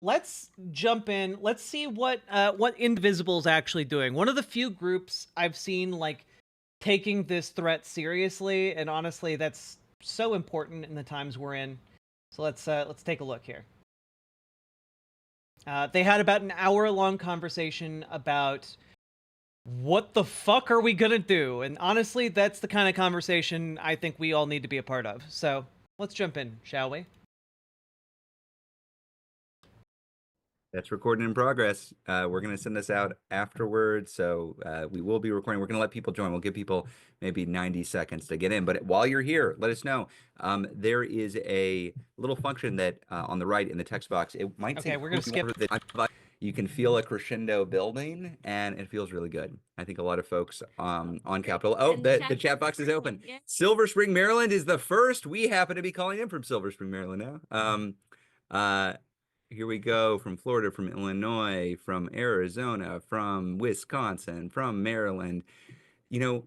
let's jump in. Let's see what Indivisible's actually doing. One of the few groups I've seen like taking this threat seriously, and honestly, that's so important in the times we're in. So let's take a look here. They had about an hour-long conversation about what the fuck are we gonna do, and honestly, that's the kind of conversation I think we all need to be a part of. So let's jump in, shall we? That's recording in progress. We're going to send this out afterwards, so we will be recording. We're going to let people join. We'll give people maybe 90 seconds to get in. But while you're here, let us know. There is a little function that on the right in the text box, it might say Okay, we're gonna skip. you can feel a crescendo building, and it feels really good. I think a lot of folks on Capitol. Oh, the chat box is open. Silver Spring, Maryland is the first. We happen to be calling in from Silver Spring, Maryland now. Here we go from Florida, from Illinois, from Arizona, from Wisconsin, from Maryland. You know,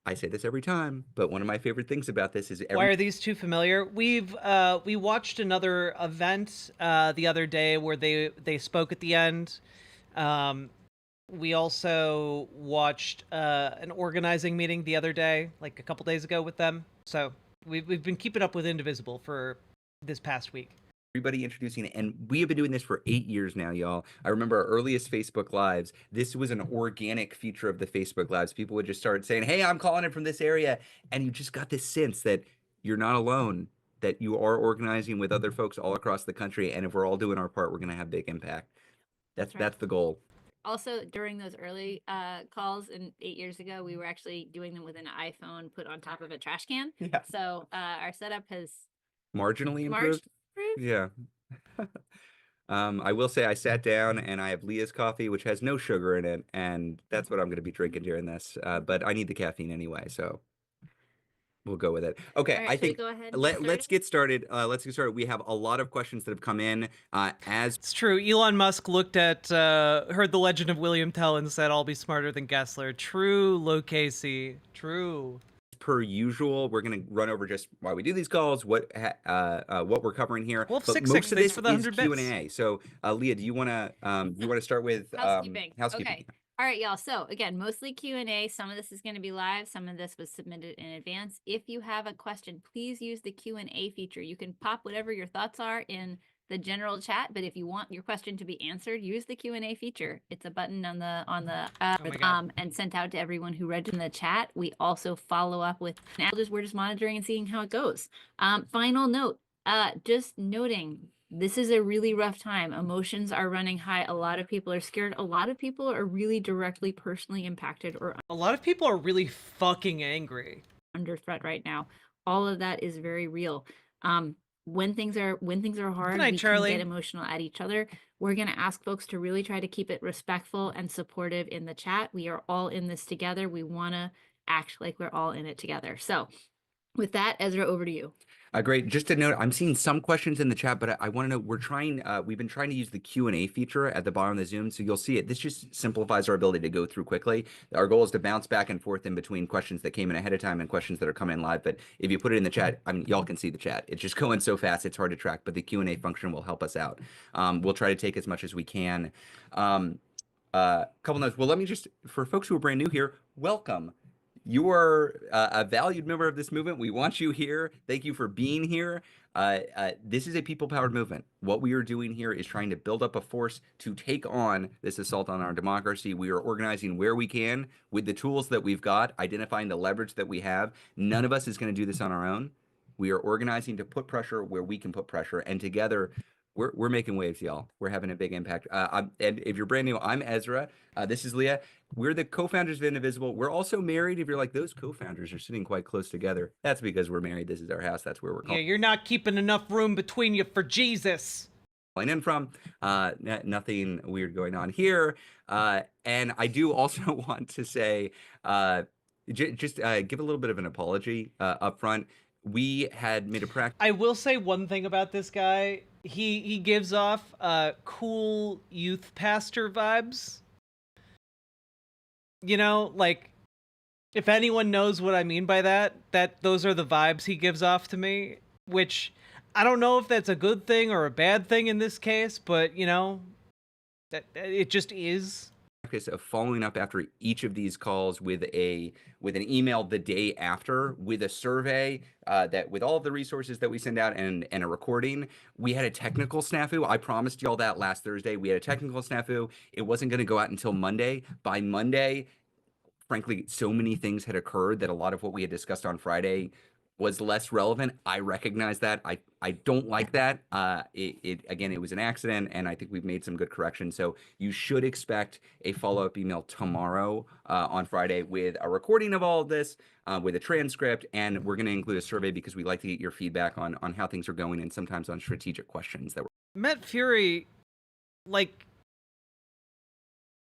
I say this every time, but one of my favorite things about this is Why are these two familiar? We watched another event the other day where they spoke at the end. We also watched an organizing meeting the other day, like a couple days ago with them. So we've been keeping up with Indivisible for this past week. Everybody introducing it, and we have been doing this for 8 years now, y'all. I remember our earliest Facebook Lives. This was an organic feature of the Facebook Lives. People would just start saying, hey, I'm calling in from this area, and you just got this sense that you're not alone, that you are organizing with other folks all across the country, and if we're all doing our part, we're going to have big impact. That's the goal. Also, during those early calls and 8 years ago, we were actually doing them with an iPhone put on top of a trash can. Yeah. So our setup has Marginally improved. Yeah. I will say I sat down and I have Leah's coffee, which has no sugar in it, and that's what I'm going to be drinking during this. But I need the caffeine anyway, so we'll go with it. Okay, right, I think go ahead let's get started. Let's get started. We have a lot of questions that have come in. As It's true. Elon Musk looked at, heard the legend of William Tell and said, I'll be smarter than Gessler. True, Low Casey. True. per usual, we're going to run over just why we do these calls, what we're covering here. Wolf But 66, most of thanks this for the is 100 Q&A. So, Leah, do you want to start with housekeeping? housekeeping? Okay. All right, y'all. So again, mostly Q&A. Some of this is going to be live. Some of this was submitted in advance. If you have a question, please use the Q&A feature. You can pop whatever your thoughts are in the general chat, but if you want your question to be answered, use the Q&A feature. It's a button on the and sent out to everyone who read in the chat. We also follow up with we're just monitoring and seeing how it goes. Final note, just noting, this is a really rough time. Emotions are running high. A lot of people are scared. A lot of people are really directly personally impacted, or a lot of people are really fucking angry, under threat right now. All of that is very real. When things are hard, night, we Charlie. can get emotional at each other. We're going to ask folks to really try to keep it respectful and supportive in the chat. We are all in this together. We want to act like we're all in it together. So with that, Ezra, over to you. Great. Just to note, I'm seeing some questions in the chat, but I want to know, we've been trying to use the Q&A feature at the bottom of the Zoom, so you'll see it. This just simplifies our ability to go through quickly. Our goal is to bounce back and forth in between questions that came in ahead of time and questions that are coming live. But if you put it in the chat, I mean, y'all can see the chat. It's just going so fast, it's hard to track, but the Q&A function will help us out. We'll try to take as much as we can. Couple notes. Well, let me just, for folks who are brand new here, welcome. You are a valued member of this movement. We want you here. Thank you for being here. This is a people-powered movement. What we are doing here is trying to build up a force to take on this assault on our democracy. We are organizing where we can with the tools that we've got, identifying the leverage that we have. None of us is going to do this on our own. We are organizing to put pressure where we can put pressure, and together we're making waves, y'all. We're having a big impact. And if you're brand new, I'm Ezra. This is Leah. We're the co-founders of Indivisible. We're also married. If you're like, those co-founders are sitting quite close together, that's because we're married. This is our house. That's where we're Yeah, you're not keeping enough room between you for Jesus. calling in from. Nothing weird going on here. And I do also want to say, just give a little bit of an apology up front. We had made a practice. I will say one thing about this guy. He gives off cool youth pastor vibes. You know, like, if anyone knows what I mean by that, those are the vibes he gives off to me, which I don't know if that's a good thing or a bad thing in this case, but you know, that it just is. Practice of following up after each of these calls with an email the day after with a survey that with all of the resources that we send out and a recording. We had a technical snafu. I promised y'all that last Thursday. We had a technical snafu. It wasn't going to go out until Monday. By Monday, frankly, so many things had occurred that a lot of what we had discussed on Friday was less relevant. I recognize that. I don't like that. Again, it was an accident, and I think we've made some good corrections. So you should expect a follow-up email tomorrow on Friday with a recording of all of this, with a transcript, and we're going to include a survey because we like to get your feedback on how things are going and sometimes on strategic questions that we're. Met Fury, like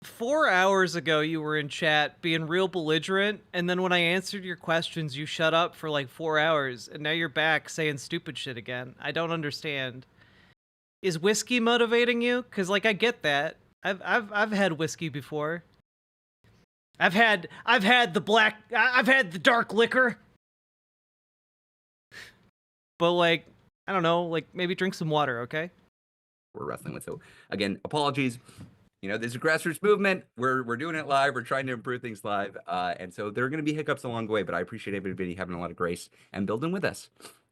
4 hours ago, you were in chat being real belligerent, and then when I answered your questions, you shut up for like 4 hours, and now you're back saying stupid shit again. I don't understand. Is whiskey motivating you? Because like I get that. I've had whiskey before. I've had the dark liquor. But like, I don't know, like maybe drink some water, okay? We're wrestling with. So again, apologies. You know, there's a grassroots movement. We're doing it live. We're trying to improve things live. And so there are going to be hiccups along the way, but I appreciate everybody having a lot of grace and building with us.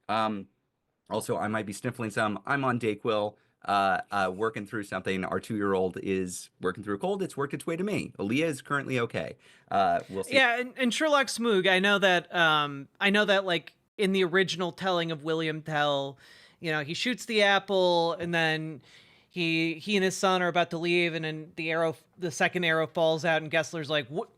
Also, I might be sniffling some. I'm on Dayquil, working through something. Our 2-year-old is working through a cold. It's worked its way to me. Aaliyah is currently okay. We'll see. Yeah, and Sherlock Smoog, I know that like in the original telling of William Tell, you know, he shoots the apple and then he and his son are about to leave, and then the second arrow falls out, and Gessler's like, "What?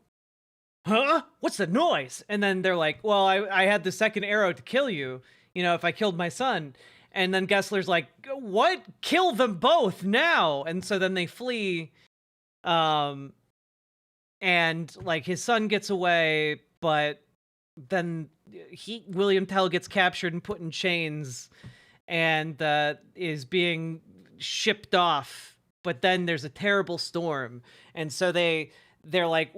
Huh? What's the noise?" And then they're like, "Well, I had the second arrow to kill you. You know, if I killed my son." And then Gessler's like, "What? Kill them both now!" And so then they flee. And like his son gets away, but then William Tell gets captured and put in chains, and is being shipped off. But then there's a terrible storm, and so they're like,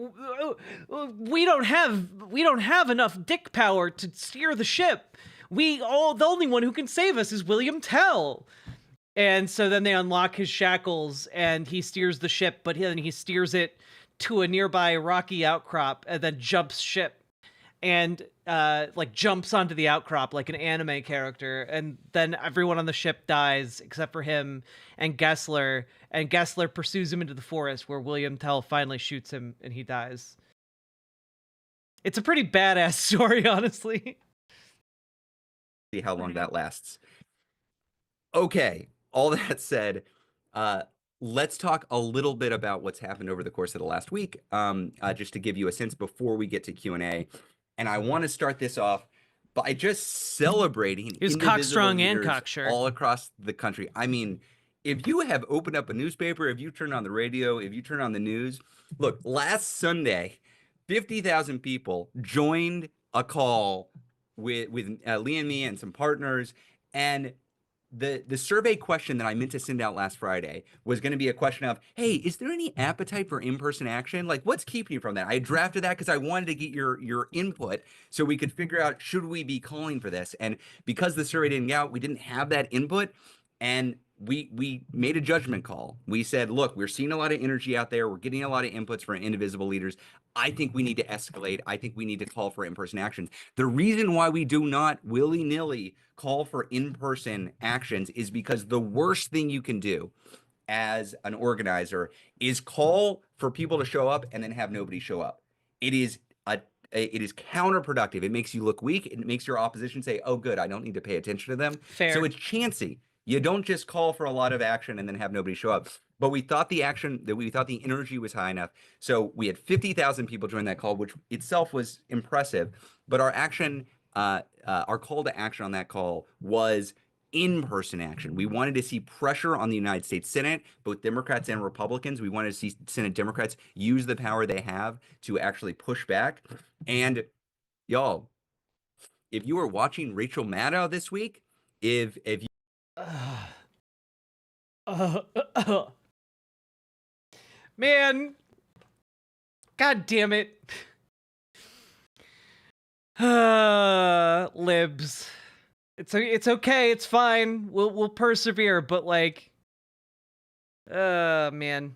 we don't have enough dick power to steer the ship. The only one who can save us is William Tell. And so then they unlock his shackles and he steers the ship, but then he steers it to a nearby rocky outcrop and then jumps ship and like jumps onto the outcrop like an anime character, and then everyone on the ship dies except for him and Gessler pursues him into the forest where William Tell finally shoots him and he dies. It's a pretty badass story, honestly. See how long that lasts. Okay, all that said, let's talk a little bit about what's happened over the course of the last week, just to give you a sense before we get to Q&A. And I want to start this off by just celebrating He was indivisible cockstrong and leaders cocksure all across the country. I mean, if you have opened up a newspaper, if you turn on the radio, if you turn on the news, look, last Sunday, 50,000 people joined a call with Lee and me and some partners, and the survey question that I meant to send out last Friday was going to be a question of, hey, is there any appetite for in-person action? Like, what's keeping you from that? I drafted that because I wanted to get your input so we could figure out, should we be calling for this? And because the survey didn't get out, we didn't have that input. And we made a judgment call. We said, look, we're seeing a lot of energy out there. We're getting a lot of inputs from indivisible leaders. I think we need to escalate. I think we need to call for in-person actions. The reason why we do not willy-nilly call for in-person actions is because the worst thing you can do as an organizer is call for people to show up and then have nobody show up. It is counterproductive. It makes you look weak. It makes your opposition say, oh, good, I don't need to pay attention to them. Fair. So it's chancy. You don't just call for a lot of action and then have nobody show up. But we thought the energy was high enough. So we had 50,000 people join that call, which itself was impressive. But our call to action on that call was in-person action. We wanted to see pressure on the United States Senate, both Democrats and Republicans. We wanted to see Senate Democrats use the power they have to actually push back. And y'all, if you were watching Rachel Maddow this week, if you man, god damn it. Libs. It's okay. It's fine. We'll persevere. But like, man,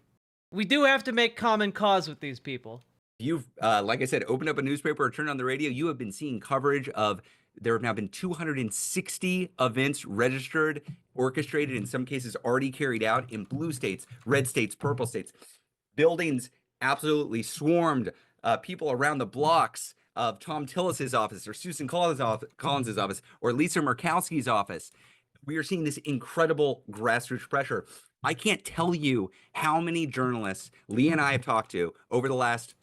we do have to make common cause with these people. You've, like I said, opened up a newspaper or turned on the radio. You have been seeing coverage of. There have now been 260 events registered, orchestrated, in some cases already carried out in blue states, red states, purple states. Buildings absolutely swarmed. People around the blocks of Tom Tillis's office or Susan Collins's office or Lisa Murkowski's office. We are seeing this incredible grassroots pressure. I can't tell you how many journalists Lee and I have talked to over the last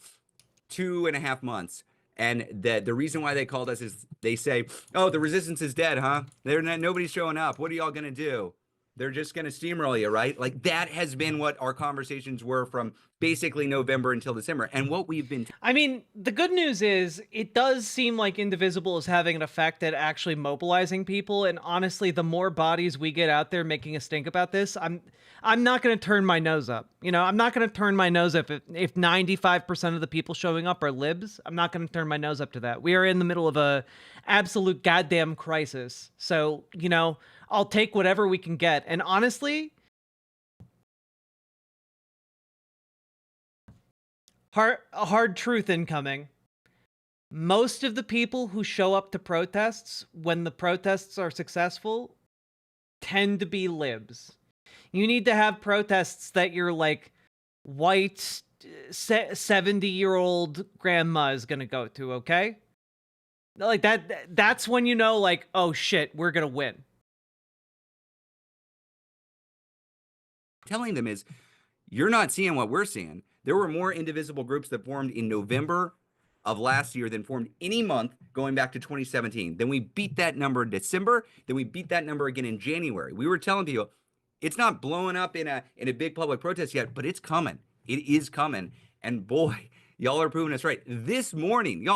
2.5 months. And the reason why they called us is they say, "Oh, the resistance is dead, huh? Nobody's showing up. What are y'all gonna do? They're just gonna steamroll you, right?" Like that has been what our conversations were from basically November until December, and what we've been. I mean, the good news is it does seem like Indivisible is having an effect at actually mobilizing people. And honestly, the more bodies we get out there making a stink about this, I'm not going to turn my nose up. You know, I'm not going to turn my nose up if 95% of the people showing up are libs. I'm not going to turn my nose up to that. We are in the middle of a absolute goddamn crisis. So, you know, I'll take whatever we can get. And honestly, hard truth incoming. Most of the people who show up to protests when the protests are successful tend to be libs. You need to have protests that your like white 70-year-old grandma is going to go to, okay? Like that's when you know like, oh shit, we're going to win. Telling them is, you're not seeing what we're seeing. There were more indivisible groups that formed in November of last year than formed any month going back to 2017. Then we beat that number in December. Then we beat that number again in January. We were telling people it's not blowing up in a big public protest yet, but it's coming. It is coming. And boy, y'all are proving us right. This morning,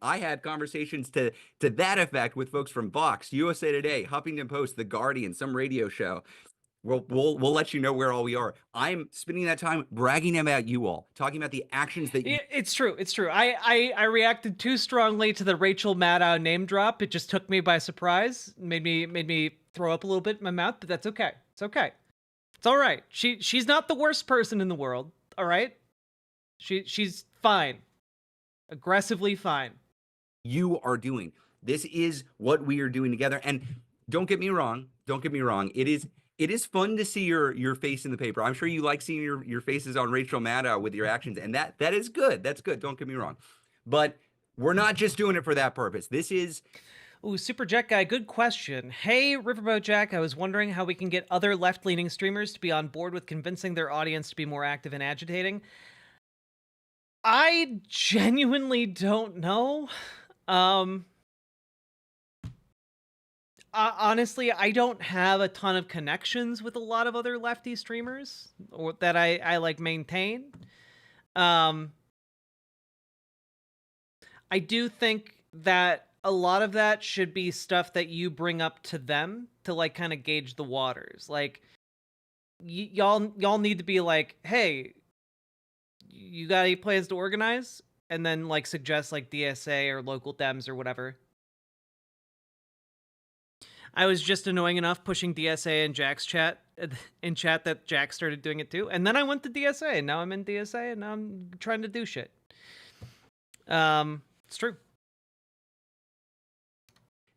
I had conversations to that effect with folks from Vox, USA Today, Huffington Post, The Guardian, some radio show. We'll let you know where all we are. I'm spending that time bragging about you all, talking about the actions that you. It's true. I reacted too strongly to the Rachel Maddow name drop. It just took me by surprise. Made me throw up a little bit in my mouth, but that's okay. It's okay. It's all right. She's not the worst person in the world. All right. She's fine. Aggressively fine. You are doing. This is what we are doing together. And don't get me wrong. It is fun to see your face in the paper. I'm sure you like seeing your faces on Rachel Maddow with your actions, and that is good. That's good. Don't get me wrong. But we're not just doing it for that purpose. This is. Ooh, Super Jet Guy, good question. Hey, Riverboat Jack, I was wondering how we can get other left-leaning streamers to be on board with convincing their audience to be more active and agitating. I genuinely don't know. Honestly, I don't have a ton of connections with a lot of other lefty streamers or that I like maintain. I do think that a lot of that should be stuff that you bring up to them to like kind of gauge the waters. Like y'all need to be like, "Hey, you got any plans to organize?" And then like suggest like DSA or local Dems or whatever. I was just annoying enough pushing DSA in Jack's chat that Jack started doing it too. And then I went to DSA and now I'm in DSA and now I'm trying to do shit. It's true.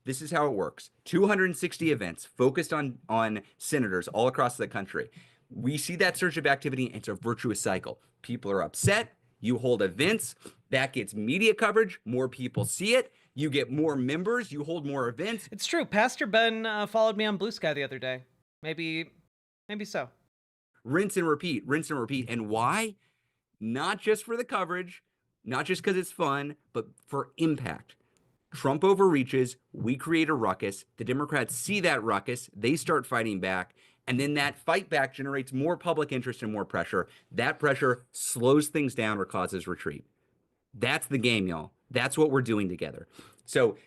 This is how it works. 260 events focused on senators all across the country. We see that surge of activity, and it's a virtuous cycle. People are upset. You hold events. That gets media coverage. More people see it. You get more members. You hold more events. It's true. Pastor Ben followed me on Blue Sky the other day. Maybe so. Rinse and repeat. And why? Not just for the coverage, not just because it's fun, but for impact. Trump overreaches, we create a ruckus, the Democrats see that ruckus, they start fighting back, and then that fight back generates more public interest and more pressure. That pressure slows things down or causes retreat. That's the game, y'all. That's what we're doing together. So,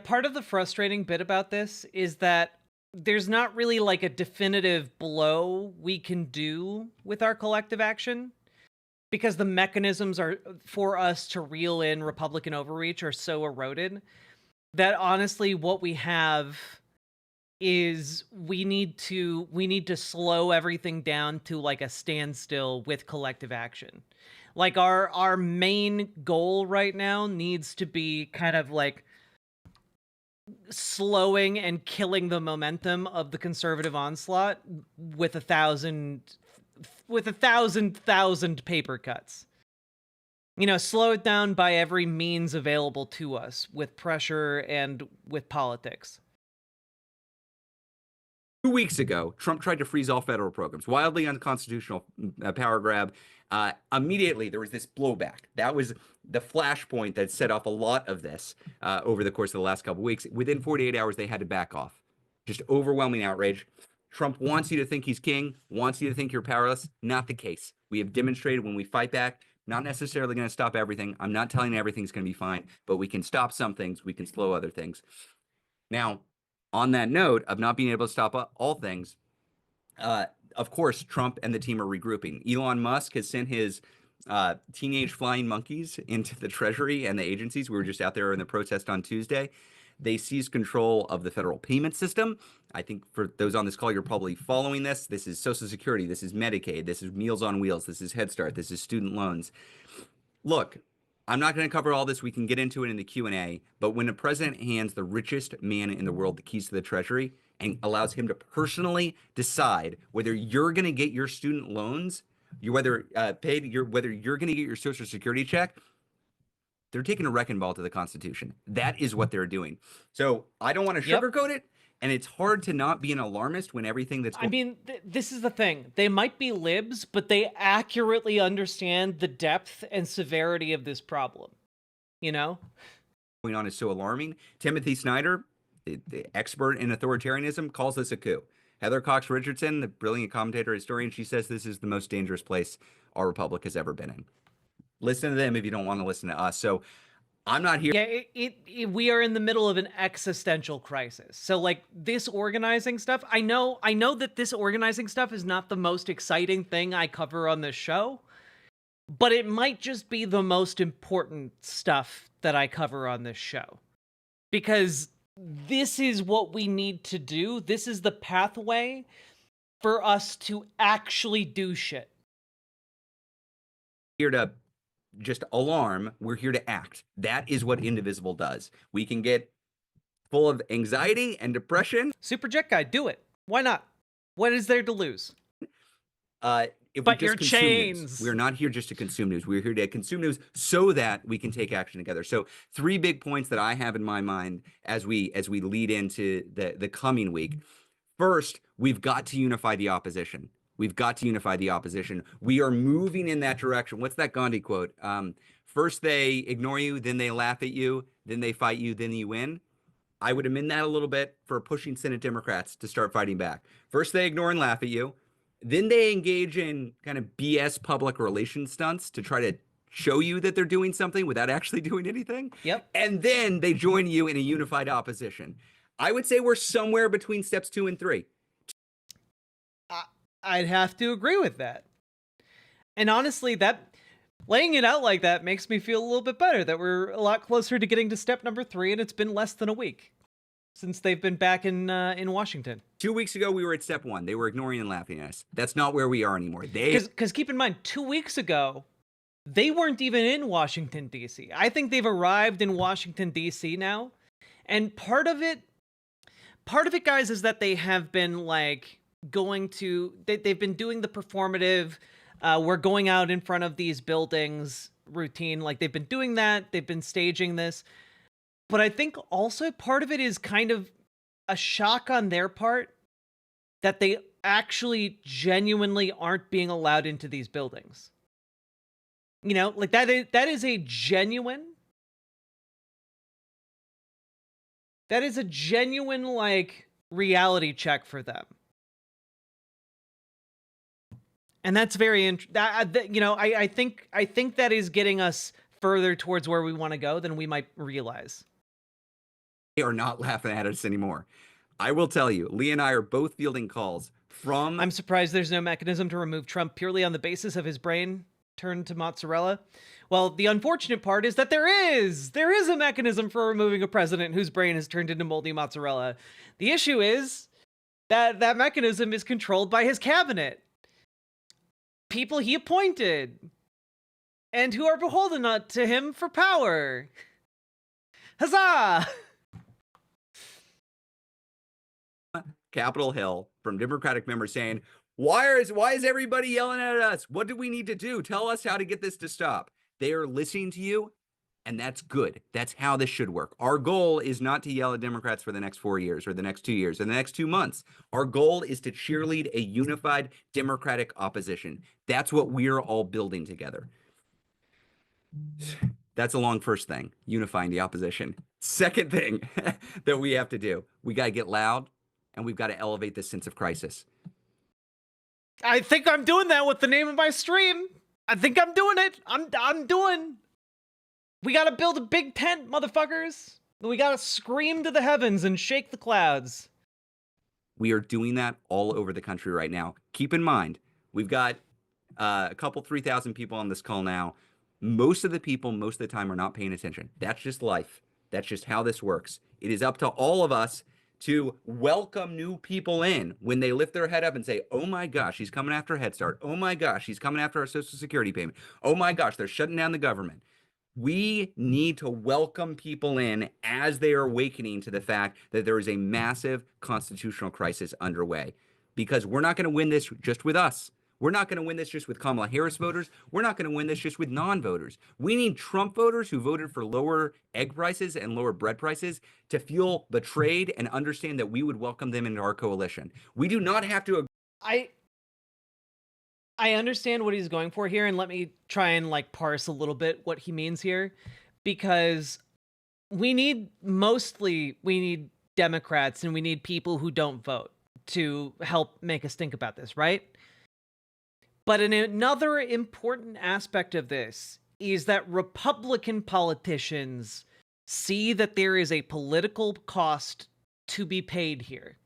part of the frustrating bit about this is that there's not really like a definitive blow we can do with our collective action, because the mechanisms are for us to reel in Republican overreach are so eroded that honestly what we have is we need to slow everything down to like a standstill with collective action. Like our main goal right now needs to be kind of like slowing and killing the momentum of the conservative onslaught with a thousand paper cuts. You know, slow it down by every means available to us with pressure and with politics. 2 weeks ago, Trump tried to freeze all federal programs, wildly unconstitutional power grab. Immediately, there was this blowback. That was the flashpoint that set off a lot of this over the course of the last couple of weeks. Within 48 hours, they had to back off. Just overwhelming outrage. Trump wants you to think he's king, wants you to think you're powerless. Not the case. We have demonstrated when we fight back, not necessarily going to stop everything. I'm not telling you everything's going to be fine, but we can stop some things. We can slow other things. Now, on that note of not being able to stop all things, of course, Trump and the team are regrouping. Elon Musk has sent his teenage flying monkeys into the Treasury and the agencies. We were just out there in the protest on Tuesday. They seized control of the federal payment system. I think for those on this call, you're probably following this. This is Social Security. This is Medicaid. This is Meals on Wheels. This is Head Start. This is student loans. Look, I'm not going to cover all this. We can get into it in the Q&A. But when the president hands the richest man in the world the keys to the Treasury and allows him to personally decide whether you're going to get your student loans, whether you're going to get your Social Security check, they're taking a wrecking ball to the Constitution. That is what they're doing. So I don't want to sugarcoat it. And it's hard to not be an alarmist when everything that's I mean, this is the thing. They might be libs, but they accurately understand the depth and severity of this problem. You know? Going on is so alarming. Timothy Snyder, the expert in authoritarianism, calls this a coup. Heather Cox Richardson, the brilliant commentator historian, she says this is the most dangerous place our republic has ever been in. Listen to them if you don't want to listen to us. So I'm not here. Yeah, we are in the middle of an existential crisis. So like this organizing stuff, I know that this organizing stuff is not the most exciting thing I cover on this show, but it might just be the most important stuff that I cover on this show. Because this is what we need to do. This is the pathway for us to actually do shit. Here to just alarm, we're here to act. That is what Indivisible does. We can get full of anxiety and depression. Super Jet Guy, do it. Why not? What is there to lose? But your chains. We're not here just to consume news. We're here to consume news so that we can take action together. So 3 big points that I have in my mind as we lead into the coming week. First, we've got to unify the opposition. We've got to unify the opposition. We are moving in that direction. What's that Gandhi quote? First they ignore you, then they laugh at you, then they fight you, then you win. I would amend that a little bit for pushing Senate Democrats to start fighting back. First they ignore and laugh at you. Then they engage in kind of BS public relations stunts to try to show you that they're doing something without actually doing anything. Yep. And then they join you in a unified opposition. I would say we're somewhere between steps 2 and 3. I'd have to agree with that. And honestly, that laying it out like that makes me feel a little bit better that we're a lot closer to getting to step number 3, and it's been less than a week since they've been back in Washington. 2 weeks ago, we were at step 1. They were ignoring and laughing at us. That's not where we are anymore. Because keep in mind, 2 weeks ago, they weren't even in Washington, D.C. I think they've arrived in Washington, D.C. now. And part of it, guys, is that they have been like they've been doing the performative, we're going out in front of these buildings routine. Like they've been doing that. They've been staging this. But I think also part of it is kind of a shock on their part that they actually genuinely aren't being allowed into these buildings. You know, like that is a genuine like reality check for them. And that's very I think that is getting us further towards where we want to go than we might realize. They are not laughing at us anymore. I will tell you, Lee and I are both fielding calls from... I'm surprised there's no mechanism to remove Trump purely on the basis of his brain. turned to mozzarella? Well, the unfortunate part is that there is a mechanism for removing a president whose brain has turned into moldy mozzarella. The issue is that that mechanism is controlled by his cabinet, people he appointed, and who are beholden to him for power. Huzzah! Capitol Hill from Democratic members saying, why is everybody yelling at us? What do we need to do? Tell us how to get this to stop. They are listening to you, and that's good. That's how this should work. Our goal is not to yell at Democrats for the next 4 years or the next 2 years or the next 2 months. Our goal is to cheerlead a unified Democratic opposition. That's what we're all building together. That's a long first thing, unifying the opposition. Second thing that we have to do, we got to get loud, and we've got to elevate this sense of crisis. I think I'm doing that with the name of my stream. I think I'm doing it. I'm doing. We gotta build a big tent, motherfuckers. We gotta scream to the heavens and shake the clouds. We are doing that all over the country right now. Keep in mind, we've got a couple 3,000 people on this call now. Most of the people, most of the time, are not paying attention. That's just life. That's just how this works. It is up to all of us to welcome new people in when they lift their head up and say, oh my gosh, he's coming after Head Start. Oh my gosh, he's coming after our Social Security payment. Oh my gosh, they're shutting down the government. We need to welcome people in as they are awakening to the fact that there is a massive constitutional crisis underway, because we're not going to win this just with us. We're not going to win this just with Kamala Harris voters. We're not going to win this just with non-voters. We need Trump voters who voted for lower egg prices and lower bread prices to feel betrayed and understand that we would welcome them into our coalition. We do not have to. I understand what he's going for here, and let me try and parse a little bit what he means here, because we need Democrats and we need people who don't vote to help make us think about this, right? But another important aspect of this is that Republican politicians see that there is a political cost to be paid here.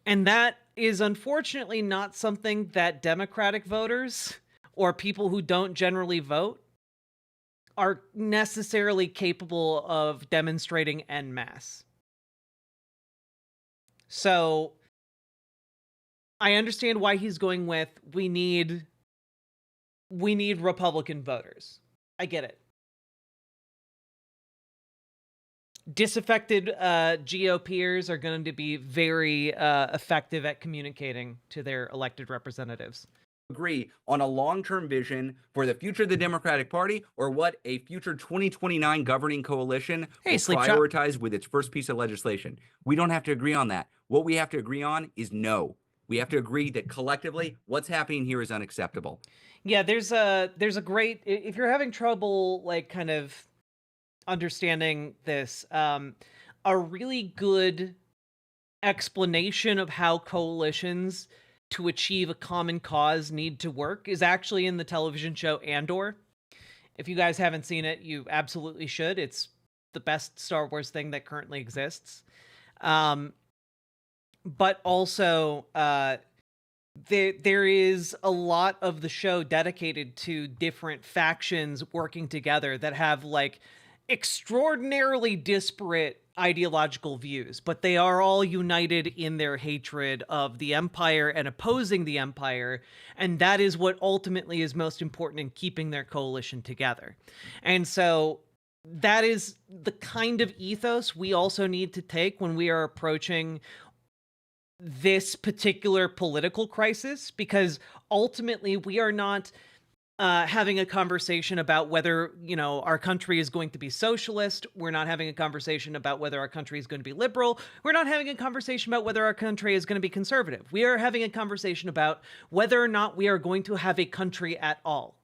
And that is unfortunately not something that Democratic voters or people who don't generally vote are necessarily capable of demonstrating en masse. So I understand why he's going with we need Republican voters. I get it. Disaffected GOPers are going to be very effective at communicating to their elected representatives. Agree on a long-term vision for the future of the Democratic Party, or what a future 2029 governing coalition will prioritize with its first piece of legislation. We don't have to agree on that. What we have to agree on is no. We have to agree that collectively what's happening here is unacceptable. Yeah, there's a great, if you're having trouble kind of understanding this, a really good explanation of how coalitions to achieve a common cause need to work is actually in the television show Andor. If you guys haven't seen it, you absolutely should. It's the best Star Wars thing that currently exists. But also, there is a lot of the show dedicated to different factions working together that have extraordinarily disparate ideological views, but they are all united in their hatred of the Empire and opposing the Empire, and that is what ultimately is most important in keeping their coalition together. And so that is the kind of ethos we also need to take when we are approaching this particular political crisis, because ultimately we are not having a conversation about whether, our country is going to be socialist. We're not having a conversation about whether our country is going to be liberal. We're not having a conversation about whether our country is going to be conservative. We are having a conversation about whether or not we are going to have a country at all.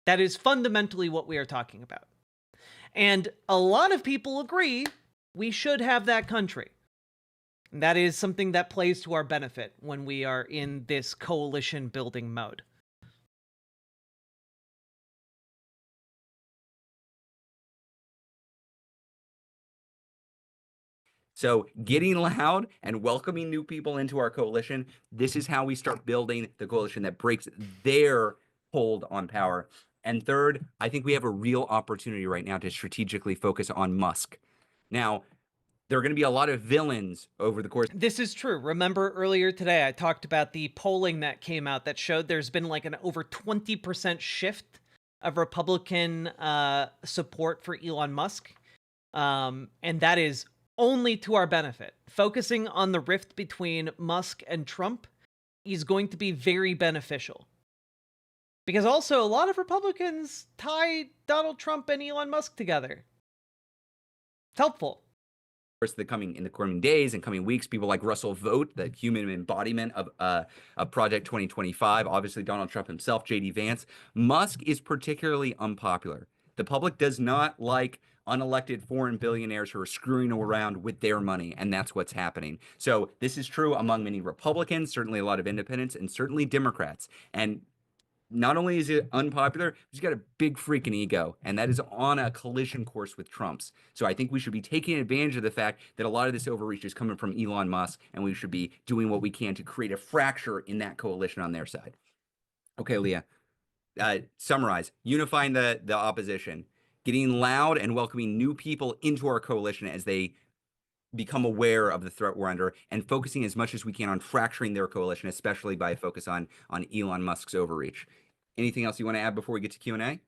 That is fundamentally what we are talking about. And a lot of people agree we should have that country. And that is something that plays to our benefit when we are in this coalition building mode. So getting loud and welcoming new people into our coalition, this is how we start building the coalition that breaks their hold on power. And third, I think we have a real opportunity right now to strategically focus on Musk. Now, there are going to be a lot of villains over the course. This is true. Remember earlier today, I talked about the polling that came out that showed there's been like an over 20% shift of Republican support for Elon Musk. And that is only to our benefit. Focusing on the rift between Musk and Trump is going to be very beneficial. Because also a lot of Republicans tie Donald Trump and Elon Musk together. It's helpful. In the coming days and coming weeks, people like Russell Vogt, the human embodiment of Project 2025, obviously Donald Trump himself, J.D. Vance. Musk is particularly unpopular. The public does not like unelected foreign billionaires who are screwing around with their money, and that's what's happening. So this is true among many Republicans, certainly a lot of independents, and certainly Democrats. And not only is it unpopular, he's got a big freaking ego, and that is on a collision course with Trump's. So I think we should be taking advantage of the fact that a lot of this overreach is coming from Elon Musk, and we should be doing what we can to create a fracture in that coalition on their side. Okay, Leah, summarize. Unifying the opposition, getting loud and welcoming new people into our coalition as they become aware of the threat we're under, and focusing as much as we can on fracturing their coalition, especially by a focus on Elon Musk's overreach. Anything else you want to add before we get to Q&A?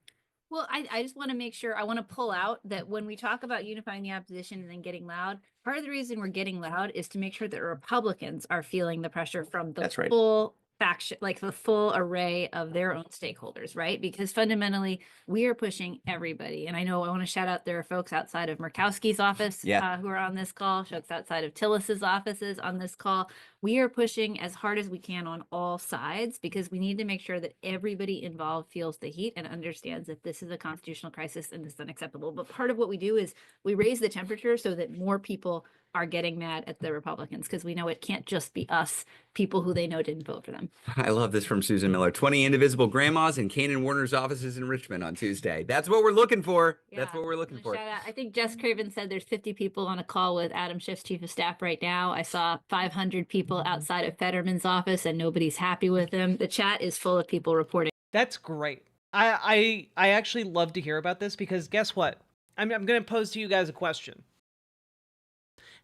Well, I just want to make sure, I want to pull out that when we talk about unifying the opposition and then getting loud, part of the reason we're getting loud is to make sure that Republicans are feeling the pressure from the That's right. full faction, like the full array of their own stakeholders, right? Because fundamentally, we are pushing everybody. And I know I want to shout out, there are folks outside of Murkowski's office who are on this call, folks outside of Tillis's offices on this call. We are pushing as hard as we can on all sides because we need to make sure that everybody involved feels the heat and understands that this is a constitutional crisis and this is unacceptable. But part of what we do is we raise the temperature so that more people are getting mad at the Republicans because we know it can't just be us, people who they know didn't vote for them. I love this from Susan Miller. 20 indivisible grandmas in Kanan Warner's offices in Richmond on Tuesday. That's what we're looking for. Yeah. That's what we're looking for. Shout out. I think Jess Craven said there's 50 people on a call with Adam Schiff's chief of staff right now. I saw 500 people outside of Fetterman's office and nobody's happy with him. The chat is full of people reporting. That's great. I actually love to hear about this because guess what? I'm going to pose to you guys a question.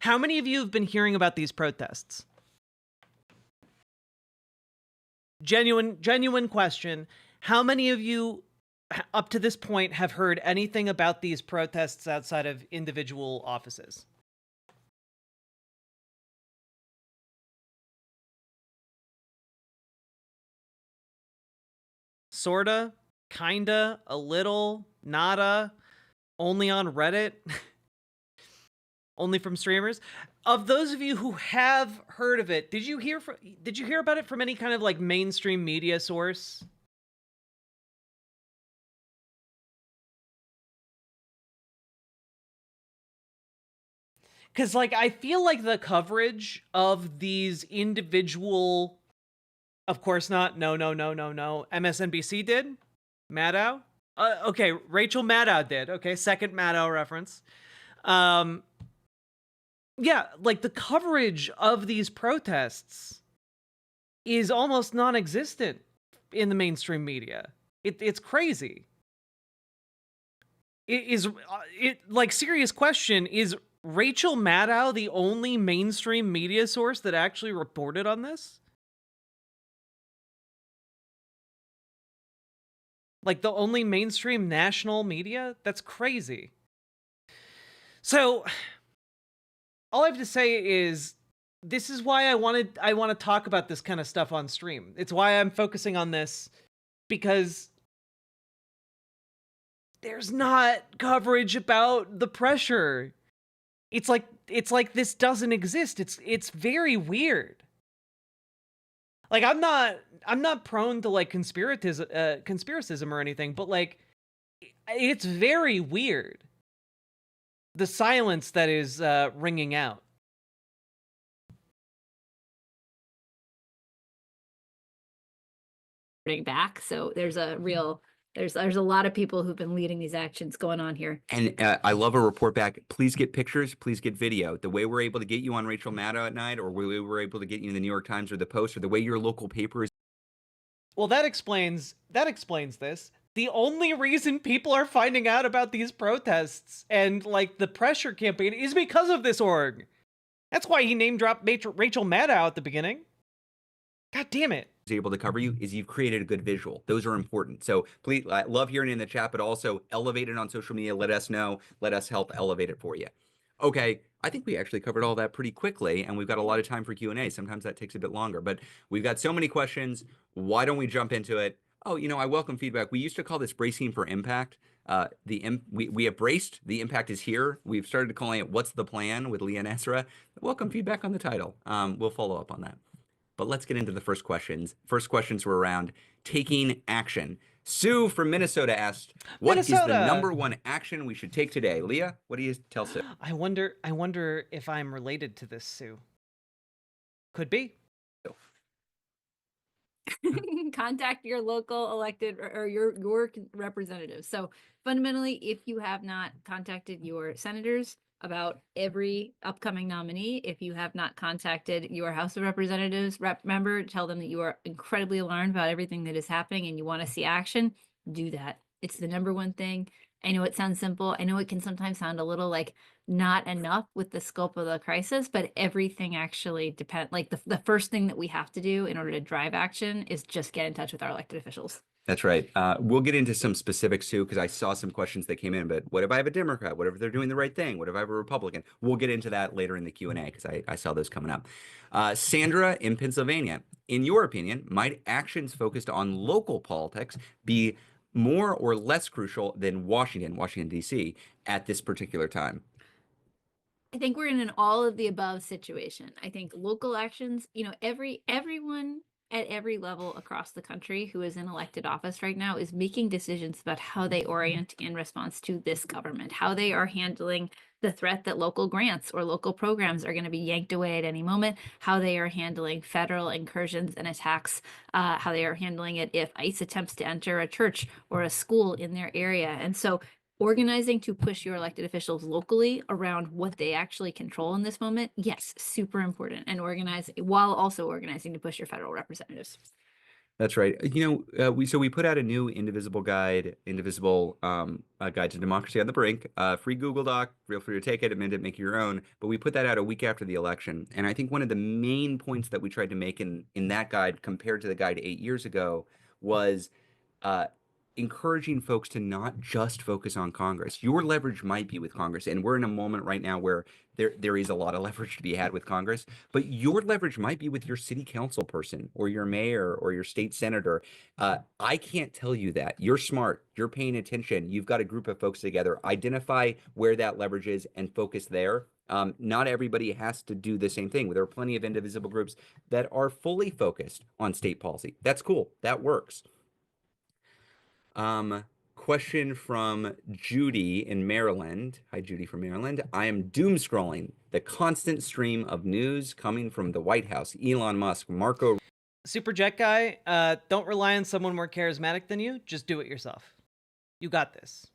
How many of you have been hearing about these protests? Genuine question. How many of you up to this point have heard anything about these protests outside of individual offices? Sorta, kinda, a little, nada, only on Reddit. Only from streamers. Of those of you who have heard of it, did you hear about it from any kind of like mainstream media source? Cuz like I feel like the coverage of these individual, of course not, no, MSNBC did? Maddow? Okay, Rachel Maddow did. Okay, second Maddow reference. Yeah, like the coverage of these protests is almost non-existent in the mainstream media. It's crazy. Like serious question, is Rachel Maddow the only mainstream media source that actually reported on this? Like the only mainstream national media? That's crazy. So all I have to say is this is why I want to talk about this kind of stuff on stream. It's why I'm focusing on this, because there's not coverage about the pressure. It's like this doesn't exist. It's very weird. Like I'm not prone to like conspiracism or anything, but like it's very weird. The silence that is ringing out. Back, so there's a lot of people who've been leading these actions going on here. And I love a report back. Please get pictures. Please get video. The way we're able to get you on Rachel Maddow at night, or the way we're able to get you in the New York Times or the Post, or the way your local paper is Well, that explains this. The only reason people are finding out about these protests and like the pressure campaign is because of this org. That's why he name dropped Rachel Maddow at the beginning. God damn it. Able to cover you is you've created a good visual. Those are important. So please, I love hearing it in the chat, but also elevate it on social media. Let us know. Let us help elevate it for you. Okay, I think we actually covered all that pretty quickly, and we've got a lot of time for Q&A. Sometimes that takes a bit longer, but we've got so many questions. Why don't we jump into it? Oh, I welcome feedback. We used to call this bracing for impact. We have braced. The impact is here. We've started calling it "What's the Plan" with Leah and Ezra. Welcome feedback on the title. We'll follow up on that. But let's get into the first questions. First questions were around taking action. Sue from Minnesota asked, "What is the number one action we should take today?" Leah, what do you tell Sue? I wonder if I'm related to this Sue. Could be. Contact your local elected or your representatives. So fundamentally, if you have not contacted your senators about every upcoming nominee, if you have not contacted your House of Representatives member, tell them that you are incredibly alarmed about everything that is happening and you want to see action, do that. It's the number one thing. I know it sounds simple. I know it can sometimes sound a little like not enough with the scope of the crisis, but everything actually depends. Like the first thing that we have to do in order to drive action is just get in touch with our elected officials. That's right. We'll get into some specifics too, because I saw some questions that came in. But what if I have a Democrat? What if they're doing the right thing? What if I have a Republican? We'll get into that later in the Q&A because I saw those coming up. Sandra in Pennsylvania, in your opinion, might actions focused on local politics be more or less crucial than Washington, D.C. at this particular time? I think we're in an all of the above situation. I think local actions, everyone at every level across the country who is in elected office right now is making decisions about how they orient in response to this government, how they are handling the threat that local grants or local programs are going to be yanked away at any moment, how they are handling federal incursions and attacks, how they are handling it if ICE attempts to enter a church or a school in their area. And so organizing to push your elected officials locally around what they actually control in this moment, yes, super important. And organize while also organizing to push your federal representatives. That's right. We put out a new Indivisible guide, a guide to democracy on the brink. Free Google Doc. Feel free to take it, amend it, make it your own. But we put that out a week after the election, and I think one of the main points that we tried to make in that guide compared to the guide 8 years ago was uh, encouraging folks to not just focus on Congress. Your leverage might be with Congress, and we're in a moment right now where there is a lot of leverage to be had with Congress, but your leverage might be with your city council person or your mayor or your state senator. I can't tell you that. You're smart. You're paying attention. You've got a group of folks together. Identify where that leverage is and focus there. Not everybody has to do the same thing. There are plenty of indivisible groups that are fully focused on state policy. That's cool. That works. Question from Judy in Maryland. Hi, Judy from Maryland. I am doom scrolling the constant stream of news coming from the White House, Elon Musk, Marco. Super Jet Guy, don't rely on someone more charismatic than you. Just do it yourself. You got this.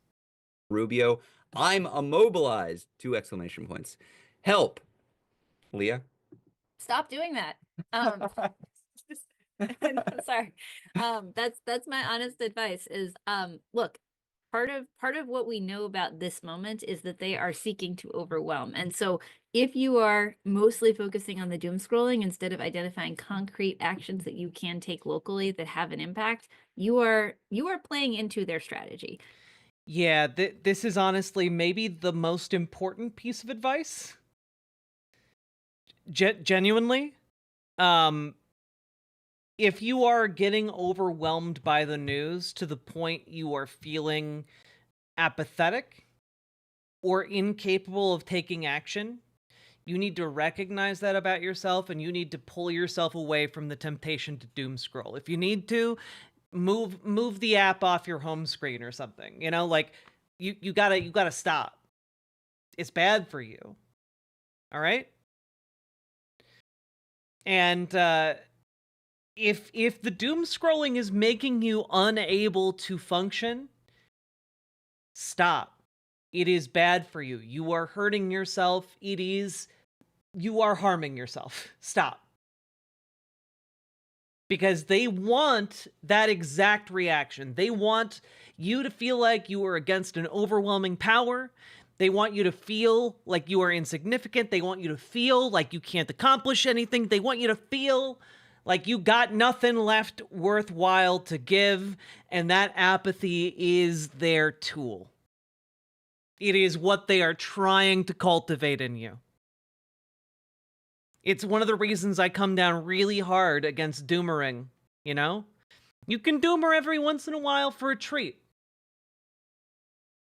Rubio, I'm immobilized. 2 exclamation points. Help. Leah? Stop doing that. Sorry. That's my honest advice is, look, part of what we know about this moment is that they are seeking to overwhelm. And so if you are mostly focusing on the doom scrolling instead of identifying concrete actions that you can take locally that have an impact, you are playing into their strategy. Yeah, this is honestly maybe the most important piece of advice. Genuinely. If you are getting overwhelmed by the news to the point you are feeling apathetic or incapable of taking action, you need to recognize that about yourself, and you need to pull yourself away from the temptation to doom scroll. If you need to, move the app off your home screen or something. Like you gotta stop. It's bad for you. All right? And if the doom scrolling is making you unable to function, stop. It is bad for you. You are hurting yourself. You are harming yourself. Stop. because they want that exact reaction. They want you to feel like you are against an overwhelming power. They want you to feel like you are insignificant. They want you to feel like you can't accomplish anything. They want you to feel like you got nothing left worthwhile to give, and that apathy is their tool. It is what they are trying to cultivate in you. It's one of the reasons I come down really hard against doomering, you know? You can doomer every once in a while for a treat.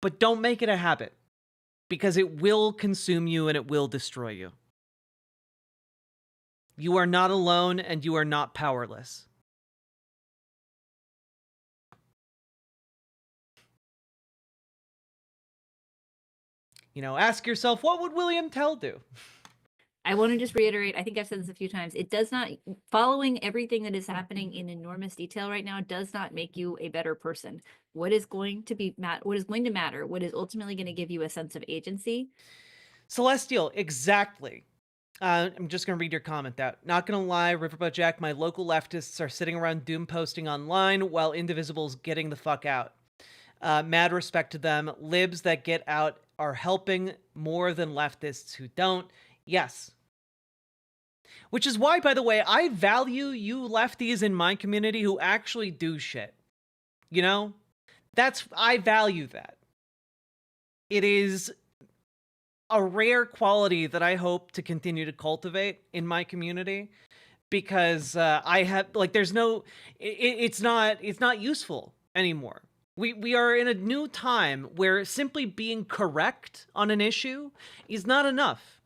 But don't make it a habit, because it will consume you and it will destroy you. You are not alone and you are not powerless. You know, ask yourself, what would William Tell do? I want to just reiterate, I think I've said this a few times, it does not, following everything that is happening in enormous detail right now does not make you a better person. What is going to matter, what is ultimately going to give you a sense of agency? Celestial, exactly. I'm just going to read your comment out. Not going to lie, Riverboat Jack, my local leftists are sitting around doom posting online while Indivisible's getting the fuck out. Mad respect to them. Libs that get out are helping more than leftists who don't. Yes. Which is why, by the way, I value you lefties in my community who actually do shit. You know? I value that. It is a rare quality that I hope to continue to cultivate in my community, because I have, like, there's no, it's not useful anymore. We are in a new time where simply being correct on an issue is not enough.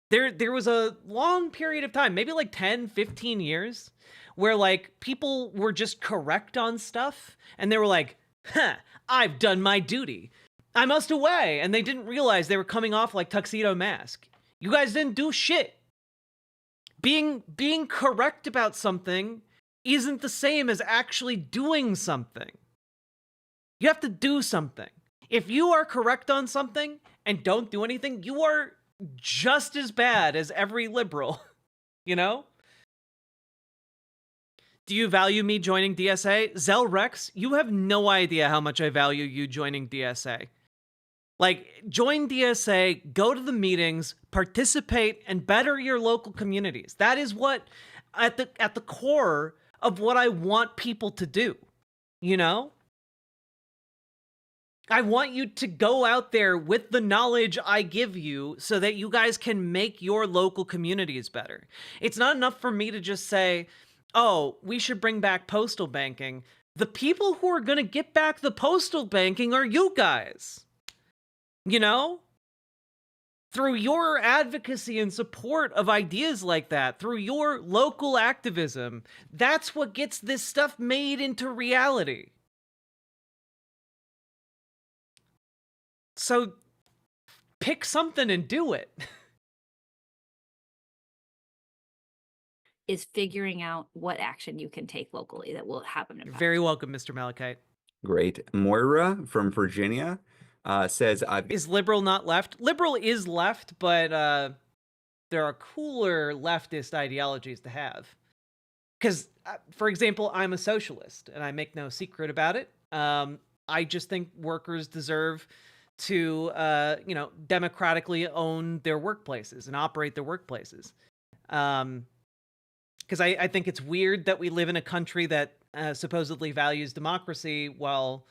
There was a long period of time, maybe like 10, 15 years, where like people were just correct on stuff and they were like, huh, I've done my duty. I must away. And they didn't realize they were coming off like Tuxedo Mask. You guys didn't do shit. Being correct about something isn't the same as actually doing something. You have to do something. If you are correct on something and don't do anything, you are just as bad as every liberal, you know? Do you value me joining DSA? Zell Rex, you have no idea how much I value you joining DSA. Like, join DSA, go to the meetings, participate, and better your local communities. That is what, at the core of what I want people to do, you know? I want you to go out there with the knowledge I give you so that you guys can make your local communities better. It's not enough for me to just say, oh, we should bring back postal banking. The people who are going to get back the postal banking are you guys. You know? Through your advocacy and support of ideas like that, through your local activism, that's what gets this stuff made into reality. So pick something and do it. Is figuring out what action you can take locally that will happen. You're very welcome, Mr. Malachite. Great. Moira from Virginia says, Is liberal not left? Liberal is left, but there are cooler leftist ideologies to have. Because, for example, I'm a socialist, and I make no secret about it. I just think workers deserve to, democratically own their workplaces and operate their workplaces. Because I think it's weird that we live in a country that supposedly values democracy while,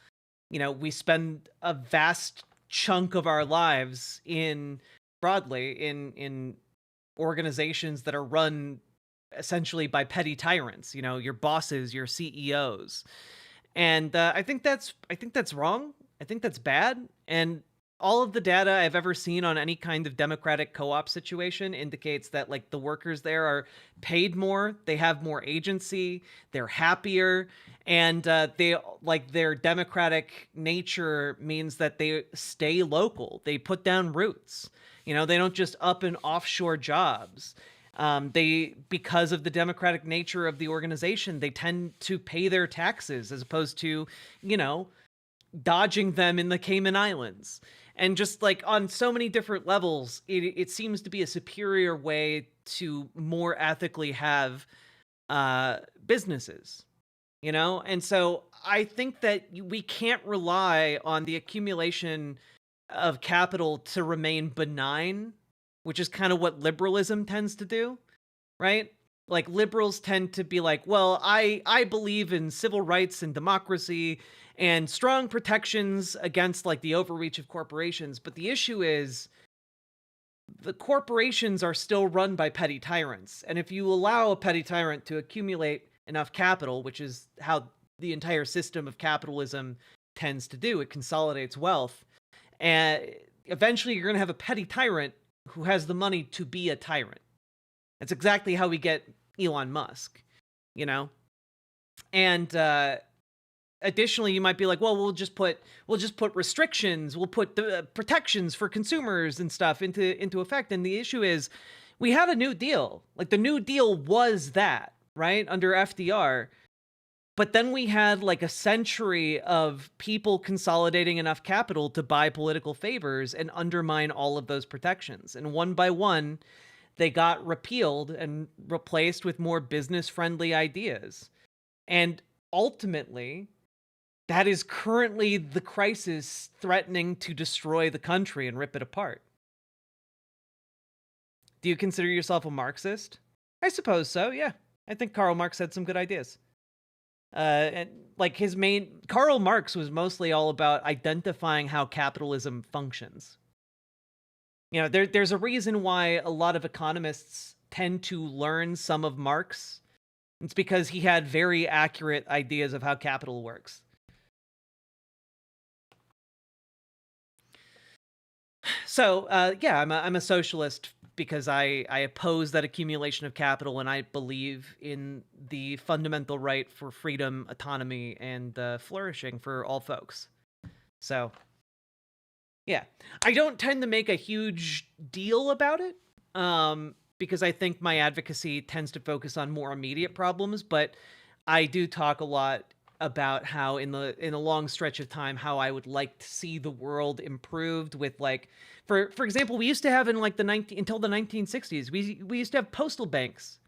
we spend a vast chunk of our lives in organizations that are run essentially by petty tyrants, your bosses, your CEOs. And I think that's wrong. I think that's bad. And all of the data I've ever seen on any kind of democratic co-op situation indicates that like the workers there are paid more, they have more agency, they're happier, and their democratic nature means that they stay local. They put down roots. They don't just up and offshore jobs. Because of the democratic nature of the organization, they tend to pay their taxes as opposed to, dodging them in the Cayman Islands. And just like on so many different levels, it seems to be a superior way to more ethically have businesses, you know? And so I think that we can't rely on the accumulation of capital to remain benign, which is kind of what liberalism tends to do, right? Like liberals tend to be like, well, I believe in civil rights and democracy and strong protections against like the overreach of corporations, but the issue is the corporations are still run by petty tyrants. And if you allow a petty tyrant to accumulate enough capital, which is how the entire system of capitalism tends to do, it consolidates wealth. And eventually you're going to have a petty tyrant who has the money to be a tyrant. That's exactly how we get Elon Musk, you know? And additionally, you might be like, well, we'll just put restrictions, we'll put the protections for consumers and stuff into effect. And the issue is, we had a New Deal. Like the New Deal was that, right, under FDR. But then we had like a century of people consolidating enough capital to buy political favors and undermine all of those protections. And one by one, they got repealed and replaced with more business-friendly ideas. And ultimately, that is currently the crisis threatening to destroy the country and rip it apart. Do you consider yourself a Marxist? I suppose so, yeah. I think Karl Marx had some good ideas. And like Karl Marx was mostly all about identifying how capitalism functions. You know, there's a reason why a lot of economists tend to learn some of Marx. It's because he had very accurate ideas of how capital works. So, yeah, I'm a socialist because I oppose that accumulation of capital, and I believe in the fundamental right for freedom, autonomy, and flourishing for all folks. So, yeah, I don't tend to make a huge deal about it, because I think my advocacy tends to focus on more immediate problems, but I do talk a lot about how in a long stretch of time, how I would like to see the world improved with like, for example, we used to have in like until the 1960s, we used to have postal banks.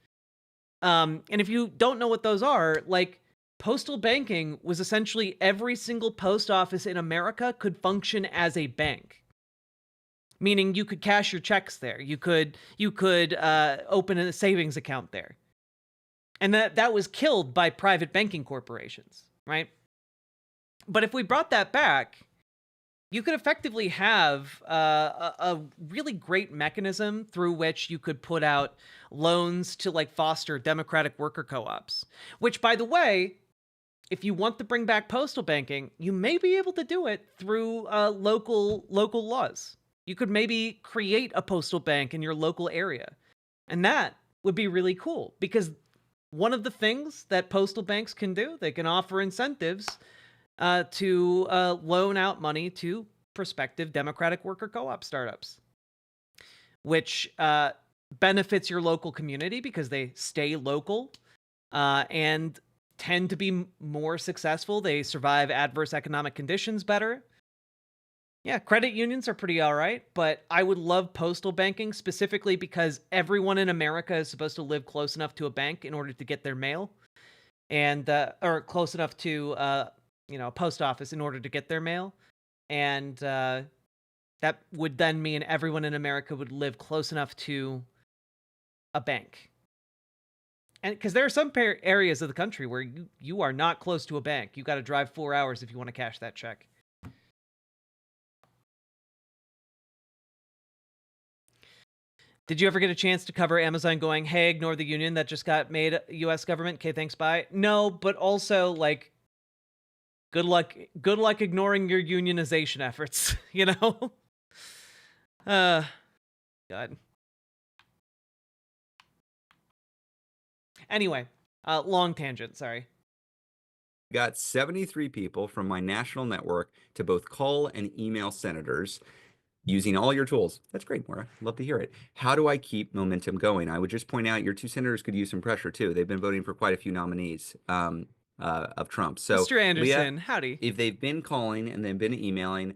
And if you don't know what those are, like postal banking was essentially every single post office in America could function as a bank. Meaning you could cash your checks there. You could open a savings account there. And that was killed by private banking corporations, right? But if we brought that back, you could effectively have a really great mechanism through which you could put out loans to like foster democratic worker co-ops. Which, by the way, if you want to bring back postal banking, you may be able to do it through local laws. You could maybe create a postal bank in your local area. And that would be really cool because one of the things that postal banks can do, they can offer incentives to loan out money to prospective democratic worker co-op startups, which benefits your local community because they stay local and tend to be more successful. They survive adverse economic conditions better. Yeah, credit unions are pretty all right, but I would love postal banking specifically because everyone in America is supposed to live close enough to a bank in order to get their mail, and or close enough to a post office in order to get their mail, and that would then mean everyone in America would live close enough to a bank. And because there are some areas of the country where you are not close to a bank, you got to drive 4 hours if you want to cash that check. Did you ever get a chance to cover Amazon going, hey, ignore the union that just got made U.S. government? Okay, thanks, bye. No, but also, like, good luck ignoring your unionization efforts, you know? God. Anyway, long tangent, sorry. Got 73 people from my national network to both call and email senators using all your tools. That's great, Maura. Love to hear it. How do I keep momentum going? I would just point out your two senators could use some pressure too. They've been voting for quite a few nominees of Trump. So, Mr. Anderson, Leah, howdy. if they've been calling and they've been emailing,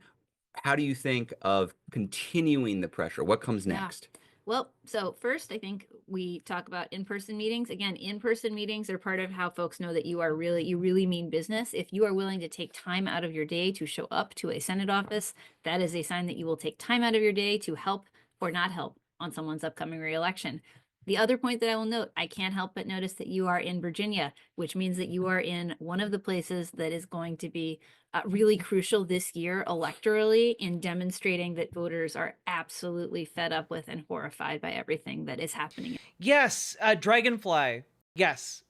how do you think of continuing the pressure? What comes next? Well, so first, I think we talk about in-person meetings. Again, in-person meetings are part of how folks know that you really mean business. If you are willing to take time out of your day to show up to a Senate office, that is a sign that you will take time out of your day to help or not help on someone's upcoming reelection. The other point that I will note, I can't help but notice that you are in Virginia, which means that you are in one of the places that is going to be really crucial this year electorally in demonstrating that voters are absolutely fed up with and horrified by everything that is happening. Yes, Dragonfly. Yes,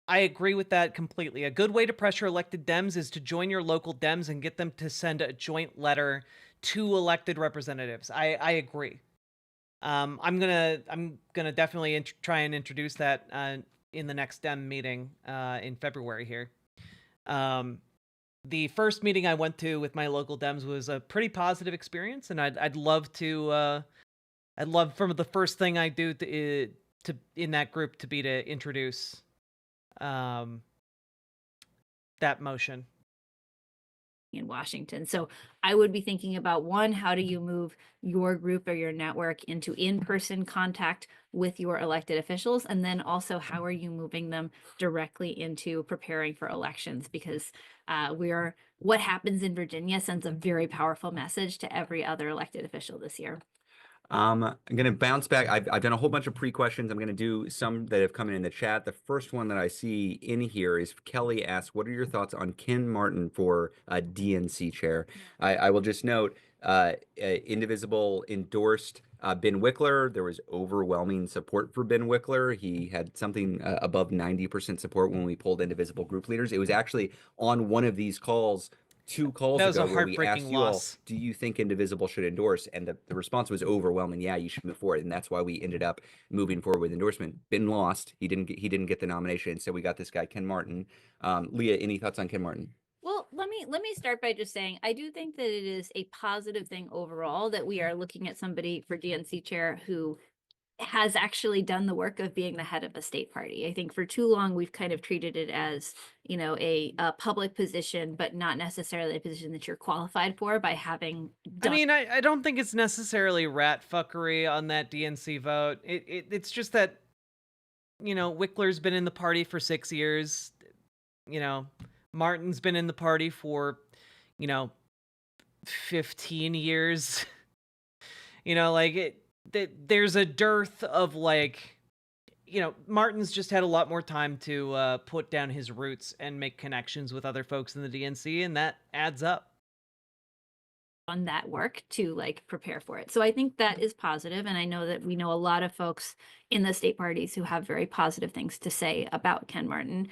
I agree with that completely. A good way to pressure elected Dems is to join your local Dems and get them to send a joint letter to elected representatives. I agree. I'm gonna definitely try and introduce that in the next Dem meeting in February here. The first meeting I went to with my local Dems was a pretty positive experience, and I'd love to I'd love from the first thing I do to in that group to be to introduce that motion in Washington. So I would be thinking about, one, how do you move your group or your network into in-person contact with your elected officials? And then also, how are you moving them directly into preparing for elections? Because what happens in Virginia sends a very powerful message to every other elected official this year. I'm going to bounce back. I've done a whole bunch of pre-questions. I'm going to do some that have come in the chat. The first one that I see in here is Kelly asks, what are your thoughts on Ken Martin for DNC chair? I will just note, Indivisible endorsed Ben Wickler. There was overwhelming support for Ben Wickler. He had something above 90% support when we polled Indivisible group leaders. It was actually on one of these calls 2 calls That was ago a where we asked heartbreaking you all, loss. do you think Indivisible should endorse? And the response was overwhelming. Yeah, you should move forward. And that's why we ended up moving forward with endorsement. Ben lost. He didn't get the nomination. So we got this guy, Ken Martin. Leah, any thoughts on Ken Martin? Well, let me start by just saying I do think that it is a positive thing overall that we are looking at somebody for DNC chair who has actually done the work of being the head of a state party. I think for too long we've kind of treated it as, you know, a public position, but not necessarily a position that you're qualified for by having done. I mean, I don't think it's necessarily rat fuckery on that DNC vote. It's just that, you know, Wickler's been in the party for 6 years. You know, Martin's been in the party for, you know, 15 years. You know, like there's a dearth of, like, you know, Martin's just had a lot more time to put down his roots and make connections with other folks in the DNC, and that adds up on that work to like prepare for it. So I think that is positive. And I know that we know a lot of folks in the state parties who have very positive things to say about Ken Martin.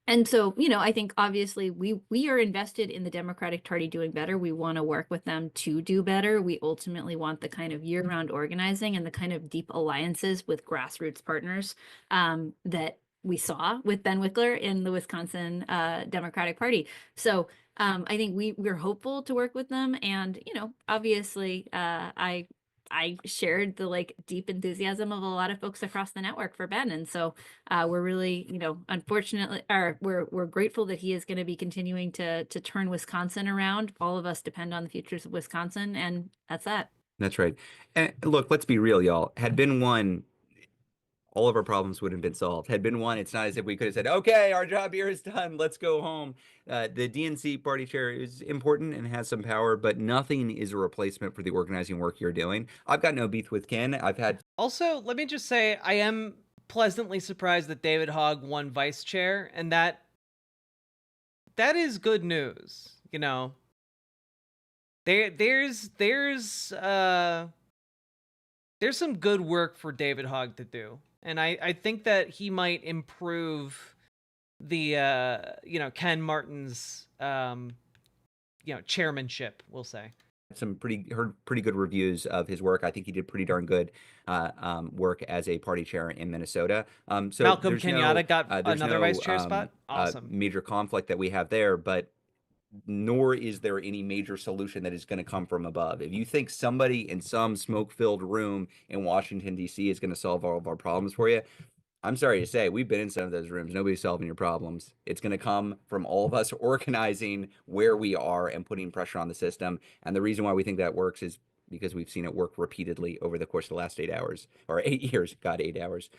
And so, you know, I think obviously we are invested in the Democratic Party doing better. We want to work with them to do better. We ultimately want the kind of year-round organizing and the kind of deep alliances with grassroots partners that we saw with Ben Wickler in the Wisconsin Democratic Party. So I think we're hopeful to work with them. And, you know, obviously I shared the like deep enthusiasm of a lot of folks across the network for Ben. And so we're really, you know, unfortunately, or we're grateful that he is going to be continuing to turn Wisconsin around. All of us depend on the futures of Wisconsin, and that's that. That's right. And look, let's be real, y'all. Had Ben won, all of our problems would have been solved. Had Ben won, it's not as if we could have said, okay, our job here is done. Let's go home. The DNC party chair is important and has some power, but nothing is a replacement for the organizing work you're doing. I've got no beef with Ken. I've had. Also, let me just say, I am pleasantly surprised that David Hogg won vice chair, and that is good news. You know, there's some good work for David Hogg to do. And I think that he might improve the, you know, Ken Martin's, you know, chairmanship, we'll say. Heard pretty good reviews of his work. I think he did pretty darn good work as a party chair in Minnesota. So Malcolm Kenyatta got another vice chair spot. Awesome. Major conflict that we have there, but nor is there any major solution that is going to come from above. If you think somebody in some smoke-filled room in Washington, D.C. is going to solve all of our problems for you, I'm sorry to say, we've been in some of those rooms. Nobody's solving your problems. It's going to come from all of us organizing where we are and putting pressure on the system. And the reason why we think that works is because we've seen it work repeatedly over the course of the last 8 hours or 8 years. God, 8 hours.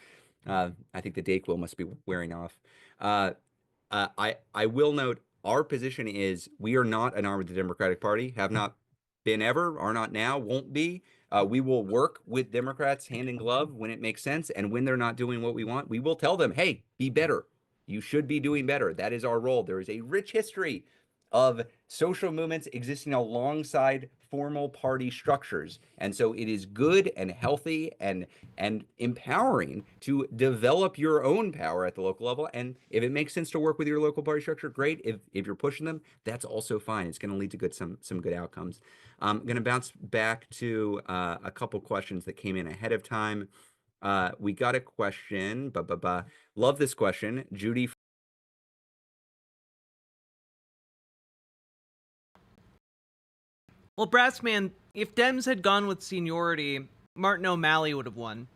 I think the Dayquil must be wearing off. I will note our position is we are not an arm of the Democratic Party, have not been ever, are not now, won't be. We will work with Democrats hand in glove when it makes sense. And when they're not doing what we want, we will tell them, hey, be better. You should be doing better. That is our role. There is a rich history of social movements existing alongside formal party structures. And so it is good and healthy and empowering to develop your own power at the local level. And if it makes sense to work with your local party structure, great. If you're pushing them, that's also fine. It's going to lead to some good outcomes. I'm going to bounce back to a couple questions that came in ahead of time. We got a question. Love this question, Judy. Well, Brassman, if Dems had gone with seniority, Martin O'Malley would have won.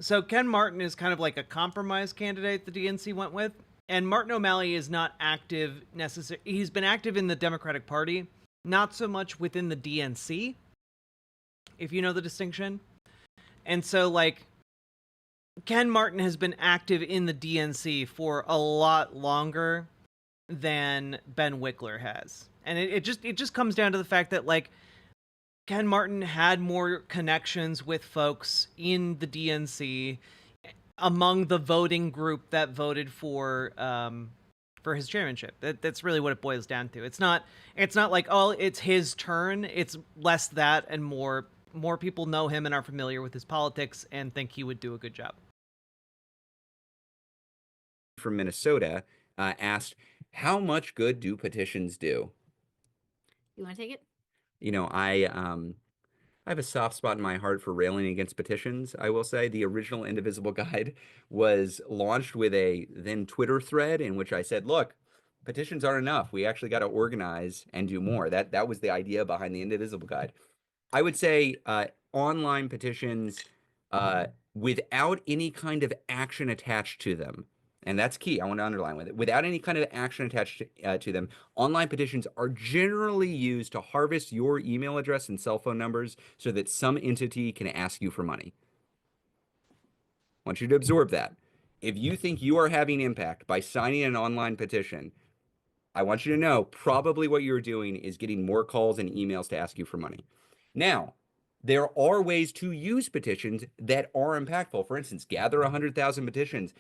So Ken Martin is kind of like a compromise candidate the DNC went with. And Martin O'Malley is not active necessarily. He's been active in the Democratic Party, not so much within the DNC, if you know the distinction. And so, like, Ken Martin has been active in the DNC for a lot longer than Ben Wickler has. And it just comes down to the fact that, like, Ken Martin had more connections with folks in the DNC among the voting group that voted for his chairmanship. That's really what it boils down to. It's not like, oh, it's his turn. It's less that and more people know him and are familiar with his politics and think he would do a good job. From Minnesota asked, how much good do petitions do? You want to take it? You know, I have a soft spot in my heart for railing against petitions. I will say the original Indivisible Guide was launched with a then Twitter thread in which I said, look, petitions aren't enough. We actually got to organize and do more. That was the idea behind the Indivisible Guide. I would say online petitions without any kind of action attached to them. And that's key. I want to underline with it. Without any kind of action attached to them, online petitions are generally used to harvest your email address and cell phone numbers so that some entity can ask you for money. I want you to absorb that. If you think you are having impact by signing an online petition, I want you to know probably what you're doing is getting more calls and emails to ask you for money. Now, there are ways to use petitions that are impactful. For instance, gather 100,000 petitions,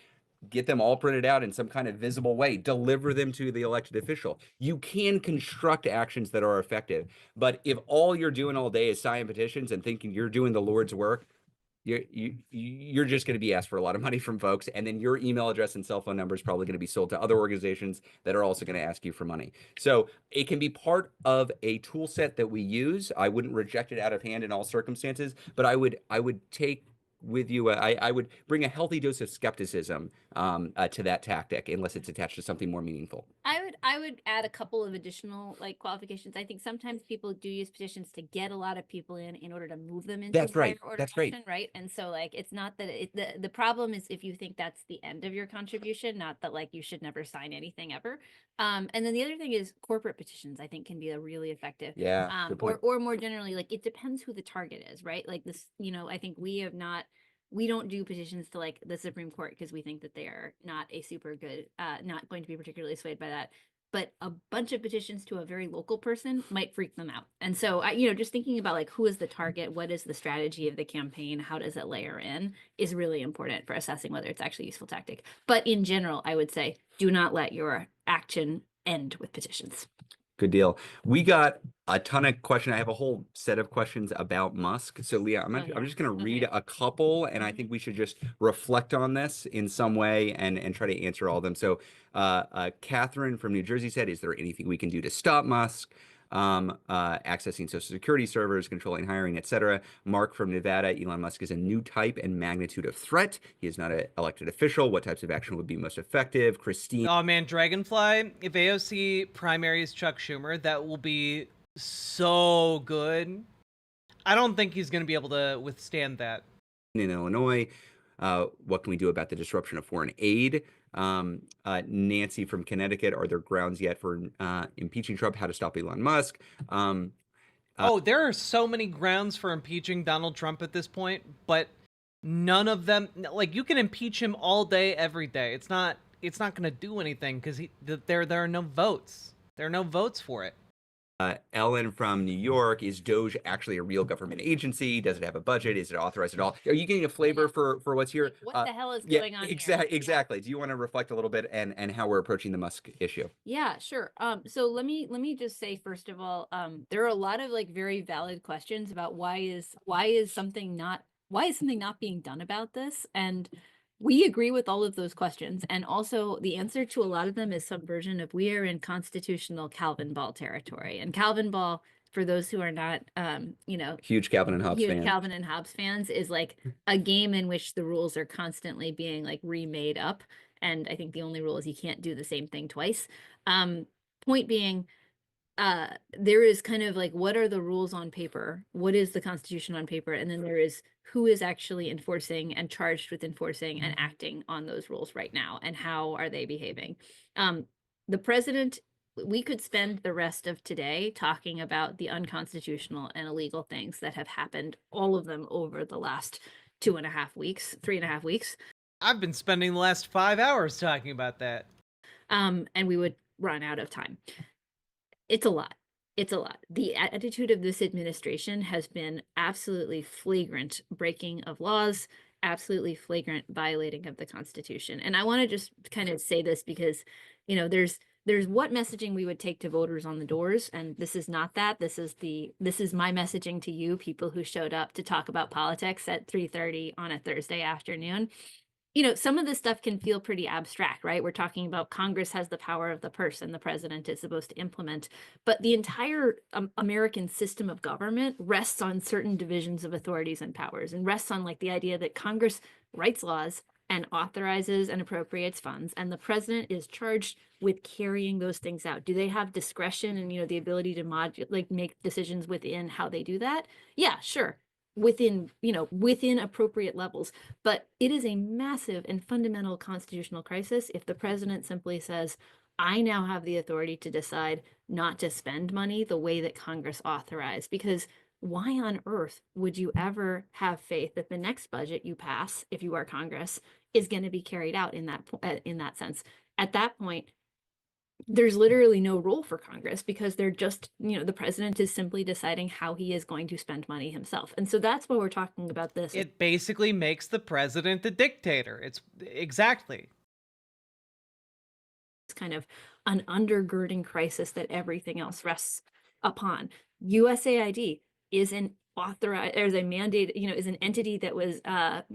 get them all printed out in some kind of visible way, deliver them to the elected official. You can construct actions that are effective. But if all you're doing all day is signing petitions and thinking you're doing the Lord's work, you're just going to be asked for a lot of money from folks, and then your email address and cell phone number is probably going to be sold to other organizations that are also going to ask you for money. So it can be part of a tool set that we use. I wouldn't reject it out of hand in all circumstances, but I would take with you, I would bring a healthy dose of skepticism to that tactic, unless it's attached to something more meaningful. I would add a couple of additional like qualifications. I think sometimes people do use petitions to get a lot of people in order to move them into That's right. higher order That's great. action, right? And so like it's not that the problem is if you think that's the end of your contribution, not that like you should never sign anything ever. And then the other thing is corporate petitions, I think can be a really effective. Yeah, good point. Or more generally, like it depends who the target is, right? Like this, I think we don't do petitions to like the Supreme Court because we think that they are not a super good, not going to be particularly swayed by that. But a bunch of petitions to a very local person might freak them out. And so, just thinking about like who is the target, what is the strategy of the campaign, how does it layer in, is really important for assessing whether it's actually a useful tactic. But in general, I would say do not let your action end with petitions. Good deal. We got a ton of questions. I have a whole set of questions about Musk. So Leah, I'm just going to read a couple, and I think we should just reflect on this in some way and try to answer all of them. So Catherine from New Jersey said, is there anything we can do to stop Musk? Accessing social security servers, controlling hiring, etc. Mark from Nevada, Elon Musk is a new type and magnitude of threat. He is not an elected official. What types of action would be most effective? Christine. Oh man, Dragonfly, if AOC primaries Chuck Schumer, that will be so good. I don't think he's going to be able to withstand that. In Illinois, what can we do about the disruption of foreign aid? Nancy from Connecticut, are there grounds yet for impeaching Trump? How to stop Elon Musk? Oh, there are so many grounds for impeaching Donald Trump at this point, but none of them, like, you can impeach him all day, every day. It's not going to do anything because there are no votes. There are no votes for it. Ellen from New York, is Doge actually a real government agency? Does it have a budget? Is it authorized at all? Are you getting a flavor for what's here? Like, what the hell is Yeah, going on here? exactly. Do you want to reflect a little bit and how we're approaching the Musk issue? Yeah, sure. So let me just say, first of all, there are a lot of like very valid questions about why is something not being done about this, and we agree with all of those questions. And also the answer to a lot of them is some version of we are in constitutional Calvin Ball territory. And Calvin Ball, for those who are not, Huge Calvin and Hobbes fan. Calvin and Hobbes fans, is like a game in which the rules are constantly being like remade up. And I think the only rule is you can't do the same thing twice. Point being, there is kind of like, what are the rules on paper? What is the Constitution on paper? And then there is who is actually enforcing and charged with enforcing and acting on those rules right now, and how are they behaving? The president, we could spend the rest of today talking about the unconstitutional and illegal things that have happened, all of them over the last 2.5 weeks, 3.5 weeks. I've been spending the last 5 hours talking about that. And we would run out of time. It's a lot. It's a lot. The attitude of this administration has been absolutely flagrant breaking of laws, absolutely flagrant violating of the Constitution. And I want to just kind of say this because, there's what messaging we would take to voters on the doors, and this is not that. This is my messaging to you, people who showed up to talk about politics at 3:30 on a Thursday afternoon. Some of this stuff can feel pretty abstract, right? We're talking about Congress has the power of the purse and the president is supposed to implement. But the entire American system of government rests on certain divisions of authorities and powers, and rests on like the idea that Congress writes laws and authorizes and appropriates funds, and the president is charged with carrying those things out. Do they have discretion and the ability to make decisions within how they do that? Yeah, sure, within appropriate levels. But it is a massive and fundamental constitutional crisis if the president simply says, I now have the authority to decide not to spend money the way that Congress authorized. Because why on earth would you ever have faith that the next budget you pass, if you are Congress, is going to be carried out in that sense? At that point, there's literally no role for Congress, because they're just, the president is simply deciding how he is going to spend money himself. And so that's why we're talking about this. It basically makes the president the dictator. It's exactly. It's kind of an undergirding crisis that everything else rests upon. USAID is an authorized, there's a mandate, is an entity that was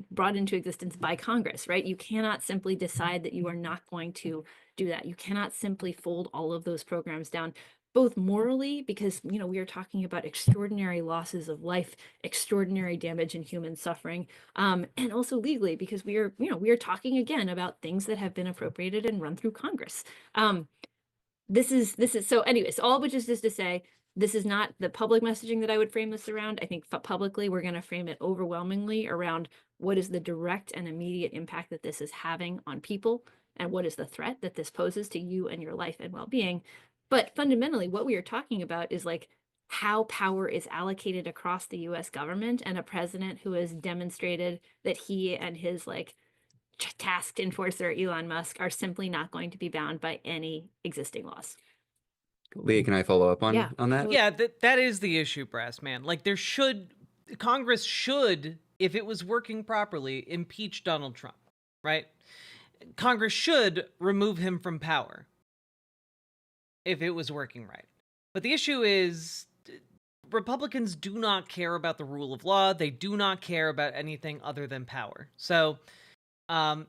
brought into existence by Congress, right? You cannot simply decide that you are not going to do that. You cannot simply fold all of those programs down, both morally, because, we are talking about extraordinary losses of life, extraordinary damage and human suffering, and also legally, because we are talking again about things that have been appropriated and run through Congress. This is so anyways, all which is just to say, this is not the public messaging that I would frame this around. I think publicly, we're going to frame it overwhelmingly around what is the direct and immediate impact that this is having on people, and what is the threat that this poses to you and your life and well-being. But fundamentally, what we are talking about is like how power is allocated across the US government, and a president who has demonstrated that he and his tasked enforcer, Elon Musk, are simply not going to be bound by any existing laws. Leah, can I follow up on that? Yeah, that is the issue, Brass Man. Like, Congress should, if it was working properly, impeach Donald Trump, right? Congress should remove him from power if it was working right. But the issue is, Republicans do not care about the rule of law. They do not care about anything other than power. So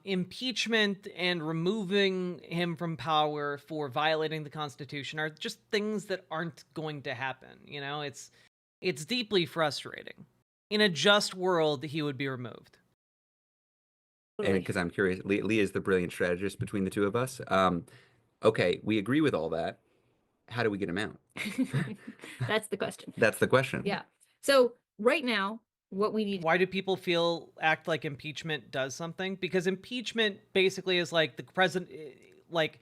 impeachment and removing him from power for violating the Constitution are just things that aren't going to happen. It's deeply frustrating. In a just world, he would be removed. And because I'm curious, Leah is the brilliant strategist between the two of us. Okay, we agree with all that. How do we get him out? That's the question. That's the question. Yeah. So right now, what we need. Why do people act like impeachment does something? Because impeachment basically is like the president, like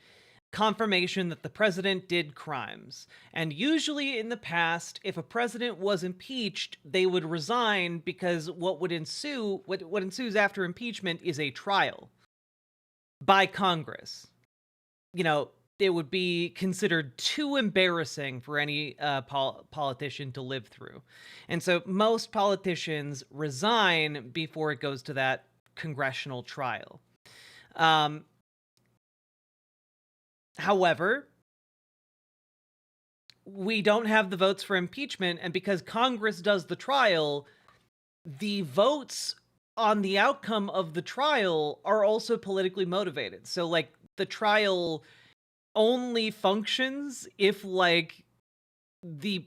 confirmation that the president did crimes. And usually in the past, if a president was impeached, they would resign because what ensues after impeachment is a trial by Congress. You know, it would be considered too embarrassing for any politician to live through. And so most politicians resign before it goes to that congressional trial. However, we don't have the votes for impeachment, and because Congress does the trial, the votes on the outcome of the trial are also politically motivated. So, like, the trial only functions if, like, the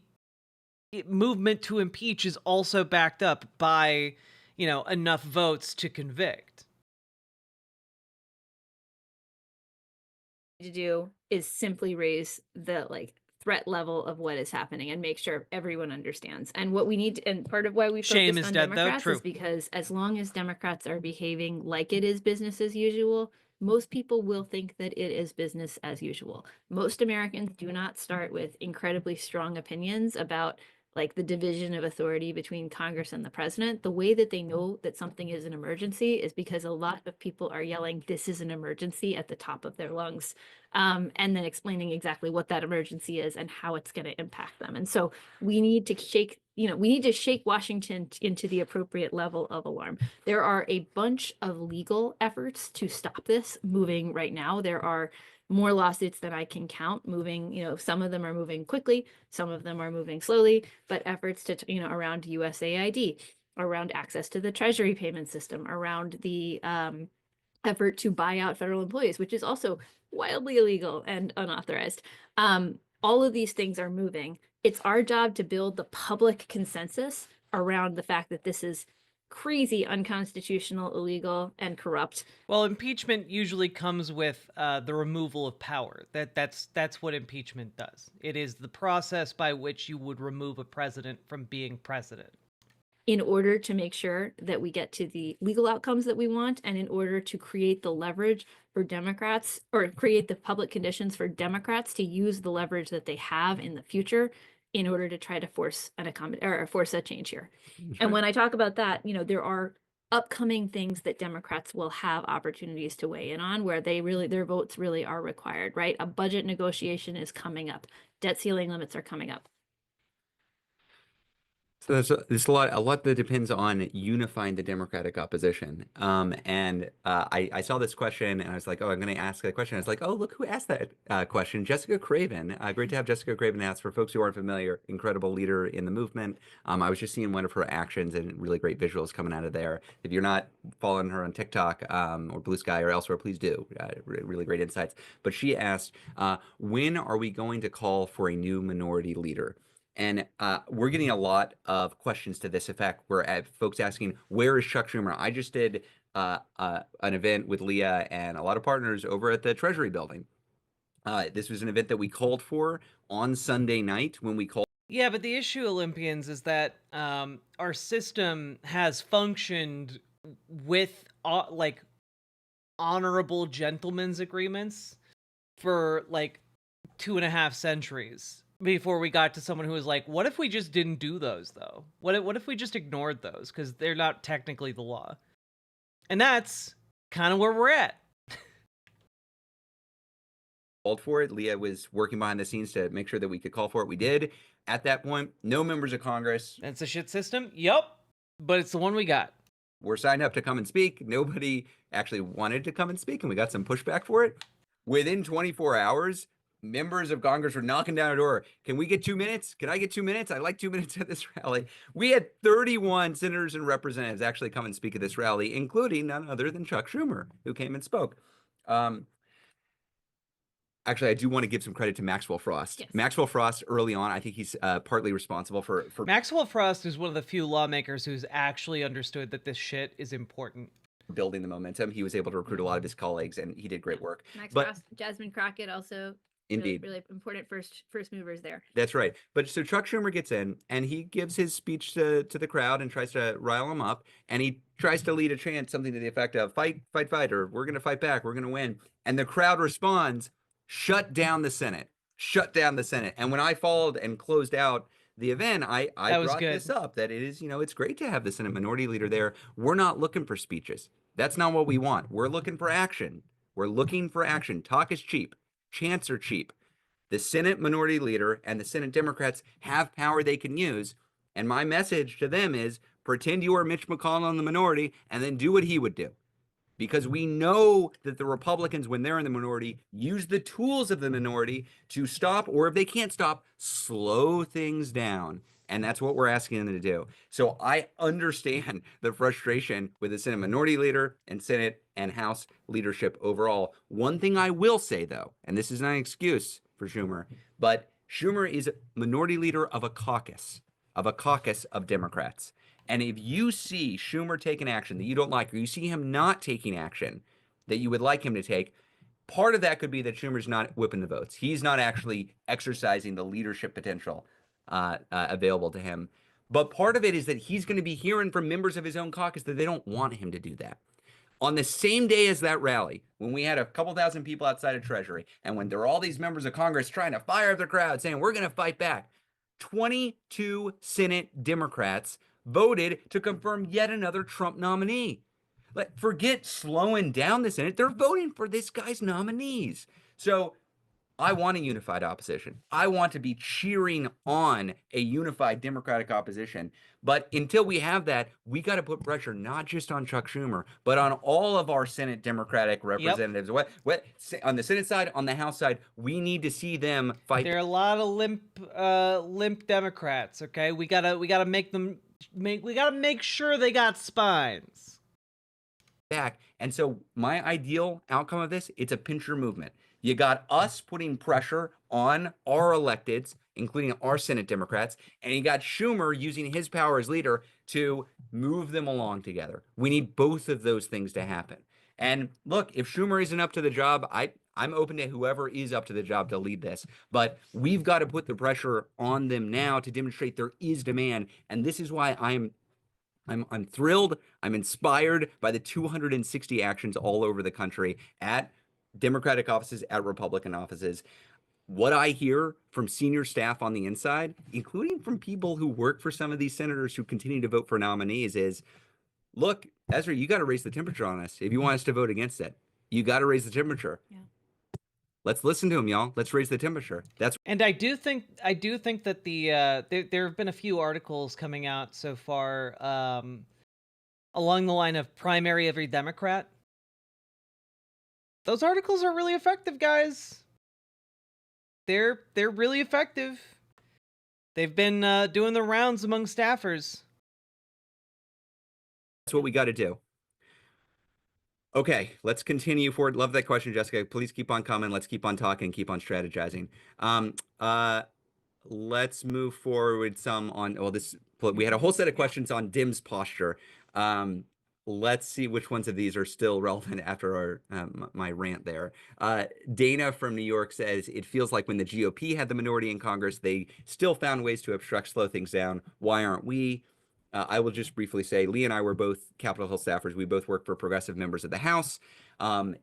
movement to impeach is also backed up by, you know, enough votes to convict. To do is simply raise the threat level of what is happening and make sure everyone understands. And what we need and part of why we Shame focus is on dead, though. Democrats True. is because as long as Democrats are behaving like it is business as usual, most people will think that it is business as usual. Most Americans do not start with incredibly strong opinions about like the division of authority between Congress and the president. The way that they know that something is an emergency is because a lot of people are yelling, "This is an emergency" at the top of their lungs, and then explaining exactly what that emergency is and how it's going to impact them. And so we need to shake, Washington into the appropriate level of alarm. There are a bunch of legal efforts to stop this moving right now. There are more lawsuits than I can count moving, some of them are moving quickly, some of them are moving slowly, but efforts to, around USAID, around access to the Treasury payment system, around the effort to buy out federal employees, which is also wildly illegal and unauthorized. All of these things are moving. It's our job to build the public consensus around the fact that this is crazy, unconstitutional, illegal, and corrupt. Well, impeachment usually comes with the removal of power. That's what impeachment does. It is the process by which you would remove a president from being president. In order to make sure that we get to the legal outcomes that we want, and in order to create the leverage for Democrats, or create the public conditions for Democrats to use the leverage that they have in the future in order to try to force a change here. And when I talk about that, there are upcoming things that Democrats will have opportunities to weigh in on where their votes really are required, right? A budget negotiation is coming up. Debt ceiling limits are coming up. So there's a lot that depends on unifying the Democratic opposition. I saw this question and I was like, oh, I'm going to ask that question. I was like, oh, look who asked that question, Jessica Craven. Great to have Jessica Craven ask. For folks who aren't familiar, incredible leader in the movement. I was just seeing one of her actions and really great visuals coming out of there. If you're not following her on TikTok or Blue Sky or elsewhere, please do. Really great insights. But she asked, when are we going to call for a new minority leader? And we're getting a lot of questions to this effect. We're at folks asking, where is Chuck Schumer? I just did an event with Leah and a lot of partners over at the Treasury building. This was an event that we called for on Sunday night when we called. Yeah, but the issue, Olympians, is that our system has functioned with like honorable gentlemen's agreements for like 2.5 centuries before we got to someone who was like, what if we just didn't do those, though? What if we just ignored those? Because they're not technically the law. And that's kind of where we're at. Called for it. Leah was working behind the scenes to make sure that we could call for it. We did. At that point, no members of Congress. That's a shit system? Yup. But it's the one we got. We're signed up to come and speak. Nobody actually wanted to come and speak, and we got some pushback for it. Within 24 hours, members of Congress were knocking down our door. Can we get 2 minutes? Can I get 2 minutes? I'd like 2 minutes at this rally. We had 31 senators and representatives actually come and speak at this rally, including none other than Chuck Schumer, who came and spoke. Actually, I do want to give some credit to Maxwell Frost. Yes. Maxwell Frost, early on, I think he's partly responsible for... Maxwell Frost is one of the few lawmakers who's actually understood that this shit is important. Building the momentum. He was able to recruit a lot of his colleagues, and he did great work. Frost, Jasmine Crockett also... Indeed. Really important first movers there. That's right. But so Chuck Schumer gets in and he gives his speech to the crowd and tries to rile them up. And he tries to lead a chant, something to the effect of fight, fight, fight, or we're going to fight back. We're going to win. And the crowd responds, shut down the Senate, shut down the Senate. And when I followed and closed out the event, I That was brought good. this up, that it is, it's great to have the Senate Minority Leader there. We're not looking for speeches. That's not what we want. We're looking for action. We're looking for action. Talk is cheap. Chants are cheap. The Senate Minority Leader and the Senate Democrats have power they can use. And my message to them is pretend you are Mitch McConnell in the minority and then do what he would do. Because we know that the Republicans, when they're in the minority, use the tools of the minority to stop, or if they can't stop, slow things down. And that's what we're asking them to do. So I understand the frustration with the Senate Minority Leader and Senate and House leadership overall. One thing I will say, though, and this is not an excuse for Schumer, but Schumer is Minority Leader of a caucus of Democrats. And if you see Schumer taking action that you don't like, or you see him not taking action that you would like him to take, part of that could be that Schumer's not whipping the votes. He's not actually exercising the leadership potential available to him. But part of it is that he's going to be hearing from members of his own caucus that they don't want him to do that. On the same day as that rally, when we had a couple thousand people outside of Treasury, and when there were all these members of Congress trying to fire up the crowd, saying, we're going to fight back, 22 Senate Democrats voted to confirm yet another Trump nominee. Forget slowing down the Senate. They're voting for this guy's nominees. So I want a unified opposition. I want to be cheering on a unified Democratic opposition. But until we have that, we got to put pressure not just on Chuck Schumer, but on all of our Senate Democratic representatives. Yep. What on the Senate side, on the House side, we need to see them fight. There are a lot of limp Democrats. Okay, we gotta make sure they got spines back. And so my ideal outcome of this, it's a pincher movement. You got us putting pressure on our electeds, including our Senate Democrats, and you got Schumer using his power as leader to move them along together. We need both of those things to happen. And look, if Schumer isn't up to the job, I'm open to whoever is up to the job to lead this. But we've got to put the pressure on them now to demonstrate there is demand. And this is why I'm thrilled. I'm inspired by the 260 actions all over the country at Democratic offices, at Republican offices. What I hear from senior staff on the inside, including from people who work for some of these senators who continue to vote for nominees, is, look, Ezra, you got to raise the temperature on us if you want us to vote against it. You got to raise the temperature. Yeah. Let's listen to him, y'all. Let's raise the temperature. And I do think that there have been a few articles coming out so far along the line of primary every Democrat. Those articles are really effective, guys. They're really effective. They've been doing the rounds among staffers. That's what we got to do. Okay, let's continue forward. Love that question, Jessica. Please keep on coming. Let's keep on talking, keep on strategizing. Let's move forward some on, we had a whole set of questions on Dim's posture. Let's see which ones of these are still relevant after my rant there. Dana from New York says, it feels like when the GOP had the minority in Congress, they still found ways to obstruct, slow things down. Why aren't we? I will just briefly say, Lee and I were both Capitol Hill staffers. We both worked for progressive members of the House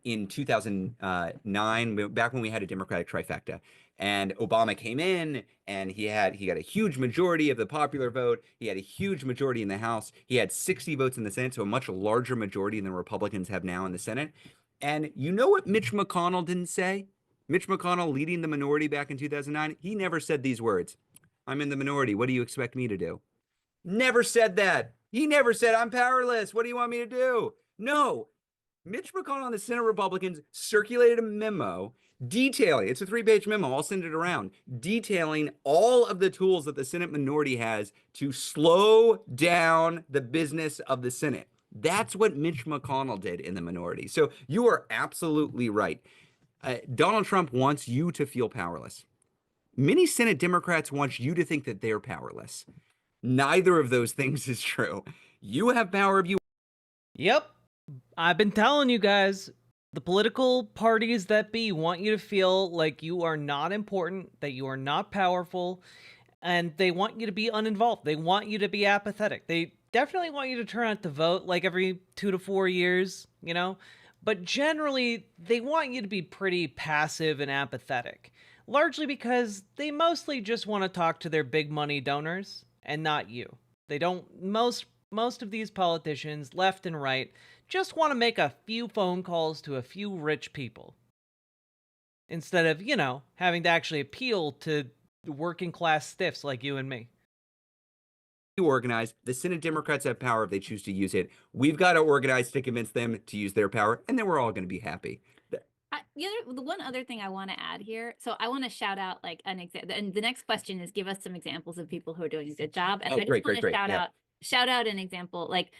in 2009, back when we had a Democratic trifecta. And Obama came in, and he got a huge majority of the popular vote. He had a huge majority in the House. He had 60 votes in the Senate, so a much larger majority than Republicans have now in the Senate. And you know what Mitch McConnell didn't say? Mitch McConnell, leading the minority back in 2009, he never said these words. I'm in the minority. What do you expect me to do? Never said that. He never said, I'm powerless. What do you want me to do? No. Mitch McConnell and the Senate Republicans circulated a memo detailing, it's a 3-page memo, I'll send it around, detailing all of the tools that the Senate minority has to slow down the business of the Senate. That's what Mitch McConnell did in the minority. So you are absolutely right. Donald Trump wants you to feel powerless. Many Senate Democrats want you to think that they're powerless. Neither of those things is true. You have power if you... Yep. I've been telling you guys, the political parties that be want you to feel like you are not important, that you are not powerful, and they want you to be uninvolved. They want you to be apathetic. They definitely want you to turn out to vote like every 2 to 4 years, but generally they want you to be pretty passive and apathetic, largely because they mostly just want to talk to their big money donors and not you. They don't most of these politicians, left and right, just want to make a few phone calls to a few rich people instead of, having to actually appeal to working class stiffs like you and me. Organize. The Senate Democrats have power if they choose to use it. We've got to organize to convince them to use their power, and then we're all going to be happy. The one other thing I want to add here, so I want to shout out like an example, and the next question is give us some examples of people who are doing a good job. And I just Great. want to Yeah. shout out an example. Like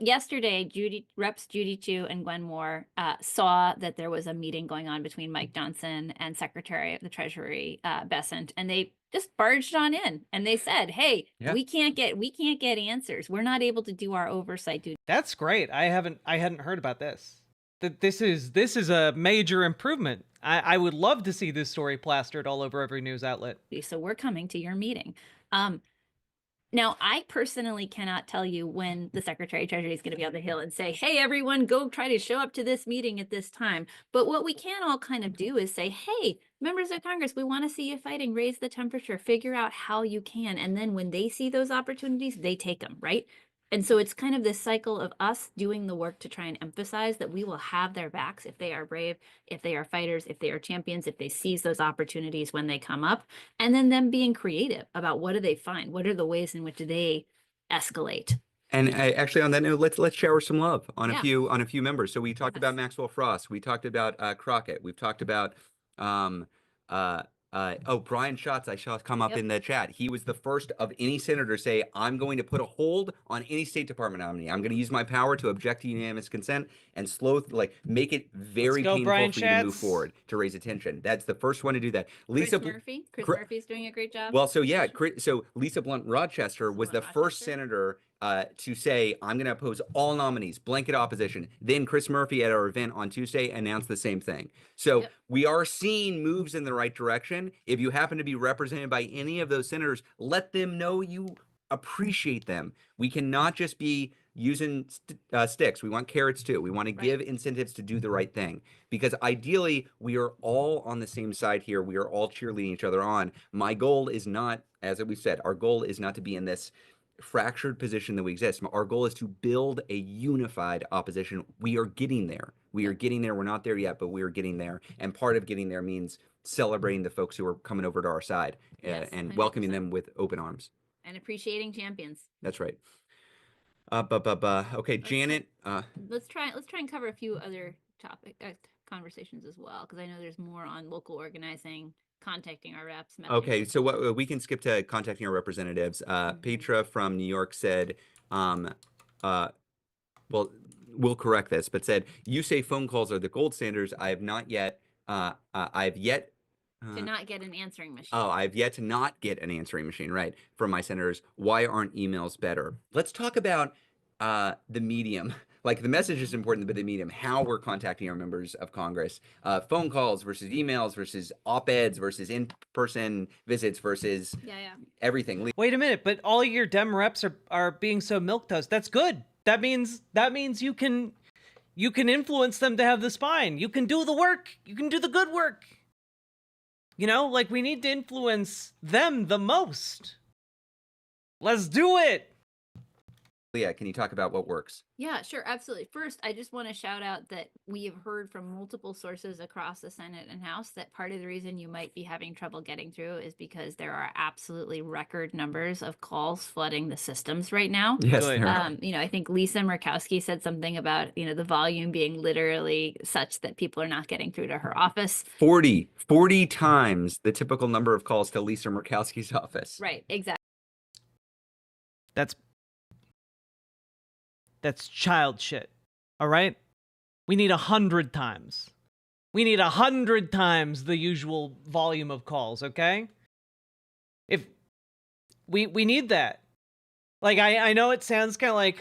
yesterday, Reps Judy Chu and Gwen Moore saw that there was a meeting going on between Mike Johnson and Secretary of the Treasury Bessent, and they just barged on in and they said, "Hey, we can't get answers. We're not able to do our oversight duty." That's great. I hadn't heard about this. This is a major improvement. I would love to see this story plastered all over every news outlet. So we're coming to your meeting. Now, I personally cannot tell you when the Secretary of Treasury is going to be on the Hill and say, hey, everyone, go try to show up to this meeting at this time. But what we can all kind of do is say, hey, members of Congress, we want to see you fighting, raise the temperature, figure out how you can. And then when they see those opportunities, they take them, right? And so it's kind of this cycle of us doing the work to try and emphasize that we will have their backs if they are brave, if they are fighters, if they are champions, if they seize those opportunities when they come up, and then them being creative about what do they find, what are the ways in which they escalate. And actually, on that note, let's shower some love on a few members. So we talked about Maxwell Frost. We talked about Crockett. We've talked about Brian Schatz, I saw come up in the chat. He was the first of any senator to say, I'm going to put a hold on any State Department nominee. I'm going to use my power to object to unanimous consent and make it very painful for you to move forward, to raise attention. That's the first one to do that. Chris Murphy's doing a great job. Well, so Lisa Blunt Rochester was the first senator to say, I'm going to oppose all nominees, blanket opposition. Then Chris Murphy at our event on Tuesday announced the same thing. So we are seeing moves in the right direction. If you happen to be represented by any of those senators, let them know you appreciate them. We cannot just be using sticks. We want carrots too. We want to give incentives to do the right thing, because ideally we are all on the same side here. We are all cheerleading each other on. My goal is not, as we said, our goal is not to be in this fractured position that we exist. Our goal is to build a unified opposition. We are getting there. We are getting there. We're not there yet, but we are getting there. And part of getting there means celebrating the folks who are coming over to our side and 100%. Welcoming them with open arms. And appreciating champions. That's right. Okay, Janet. Let's try and cover a few other conversations as well, because I know there's more on local organizing, contacting our reps. Okay, so what we can skip to contacting our representatives. Petra from New York said, well, we'll correct this, but said, you say phone calls are the gold standards. I have not yet, to not get an answering machine. Oh, I've yet to not get an answering machine, right, from my senators. Why aren't emails better? Let's talk about the medium. Like, the message is important, but the medium, how we're contacting our members of Congress. Phone calls versus emails versus op-eds versus in-person visits versus everything. Wait a minute, but all your Dem reps are being so milquetoast. That's good. That means you can influence them to have the spine. You can do the work. You can do the good work. We need to influence them the most. Let's do it. Yeah, can you talk about what works? Yeah, sure, absolutely. First, I just want to shout out that we have heard from multiple sources across the Senate and House that part of the reason you might be having trouble getting through is because there are absolutely record numbers of calls flooding the systems right now. Yes, I think Lisa Murkowski said something about, the volume being literally such that people are not getting through to her office. 40 times the typical number of calls to Lisa Murkowski's office. Right, exactly. That's child shit. All right? We need 100 times. We need 100 times the usual volume of calls, okay? If we need that. Like, I know it sounds kind of like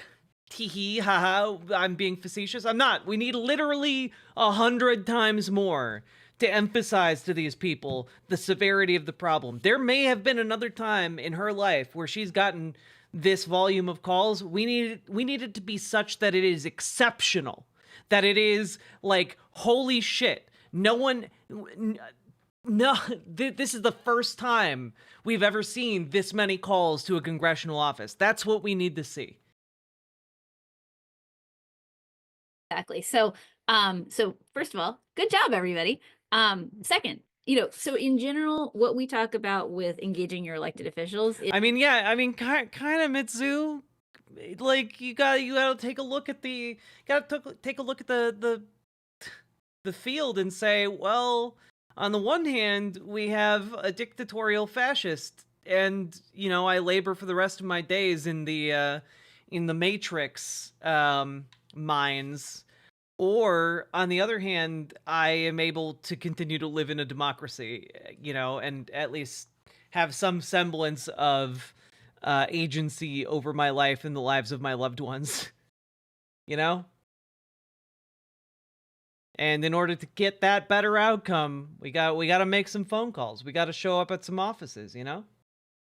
tee-hee, haha, I'm being facetious. I'm not. We need literally 100 times more to emphasize to these people the severity of the problem. There may have been another time in her life where she's gotten this volume of calls. We need it to be such that it is exceptional. that it is like, holy shit, no one, no, this is the first time we've ever seen this many calls to a congressional office. That's what we need to see. Exactly. So, so first of all, good job, everybody. Second, so in general, what we talk about with engaging your elected officials is, I mean, yeah, I mean, kind of Mitsu, like you gotta take a look at take a look at the field and say, well, on the one hand, we have a dictatorial fascist, and I labor for the rest of my days in the Matrix mines. Or on the other hand, I am able to continue to live in a democracy, and at least have some semblance of agency over my life and the lives of my loved ones. you know? And in order to get that better outcome, we got to make some phone calls. We got to show up at some offices,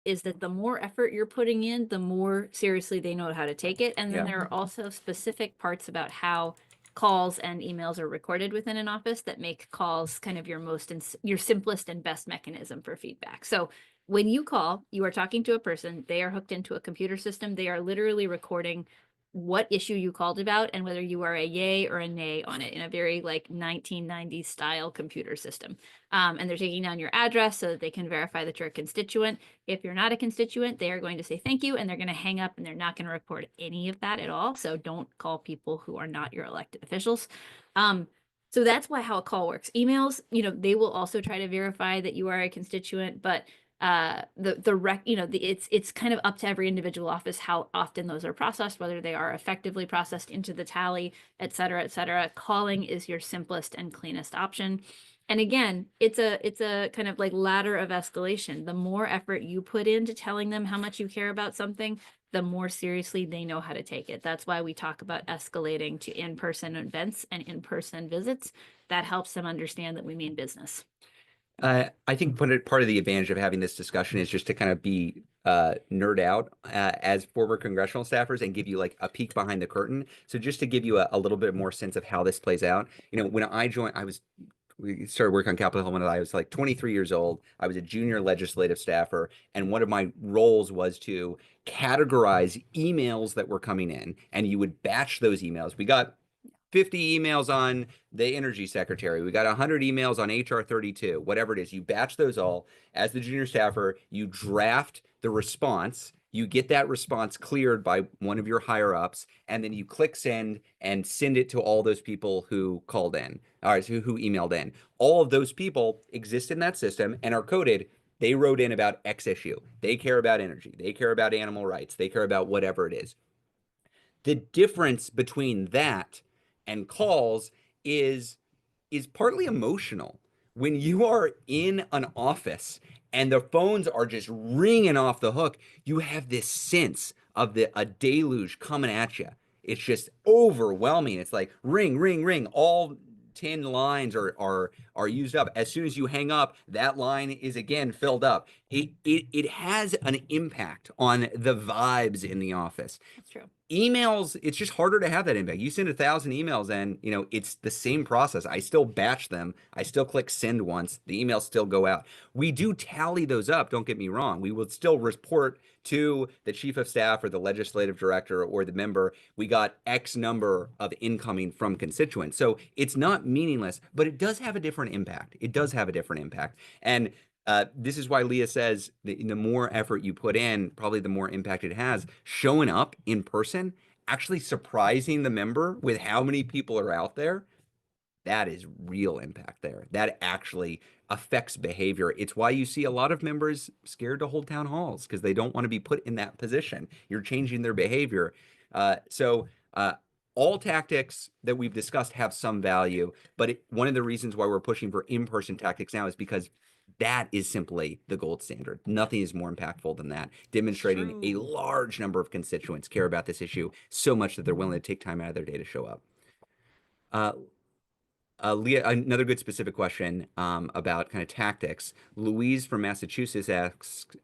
is that the more effort you're putting in, the more seriously they know how to take it. And then Yeah. there are also specific parts about how calls and emails are recorded within an office that make calls kind of your simplest and best mechanism for feedback. So when you call, you are talking to a person, they are hooked into a computer system, they are literally recording what issue you called about and whether you are a yay or a nay on it in a very like 1990s style computer system. And they're taking down your address so that they can verify that you're a constituent. If you're not a constituent, they are going to say thank you and they're going to hang up and they're not going to record any of that at all. So don't call people who are not your elected officials. So that's how a call works. Emails, they will also try to verify that you are a constituent, but it's kind of up to every individual office how often those are processed, whether they are effectively processed into the tally, et cetera, et cetera. Calling is your simplest and cleanest option. And again, it's a kind of like ladder of escalation. The more effort you put into telling them how much you care about something, the more seriously they know how to take it. That's why we talk about escalating to in-person events and in-person visits. That helps them understand that we mean business. I think part of the advantage of having this discussion is just to kind of be nerd out as former congressional staffers and give you like a peek behind the curtain. So just to give you a little bit more sense of how this plays out, when I joined, we started working on Capitol Hill when I was like 23 years old. I was a junior legislative staffer, and one of my roles was to categorize emails that were coming in, and you would batch those emails. We got 50 emails on the energy secretary. We got 100 emails on HR 32, whatever it is. You batch those all. As the junior staffer, you draft the response. You get that response cleared by one of your higher ups, and then you click send and send it to all those people who called in, all right, so who emailed in. All of those people exist in that system and are coded. They wrote in about X issue. They care about energy. They care about animal rights. They care about whatever it is. The difference between that and calls is partly emotional. When you are in an office and the phones are just ringing off the hook, you have this sense of a deluge coming at you. It's just overwhelming. It's like ring, ring, ring. All 10 lines are used up. As soon as you hang up, that line is again filled up. It has an impact on the vibes in the office. That's true. Emails, it's just harder to have that impact. You send 1,000 emails and it's the same process. I still batch them. I still click send once. The emails still go out. We do tally those up, don't get me wrong. We will still report to the chief of staff or the legislative director or the member, we got X number of incoming from constituents. So it's not meaningless, but it does have a different impact. It does have a different impact. And this is why Leah says the more effort you put in, probably the more impact it has. Showing up in person, actually surprising the member with how many people are out there, that is real impact there. That actually affects behavior. It's why you see a lot of members scared to hold town halls because they don't want to be put in that position. You're changing their behavior. So all tactics that we've discussed have some value, but one of the reasons why we're pushing for in-person tactics now is because that is simply the gold standard. Nothing is more impactful than that. Demonstrating a large number of constituents care about this issue so much that they're willing to take time out of their day to show up. Leah, another good specific question about kind of tactics. Louise from Massachusetts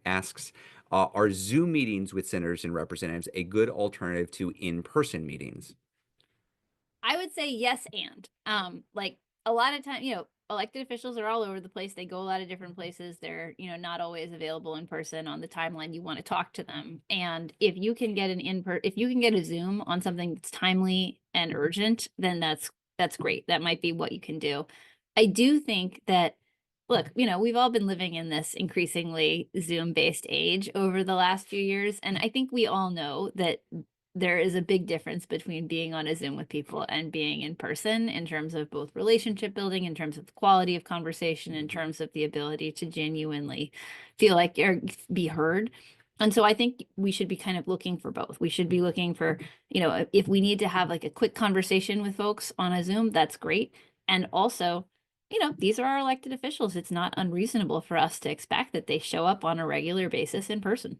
asks, are Zoom meetings with senators and representatives a good alternative to in-person meetings? I would say yes, and like a lot of time, elected officials are all over the place. They go a lot of different places. They're, not always available in person on the timeline you want to talk to them. And if you can get if you can get a Zoom on something that's timely and urgent, then that's great. That might be what you can do. I do think that, look, we've all been living in this increasingly Zoom-based age over the last few years, and I think we all know that there is a big difference between being on a Zoom with people and being in person in terms of both relationship building, in terms of the quality of conversation, in terms of the ability to genuinely feel like you're be heard. And so I think we should be kind of looking for both. We should be looking for, if we need to have like a quick conversation with folks on a Zoom, that's great. And also, these are our elected officials. It's not unreasonable for us to expect that they show up on a regular basis in person.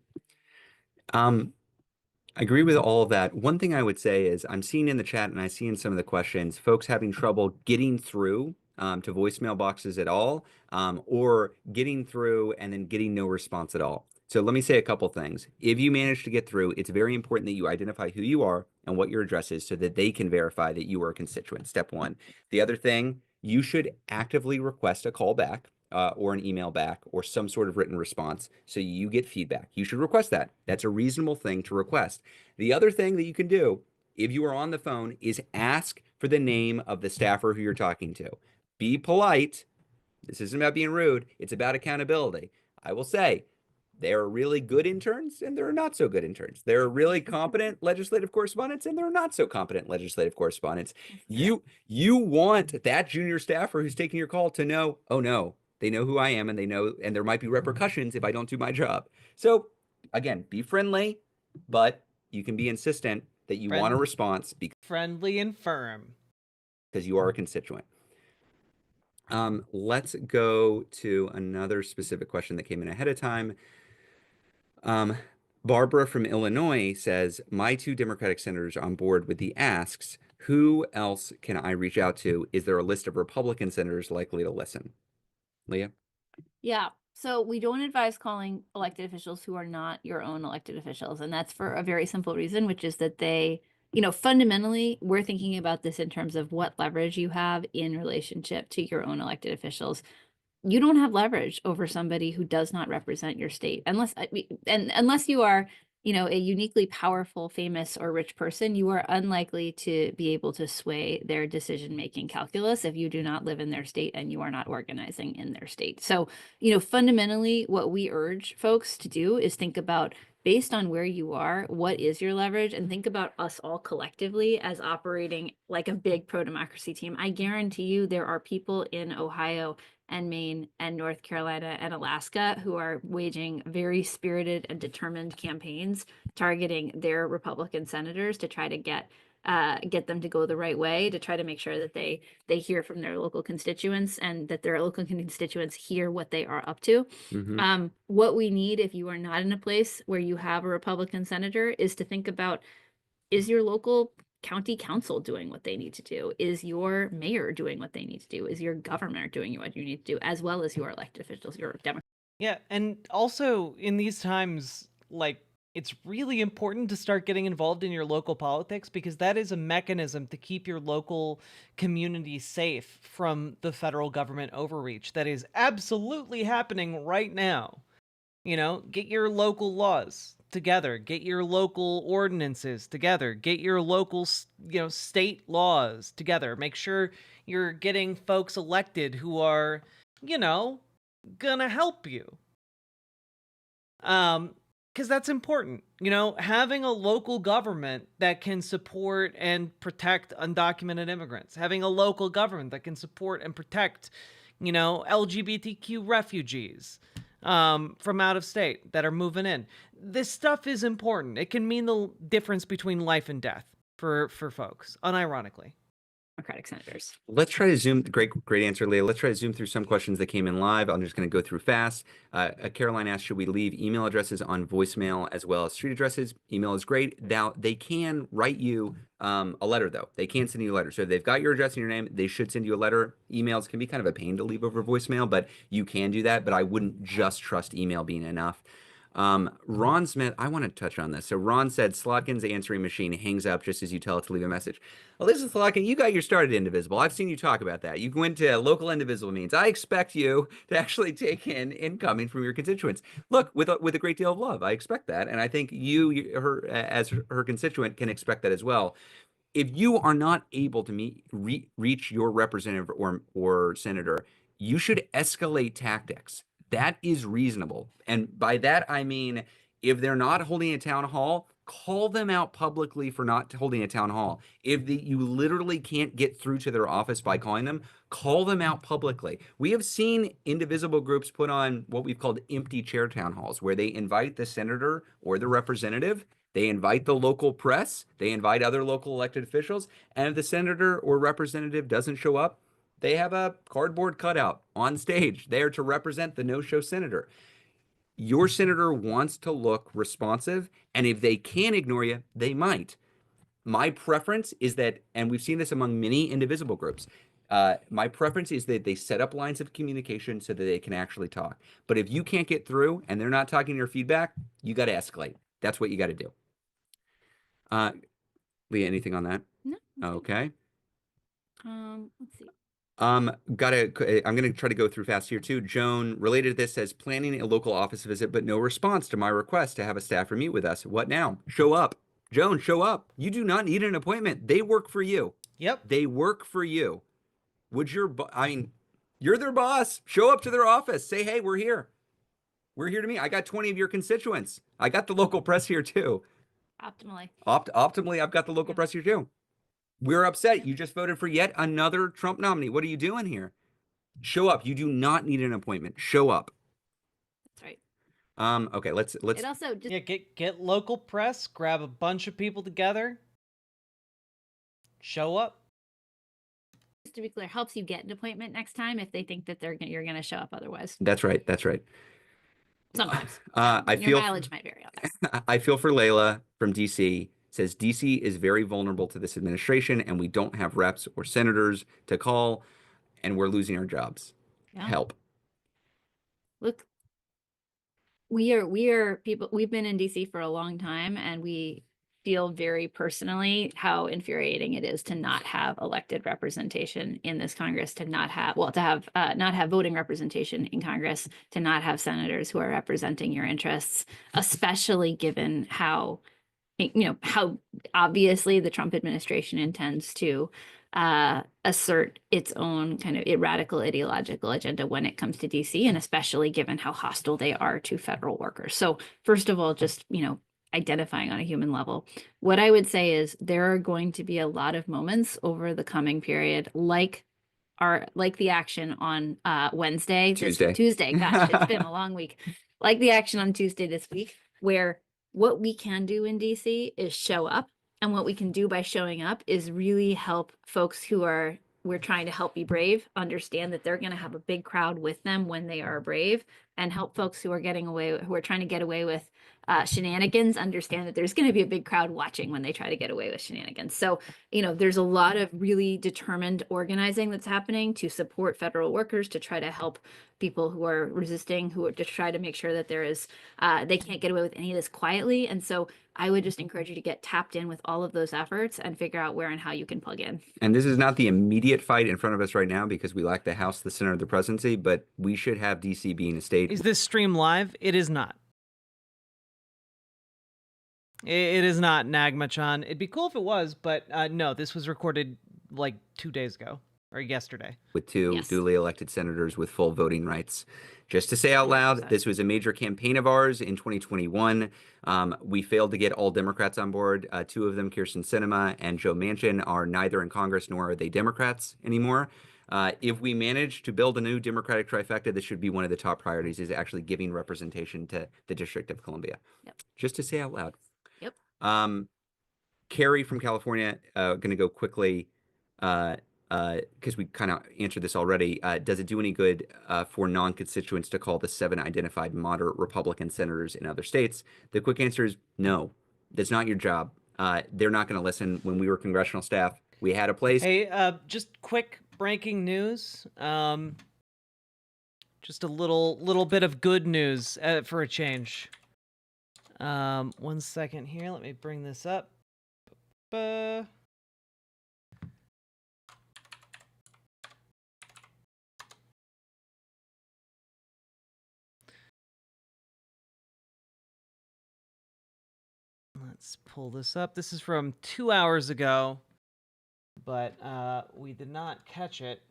I agree with all of that. One thing I would say is I'm seeing in the chat and I see in some of the questions, folks having trouble getting through to voicemail boxes at all, or getting through and then getting no response at all. So let me say a couple things. If you manage to get through, it's very important that you identify who you are and what your address is so that they can verify that you are a constituent. Step one. The other thing, you should actively request a call back. Or an email back or some sort of written response so you get feedback. You should request that. That's a reasonable thing to request. The other thing that you can do if you are on the phone is ask for the name of the staffer who you're talking to. Be polite. This isn't about being rude. It's about accountability. I will say there are really good interns and there are not so good interns. There are really competent legislative correspondents and there are not so competent legislative correspondents. You want that junior staffer who's taking your call to know, oh no, they know who I am and they know, and there might be repercussions if I don't do my job. So again, be friendly, but you can be insistent that you want a response friendly and firm because you are a constituent. Let's go to another specific question that came in ahead of time. Barbara from Illinois says, my two Democratic senators are on board with the asks. Who else can I reach out to? Is there a list of Republican senators likely to listen? Leah? Yeah. So we don't advise calling elected officials who are not your own elected officials. And that's for a very simple reason, which is that they, fundamentally, we're thinking about this in terms of what leverage you have in relationship to your own elected officials. You don't have leverage over somebody who does not represent your state unless you are, a uniquely powerful, famous, or rich person. You are unlikely to be able to sway their decision-making calculus if you do not live in their state and you are not organizing in their state. So, fundamentally, what we urge folks to do is think about, based on where you are, what is your leverage, and think about us all collectively as operating like a big pro-democracy team. I guarantee you there are people in Ohio and Maine and North Carolina and Alaska who are waging very spirited and determined campaigns targeting their Republican senators to try to get them to go the right way, to try to make sure that they hear from their local constituents and that their local constituents hear what they are up to. What we need, if you are not in a place where you have a Republican senator, is to think about, is your local county council doing what they need to do? Is your mayor doing what they need to do? Is your governor doing what you need to do, as well as your elected officials, your Democrats? Yeah, and also in these times, like, it's really important to start getting involved in your local politics because that is a mechanism to keep your local community safe from the federal government overreach that is absolutely happening right now. Get your local laws together, get your local ordinances together, get your local, state laws together. Make sure you're getting folks elected who are, gonna help you. Because that's important. Having a local government that can support and protect undocumented immigrants, having a local government that can support and protect, LGBTQ refugees from out of state that are moving in. This stuff is important. It can mean the difference between life and death for folks, unironically. Democratic senators. Let's try to zoom. Great answer, Leah. Let's try to zoom through some questions that came in live. I'm just going to go through fast. Caroline asked, should we leave email addresses on voicemail as well as street addresses? Email is great. Now, they can write you a letter, though. They can send you a letter. So if they've got your address and your name, they should send you a letter. Emails can be kind of a pain to leave over voicemail, but you can do that. But I wouldn't just trust email being enough. Ron Smith, I want to touch on this. So Ron said Slotkin's answering machine hangs up just as you tell it to leave a message. Well, this is Slotkin. You got your start at Indivisible. I've seen you talk about that. You went to local Indivisible meetings. I expect you to actually take in incoming from your constituents. Look, with a great deal of love, I expect that, and I think her as her constituent, can expect that as well. If you are not able to reach your representative or senator, you should escalate tactics. That is reasonable. And by that, I mean, if they're not holding a town hall, call them out publicly for not holding a town hall. If you literally can't get through to their office by calling them, call them out publicly. We have seen indivisible groups put on what we've called empty chair town halls, where they invite the senator or the representative, they invite the local press, they invite other local elected officials, and if the senator or representative doesn't show up, they have a cardboard cutout on stage there to represent the no-show senator. Your senator wants to look responsive, and if they can ignore you, they might. My preference is that, and we've seen this among many indivisible groups, my preference is that they set up lines of communication so that they can actually talk. But if you can't get through and they're not talking your feedback, you got to escalate. That's what you got to do. Leah, anything on that? No. Okay. Let's see. I'm gonna try to go through fast here too. Joan, related to this, says planning a local office visit, but no response to my request to have a staffer meet with us. What now? Show up. Joan, show up. You do not need an appointment. They work for you. Yep. They work for you. You're their boss. Show up to their office. Say, hey, we're here. We're here to meet. I got 20 of your constituents. I got the local press here too. Optimally. Optimally, I've got the local press here too. We're upset. You just voted for yet another Trump nominee. What are you doing here? Show up. You do not need an appointment. Show up. That's right. Okay, let's It also just get local press, grab a bunch of people together, show up. just to be clear, helps you get an appointment next time if they think that you're going to show up otherwise. That's right. That's right. Sometimes. Your mileage might vary on that. I feel for Layla from DC. Says DC is very vulnerable to this administration, and we don't have reps or senators to call, and we're losing our jobs. Yeah. Help. Look, we are people. We've been in DC for a long time, and we feel very personally how infuriating it is to not have elected representation in this Congress, to not have not have voting representation in Congress, to not have senators who are representing your interests, especially given how obviously the Trump administration intends to assert its own kind of radical ideological agenda when it comes to DC, and especially given how hostile they are to federal workers. So first of all, just, identifying on a human level, what I would say is there are going to be a lot of moments over the coming period, like the action on Tuesday. Gosh, it's been a long week. Like the action on Tuesday this week, where what we can do in DC is show up. And what we can do by showing up is really help folks we're trying to help be brave, understand that they're going to have a big crowd with them when they are brave, and help folks who are trying to get away with shenanigans understand that there's going to be a big crowd watching when they try to get away with shenanigans. So, there's a lot of really determined organizing that's happening to support federal workers, to try to help people who are resisting, to try to make sure that they can't get away with any of this quietly. And so I would just encourage you to get tapped in with all of those efforts and figure out where and how you can plug in. And this is not the immediate fight in front of us right now because we lack the House, the Senate, the presidency, but we should have DC being a state. Is this stream live? It is not. It is not, Nagmachan. It'd be cool if it was, but no, this was recorded like 2 days ago or yesterday. With two duly elected senators with full voting rights. Just to say out loud, this was a major campaign of ours in 2021. We failed to get all Democrats on board. Two of them, Kyrsten Sinema and Joe Manchin, are neither in Congress nor are they Democrats anymore. If we manage to build a new Democratic trifecta, this should be one of the top priorities, is actually giving representation to the District of Columbia. Yep. Just to say out loud. Yep. Carrie from California, going to go quickly because we kind of answered this already. Does it do any good for non-constituents to call the 7 identified moderate Republican senators in other states? The quick answer is no. That's not your job. They're not going to listen. When we were congressional staff, we had a place. Hey, just quick breaking news. Just a little bit of good news for a change. 1 second here. Let me bring this up. Let's pull this up. This is from 2 hours ago, but we did not catch it.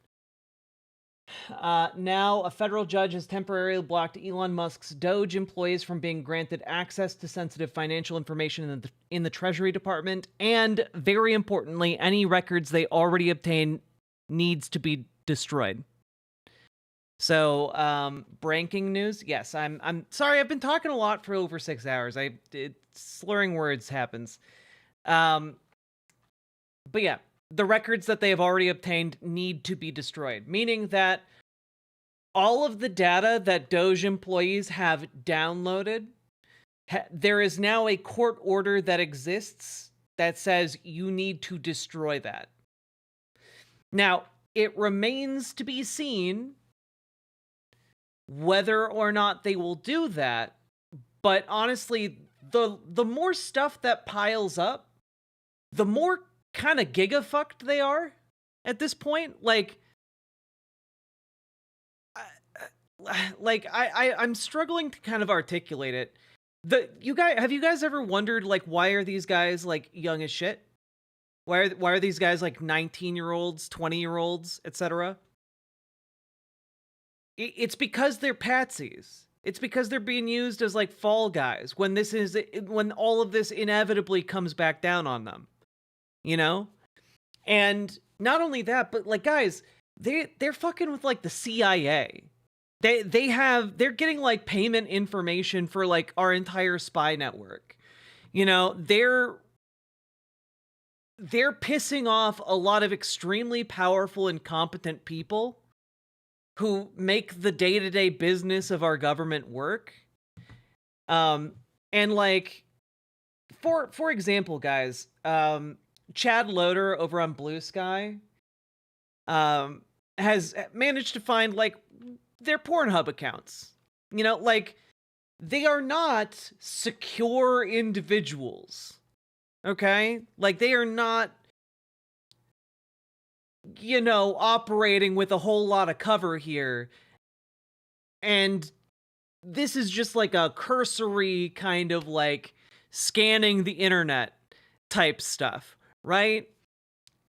Now, a federal judge has temporarily blocked Elon Musk's Doge employees from being granted access to sensitive financial information in the Treasury Department, and very importantly, any records they already obtained needs to be destroyed. So, breaking news. Yes, I'm sorry. I've been talking a lot for over 6 hours. Slurring words happens. But yeah. The records that they have already obtained need to be destroyed, meaning that all of the data that Doge employees have downloaded, there is now a court order that exists that says you need to destroy that. Now, it remains to be seen whether or not they will do that, but honestly, the more stuff that piles up, the more kind of giga-fucked they are at this point. I'm struggling to kind of articulate it. Have you guys ever wondered, like, why are these guys, like, young as shit? Why are these guys, like, 19-year-olds, 20-year-olds, etc.? It's because they're patsies. It's because they're being used as, like, fall guys when all of this inevitably comes back down on them. You know? And not only that, but, like, guys, they're fucking with, like, the CIA. They're getting, like, payment information for, like, our entire spy network. You know, they're pissing off a lot of extremely powerful and competent people who make the day-to-day business of our government work. And, like, for example, guys, Chad Loader over on Blue Sky has managed to find, like, their Pornhub accounts. You know, like, they are not secure individuals. Okay? Like, they are not, you know, operating with a whole lot of cover here. And this is just like a cursory kind of, like, scanning the internet type stuff. Right?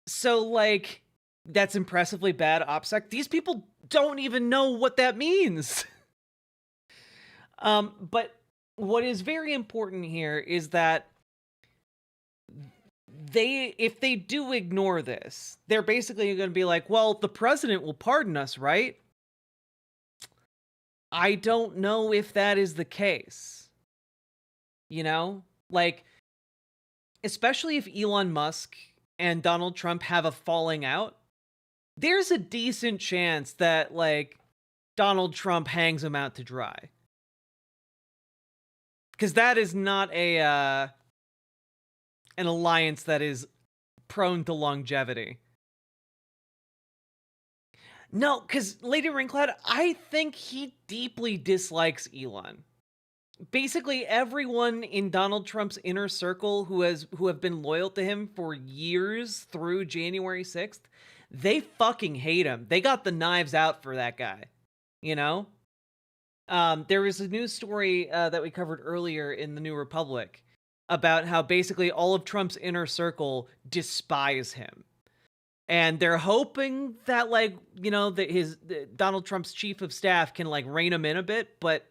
So, like, that's impressively bad OPSEC. These people don't even know what that means. But what is very important here is that if they do ignore this, they're basically going to be like, well, the president will pardon us, right? I don't know if that is the case. You know? Like, especially if Elon Musk and Donald Trump have a falling out, there's a decent chance that, like, Donald Trump hangs him out to dry. Because that is not an alliance that is prone to longevity. No, because Lady Ringcloud, I think he deeply dislikes Elon. Basically, everyone in Donald Trump's inner circle who have been loyal to him for years through January 6th, they fucking hate him. They got the knives out for that guy, you know? There was a news story that we covered earlier in the New Republic about how basically all of Trump's inner circle despise him. And they're hoping that, like, you know, that Donald Trump's chief of staff can, like, rein him in a bit, but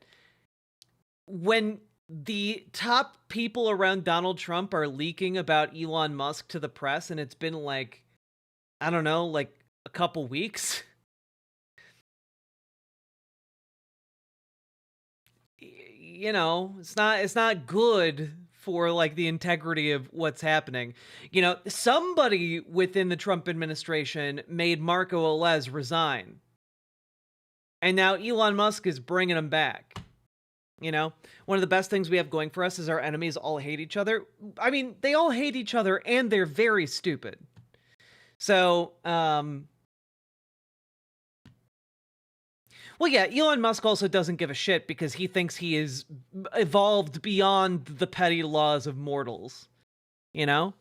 when the top people around Donald Trump are leaking about Elon Musk to the press, and it's been, like, I don't know, like, a couple weeks, you know, it's not good for, like, the integrity of what's happening. You know, somebody within the Trump administration made Marco Velez resign. And now Elon Musk is bringing him back. You know, one of the best things we have going for us is our enemies all hate each other. I mean, they all hate each other and they're very stupid. So, Well, yeah, Elon Musk also doesn't give a shit because he thinks he is evolved beyond the petty laws of mortals, you know?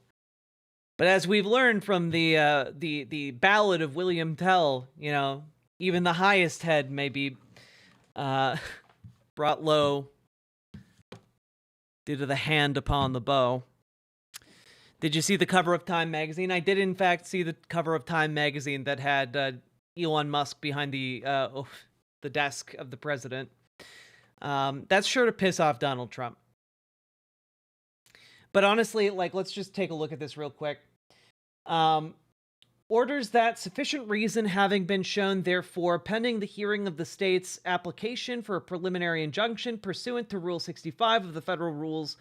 But as we've learned from the ballad of William Tell, you know, even the highest head may be brought low due to the hand upon the bow. Did you see the cover of Time magazine? I did, in fact, see the cover of Time magazine that had Elon Musk behind the desk of the president. That's sure to piss off Donald Trump. But honestly, like, let's just take a look at this real quick. Orders that sufficient reason having been shown, therefore, pending the hearing of the state's application for a preliminary injunction pursuant to Rule 65 of the Federal Rules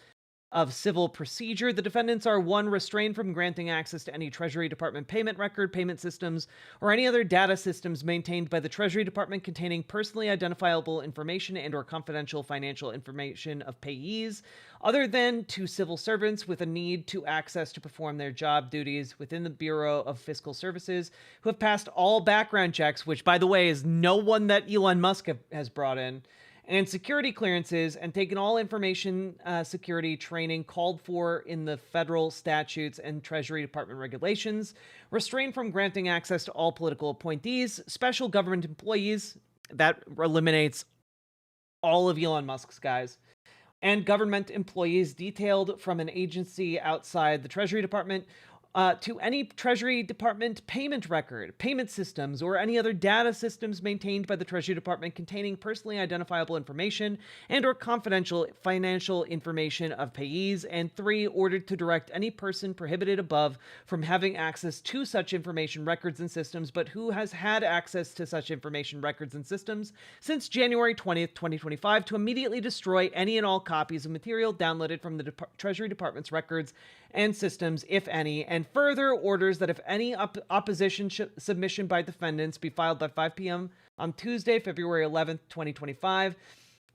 of Civil Procedure, the defendants are: 1, restrained from granting access to any Treasury Department payment record, payment systems, or any other data systems maintained by the Treasury Department containing personally identifiable information and or confidential financial information of payees, other than to civil servants with a need to access to perform their job duties within the Bureau of Fiscal Services, who have passed all background checks, which, by the way, is no one that Elon Musk has brought in, and security clearances, and taken all information security training called for in the federal statutes and Treasury Department regulations, restrained from granting access to all political appointees, special government employees, that eliminates all of Elon Musk's guys, and government employees detailed from an agency outside the Treasury Department, to any Treasury Department payment record, payment systems, or any other data systems maintained by the Treasury Department containing personally identifiable information and or confidential financial information of payees, and 3, ordered to direct any person prohibited above from having access to such information records and systems, but who has had access to such information records and systems since January 20th, 2025, to immediately destroy any and all copies of material downloaded from the Treasury Department's records and systems, if any, and further orders that if any opposition submission by defendants be filed by 5 p.m. on Tuesday, February 11th, 2025,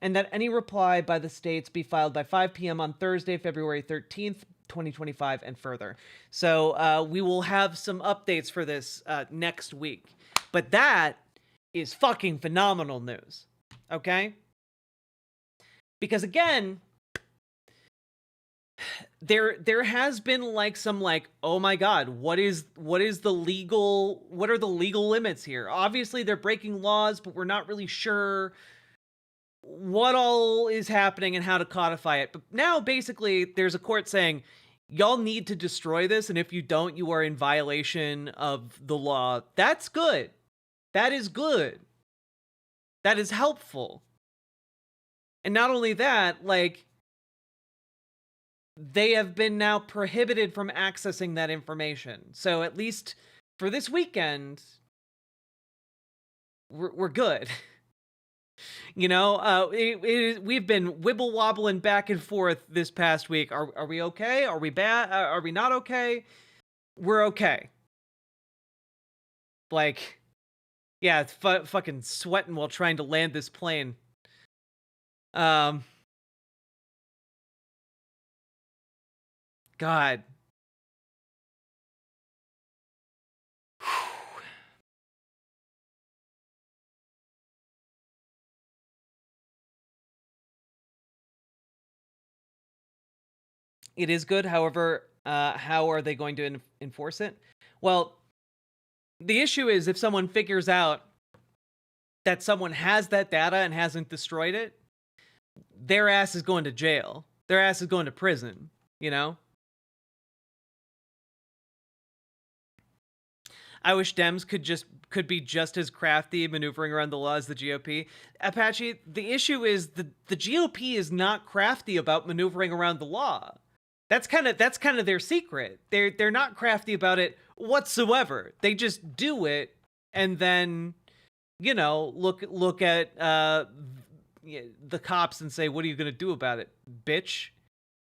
and that any reply by the states be filed by 5 p.m. on Thursday, February 13th, 2025, and further. So we will have some updates for this next week. But that is fucking phenomenal news, okay? Because again, there has been like some like, oh my god, what are the legal limits here? Obviously they're breaking laws, but we're not really sure what all is happening and how to codify it. But now basically there's a court saying y'all need to destroy this, and if you don't, you are in violation of the law. That's good. That is good. That is helpful. And not only that, like, they have been now prohibited from accessing that information. So at least for this weekend, we're good. You know, we've been wibble wobbling back and forth this past week. Are we okay? Are we bad? Are we not okay? We're okay. Like, yeah, it's fucking sweating while trying to land this plane. God. It is good. However, how are they going to enforce it? Well, the issue is if someone figures out that someone has that data and hasn't destroyed it, their ass is going to jail. Their ass is going to prison, you know? I wish Dems could be just as crafty maneuvering around the law as the GOP. Apache, the issue is the GOP is not crafty about maneuvering around the law. That's kind of their secret. They're not crafty about it whatsoever. They just do it and then, you know, look at the cops and say, "What are you going to do about it, bitch?"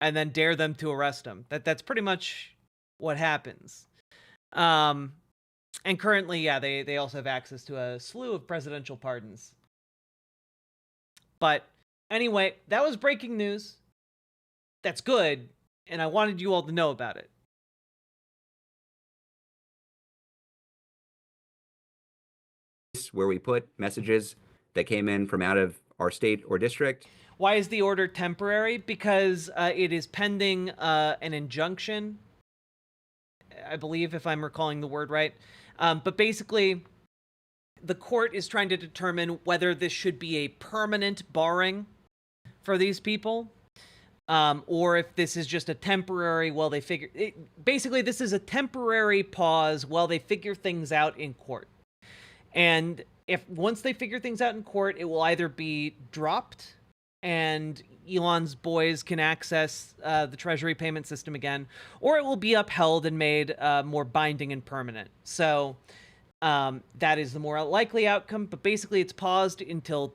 and then dare them to arrest them. That's pretty much what happens. And currently, yeah, they also have access to a slew of presidential pardons. But anyway, that was breaking news. That's good, and I wanted you all to know about it. Where we put messages that came in from out of our state or district. Why is the order temporary? Because it is pending an injunction, I believe, if I'm recalling the word right. But basically, the court is trying to determine whether this should be a permanent barring for these people, or if this is just a temporary while they figure... basically, this is a temporary pause while they figure things out in court. And if once they figure things out in court, it will either be dropped and Elon's boys can access the Treasury payment system again, or it will be upheld and made more binding and permanent. So that is the more likely outcome, but basically it's paused until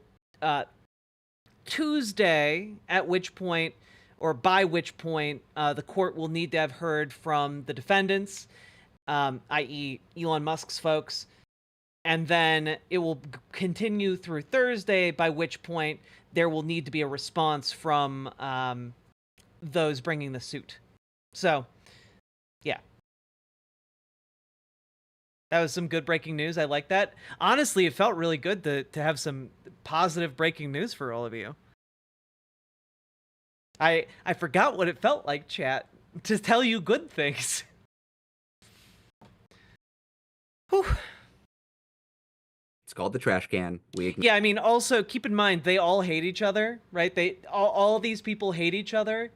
Tuesday, at which point, or by which point, the court will need to have heard from the defendants, i.e. Elon Musk's folks, and then it will continue through Thursday, by which point there will need to be a response from those bringing the suit. So, yeah. That was some good breaking news. I like that. Honestly, it felt really good to have some positive breaking news for all of you. I forgot what it felt like, chat, to tell you good things. Whew. It's called the trash can. Yeah, I mean, also keep in mind, they all hate each other, right? All these people hate each other.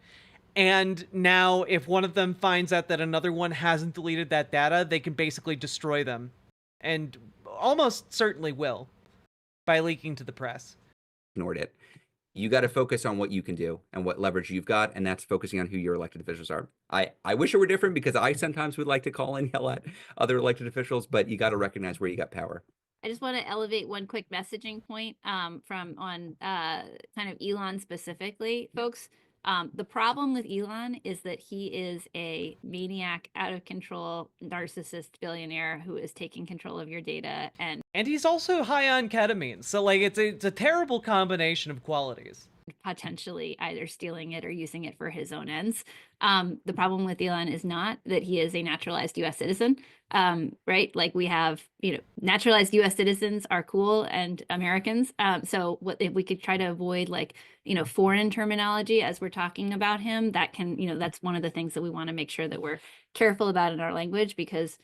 And now if one of them finds out that another one hasn't deleted that data, they can basically destroy them. And almost certainly will by leaking to the press. Ignored it. You got to focus on what you can do and what leverage you've got, and that's focusing on who your elected officials are. I wish it were different, because I sometimes would like to call and yell at other elected officials, but you got to recognize where you got power. I just want to elevate one quick messaging point from on kind of Elon specifically, folks. The problem with Elon is that he is a maniac, out of control, narcissist billionaire who is taking control of your data. And he's also high on ketamine. So like it's a terrible combination of qualities. Potentially either stealing it or using it for his own ends. The problem with Elon is not that he is a naturalized US citizen, right? Like we have, naturalized US citizens are cool and Americans. So what if we could try to avoid like, foreign terminology as we're talking about him, that can, that's one of the things that we want to make sure that we're careful about in our language, because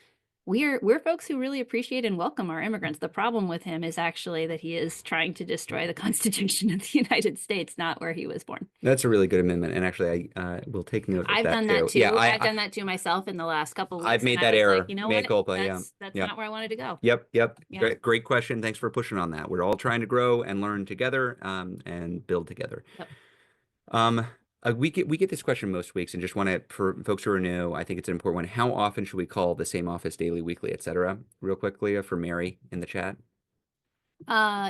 we're folks who really appreciate and welcome our immigrants. The problem with him is actually that he is trying to destroy the Constitution of the United States, not where he was born. That's a really good amendment, and actually, I will take note of that. I've done that too. Yeah, I've done that too myself in the last couple of weeks. I've made that error. Like, what? Mea culpa, That's not where I wanted to go. Yep. Yeah. Great question. Thanks for pushing on that. We're all trying to grow and learn together, and build together. Yep. We get this question most weeks, and just want to, for folks who are new, I think it's an important one. How often should we call the same office daily, weekly, etc.? Real quick, Leah, for Mary in the chat.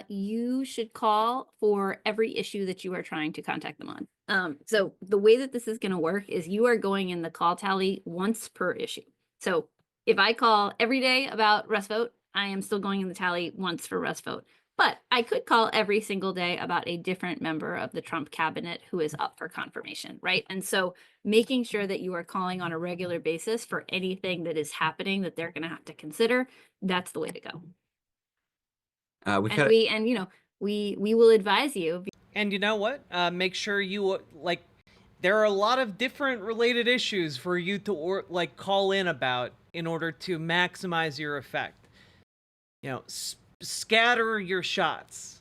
You should call for every issue that you are trying to contact them on. So the way that this is going to work is you are going in the call tally once per issue. So if I call every day about Russ Vote, I am still going in the tally once for Russ Vote. But I could call every single day about a different member of the Trump cabinet who is up for confirmation, right? And so making sure that you are calling on a regular basis for anything that is happening that they're going to have to consider, that's the way to go. We will advise you. And you know what? Make sure you there are a lot of different related issues for you to call in about in order to maximize your effect. Scatter your shots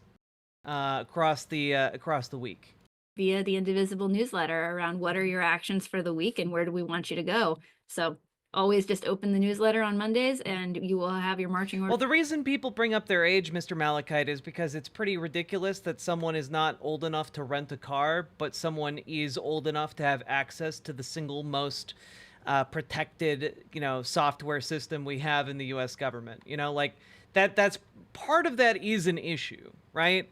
across the week via the Indivisible newsletter around what are your actions for the week and where do we want you to go. So always just open the newsletter on Mondays and you will have your marching orders. Well, the reason people bring up their age, Mr. Malachite, is because it's pretty ridiculous that someone is not old enough to rent a car, but someone is old enough to have access to the single most protected, software system we have in the U.S. government. That's part of that is an issue, right?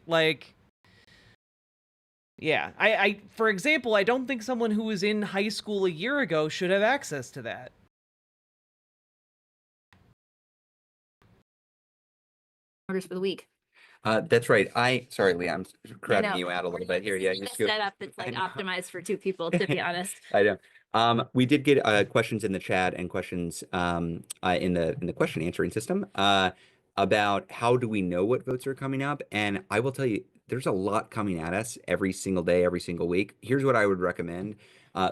Yeah, I for example, I don't think someone who was in high school a year ago should have access to that. Orders for the week. That's right. Sorry, Leah, I'm crowding you out a little bit here. Yeah, just set up that's optimized for two people, to be honest. I know. We did get questions in the chat and questions in the question answering system. about how do we know what votes are coming up. And I will tell you, there's a lot coming at us every single day, every single week. Here's what I would recommend.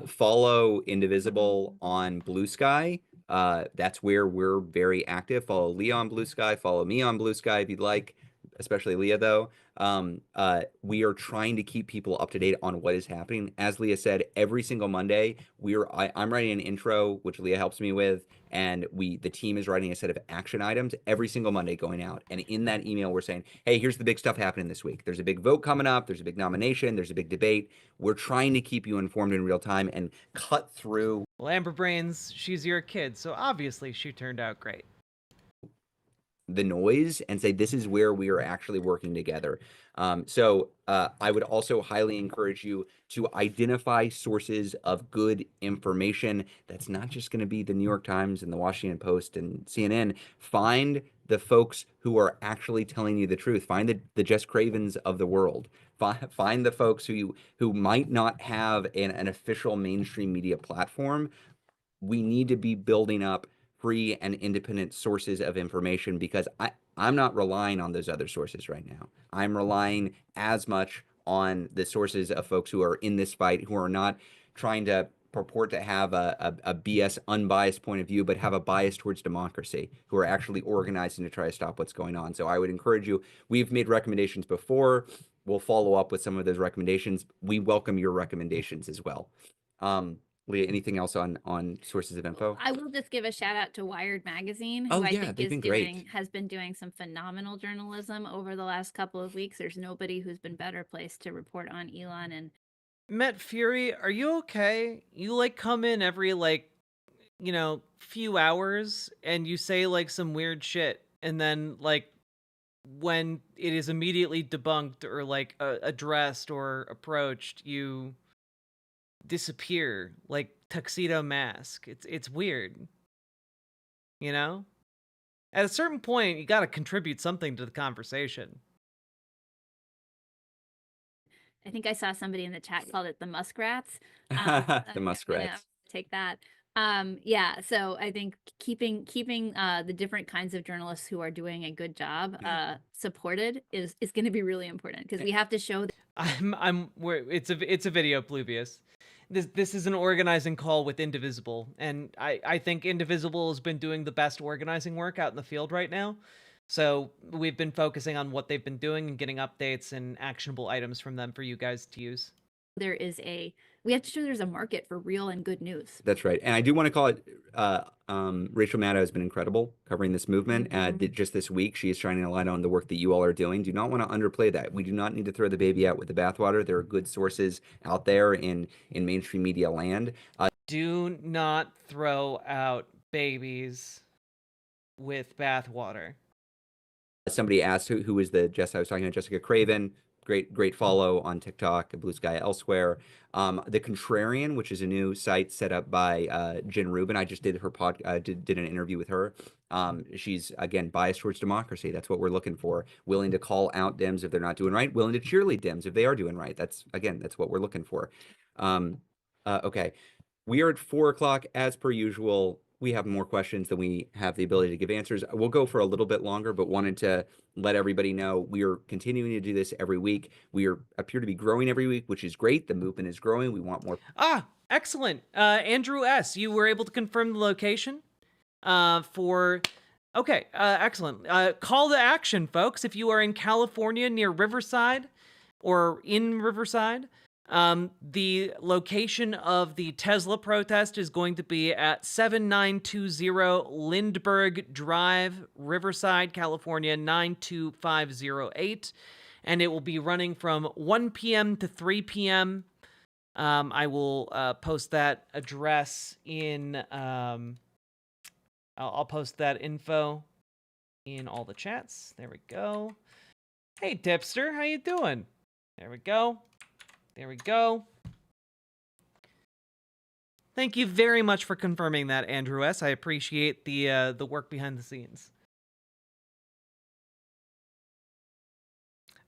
Follow Indivisible on Blue Sky. That's where we're very active. Follow Leah on Blue Sky. Follow me on Blue Sky if you'd like, especially Leah, though. We are trying to keep people up to date on what is happening. As Leah said, every single Monday, I'm writing an intro, which Leah helps me with, and the team is writing a set of action items every single Monday going out. And in that email, we're saying, hey, here's the big stuff happening this week. There's a big vote coming up. There's a big nomination. There's a big debate. We're trying to keep you informed in real time and cut through. Well, Amber Brains, she's your kid, so obviously she turned out great. The noise and say this is where we are actually working together. So I would also highly encourage you to identify sources of good information. That's not just going to be the New York Times and the Washington Post and CNN. Find the folks who are actually telling you the truth. Find the Jess Cravens of the world. Find the folks who might not have an official mainstream media platform. We need to be building up free and independent sources of information because I'm not relying on those other sources right now. I'm relying as much on the sources of folks who are in this fight, who are not trying to purport to have a BS unbiased point of view, but have a bias towards democracy, who are actually organizing to try to stop what's going on. So I would encourage you, we've made recommendations before. We'll follow up with some of those recommendations. We welcome your recommendations as well. Leah, anything else on sources of info? I will just give a shout out to Wired Magazine, who Oh, I yeah, think they've been great. has been doing some phenomenal journalism over the last couple of weeks. There's nobody who's been better placed to report on Elon. And Met Fury, are you okay? You like come in every few hours and you say like some weird shit, and then like when it is immediately debunked or like addressed or approached, you disappear like Tuxedo Mask. It's weird. You know? At a certain point, you got to contribute something to the conversation. I think I saw somebody in the chat called it the muskrats. The muskrats. Take that. Yeah, so I think keeping the different kinds of journalists who are doing a good job supported is going to be really important, because we have to show it's a video, Pluvius. This is an organizing call with Indivisible, and I think Indivisible has been doing the best organizing work out in the field right now. So we've been focusing on what they've been doing and getting updates and actionable items from them for you guys to use. We have to show there's a market for real and good news. That's right. And I do want to call it, Rachel Maddow has been incredible covering this movement. Just this week, she is shining a light on the work that you all are doing. Do not want to underplay that. We do not need to throw the baby out with the bathwater. There are good sources out there in mainstream media land. Do not throw out babies with bathwater. Somebody asked who is the Jess I was talking about, Jessica Craven. Great follow on TikTok, Blue Sky, elsewhere. The Contrarian, which is a new site set up by Jen Rubin. I just did her did an interview with her. She's, again, biased towards democracy. That's what we're looking for. Willing to call out Dems if they're not doing right. Willing to cheerlead Dems if they are doing right. That's what we're looking for. Okay. We are at 4:00 as per usual. We have more questions than we have the ability to give answers. We'll go for a little bit longer, but wanted to let everybody know we are continuing to do this every week. We appear to be growing every week, which is great. The movement is growing. We want more. Excellent. Andrew S., you were able to confirm the location Okay, excellent. Call to action, folks. If you are in California near Riverside or in Riverside, the location of the Tesla protest is going to be at 7920 Lindbergh Drive, Riverside, California, 92508. And it will be running from 1 p.m. to 3 p.m. I will post that address in... I'll post that info in all the chats. There we go. Hey, Tipster, how you doing? There we go. There we go. Thank you very much for confirming that, Andrew S. I appreciate the work behind the scenes.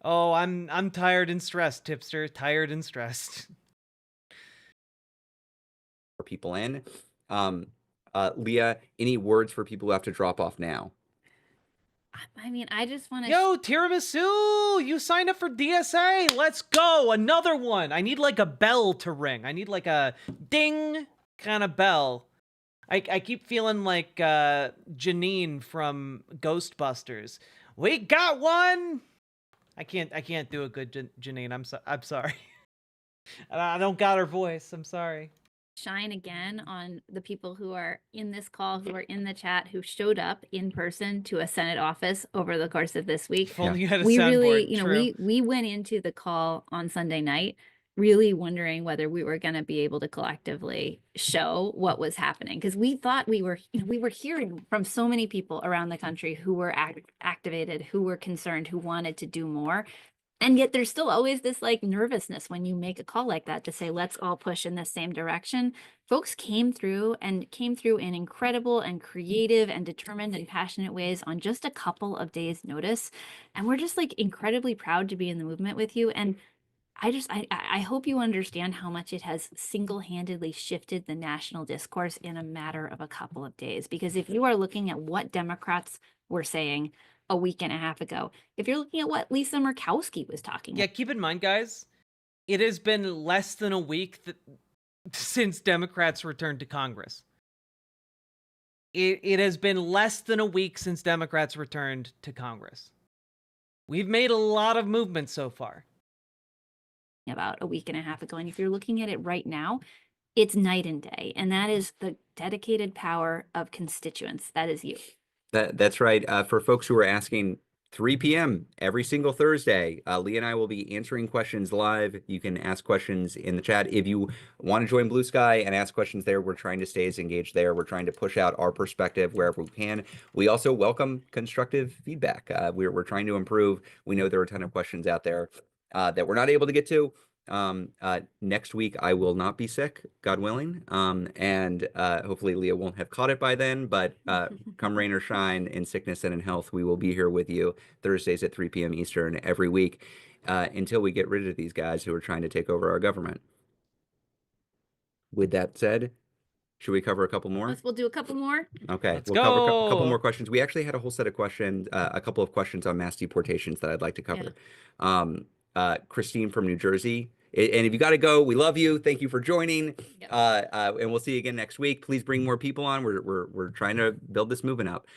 Oh, I'm tired and stressed, Tipster. Tired and stressed. For people in. Leah, any words for people who have to drop off now? I mean, I just want to. Yo, tiramisu! You signed up for DSA. Let's go. Another one. I need like a bell to ring. I need like a ding kind of bell. I keep feeling like Janine from Ghostbusters. We got one. I can't do a good Janine. I'm sorry. I don't got her voice. I'm sorry. Shine again on the people who are in this call, who are in the chat, who showed up in person to a Senate office over the course of this week. If only you had a We soundboard. really, you know, True. we went into the call on Sunday night really wondering whether we were going to be able to collectively show what was happening, because we thought we were hearing from so many people around the country who were activated, who were concerned, who wanted to do more. And yet there's still always this like nervousness when you make a call like that to say, let's all push in the same direction. Folks came through in incredible and creative and determined and passionate ways on just a couple of days' notice. And we're just like incredibly proud to be in the movement with you. And I hope you understand how much it has single-handedly shifted the national discourse in a matter of a couple of days. Because if you are looking at what Democrats were saying a week and a half ago, if you're looking at what Lisa Murkowski was talking Yeah, keep in mind, guys, it has been less than a week since Democrats returned to Congress. It has been less than a week since Democrats returned to Congress. We've made a lot of movement so far. about a week and a half ago. And if you're looking at it right now, it's night and day. And that is the dedicated power of constituents. That is you. That's right. For folks who are asking, 3 p.m. every single Thursday, Lee and I will be answering questions live. You can ask questions in the chat. If you want to join Blue Sky and ask questions there, we're trying to stay as engaged there. We're trying to push out our perspective wherever we can. We also welcome constructive feedback. We're trying to improve. We know there are a ton of questions out there that we're not able to get to. Next week I will not be sick, God willing, and hopefully Leah won't have caught it by then, but come rain or shine, in sickness and in health, we will be here with you Thursdays at 3 p.m. Eastern every week until we get rid of these guys who are trying to take over our government. With that said, should we cover a couple more? We'll do a couple more. Okay, Let's we'll cover a couple go. more questions. We actually had a whole set of questions, a couple of questions on mass deportations that I'd like to cover. Christine from New Jersey. And if you got to go, we love you. Thank you for joining. Yep. And we'll see you again next week. Please bring more people on. We're trying to build this movement up.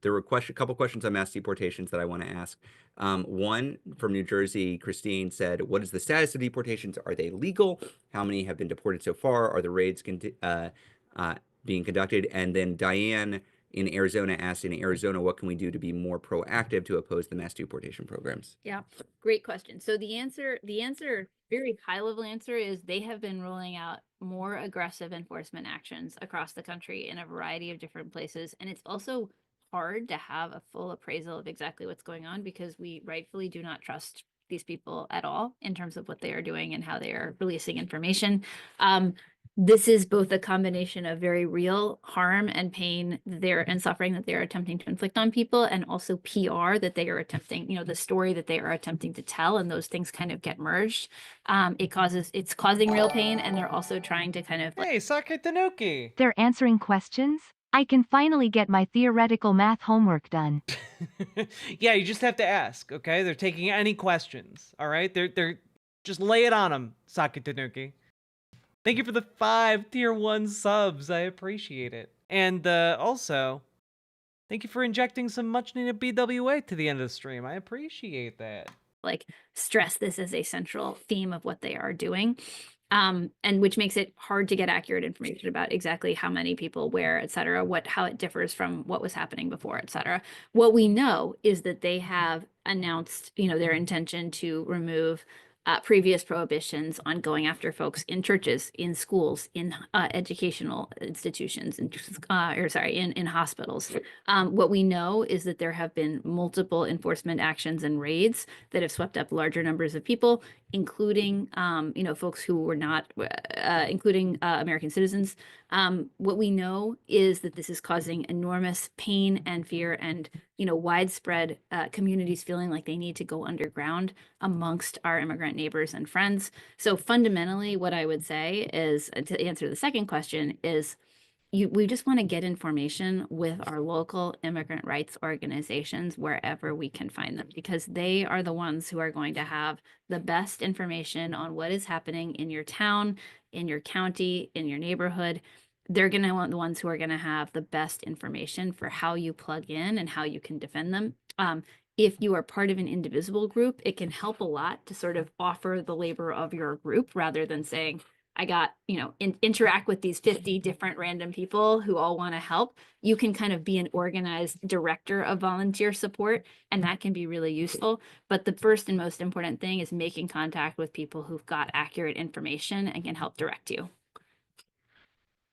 There were a couple questions on mass deportations that I want to ask. One from New Jersey, Christine said, what is the status of deportations? Are they legal? How many have been deported so far? Are the raids being conducted? And then Diane in Arizona asked, in Arizona, what can we do to be more proactive to oppose the mass deportation programs? Yeah, great question. So the answer, very high level answer is they have been rolling out more aggressive enforcement actions across the country in a variety of different places. And it's also hard to have a full appraisal of exactly what's going on because we rightfully do not trust these people at all in terms of what they are doing and how they are releasing information. This is both a combination of very real harm and pain and suffering that they're attempting to inflict on people, and also PR that they are attempting, the story that they are attempting to tell, and those things kind of get merged. It's causing real pain, and they're also trying to kind of Hey, Sake Tanuki. They're answering questions? I can finally get my theoretical math homework done. Yeah, you just have to ask, okay? They're taking any questions, all right? They're just lay it on them, Sake Tanuki. Thank you for the 5 tier 1 subs. I appreciate it. And also, thank you for injecting some much needed BWA to the end of the stream. I appreciate that. Stress this as a central theme of what they are doing. And which makes it hard to get accurate information about exactly how many people, where, et cetera, how it differs from what was happening before, et cetera. What we know is that they have announced, their intention to remove previous prohibitions on going after folks in churches, in schools, in educational institutions, in hospitals. What we know is that there have been multiple enforcement actions and raids that have swept up larger numbers of people, including, folks who were not, including American citizens. What we know is that this is causing enormous pain and fear and, widespread communities feeling like they need to go underground amongst our immigrant neighbors and friends. So fundamentally, what I would say is, to answer the second question, is we just want to get information with our local immigrant rights organizations wherever we can find them, because they are the ones who are going to have the best information on what is happening in your town, in your county, in your neighborhood. They're going to want the ones who are going to have the best information for how you plug in and how you can defend them. If you are part of an indivisible group, it can help a lot to sort of offer the labor of your group rather than saying, I got, interact with these 50 different random people who all want to help. You can kind of be an organized director of volunteer support, and that can be really useful. But the first and most important thing is making contact with people who've got accurate information and can help direct you.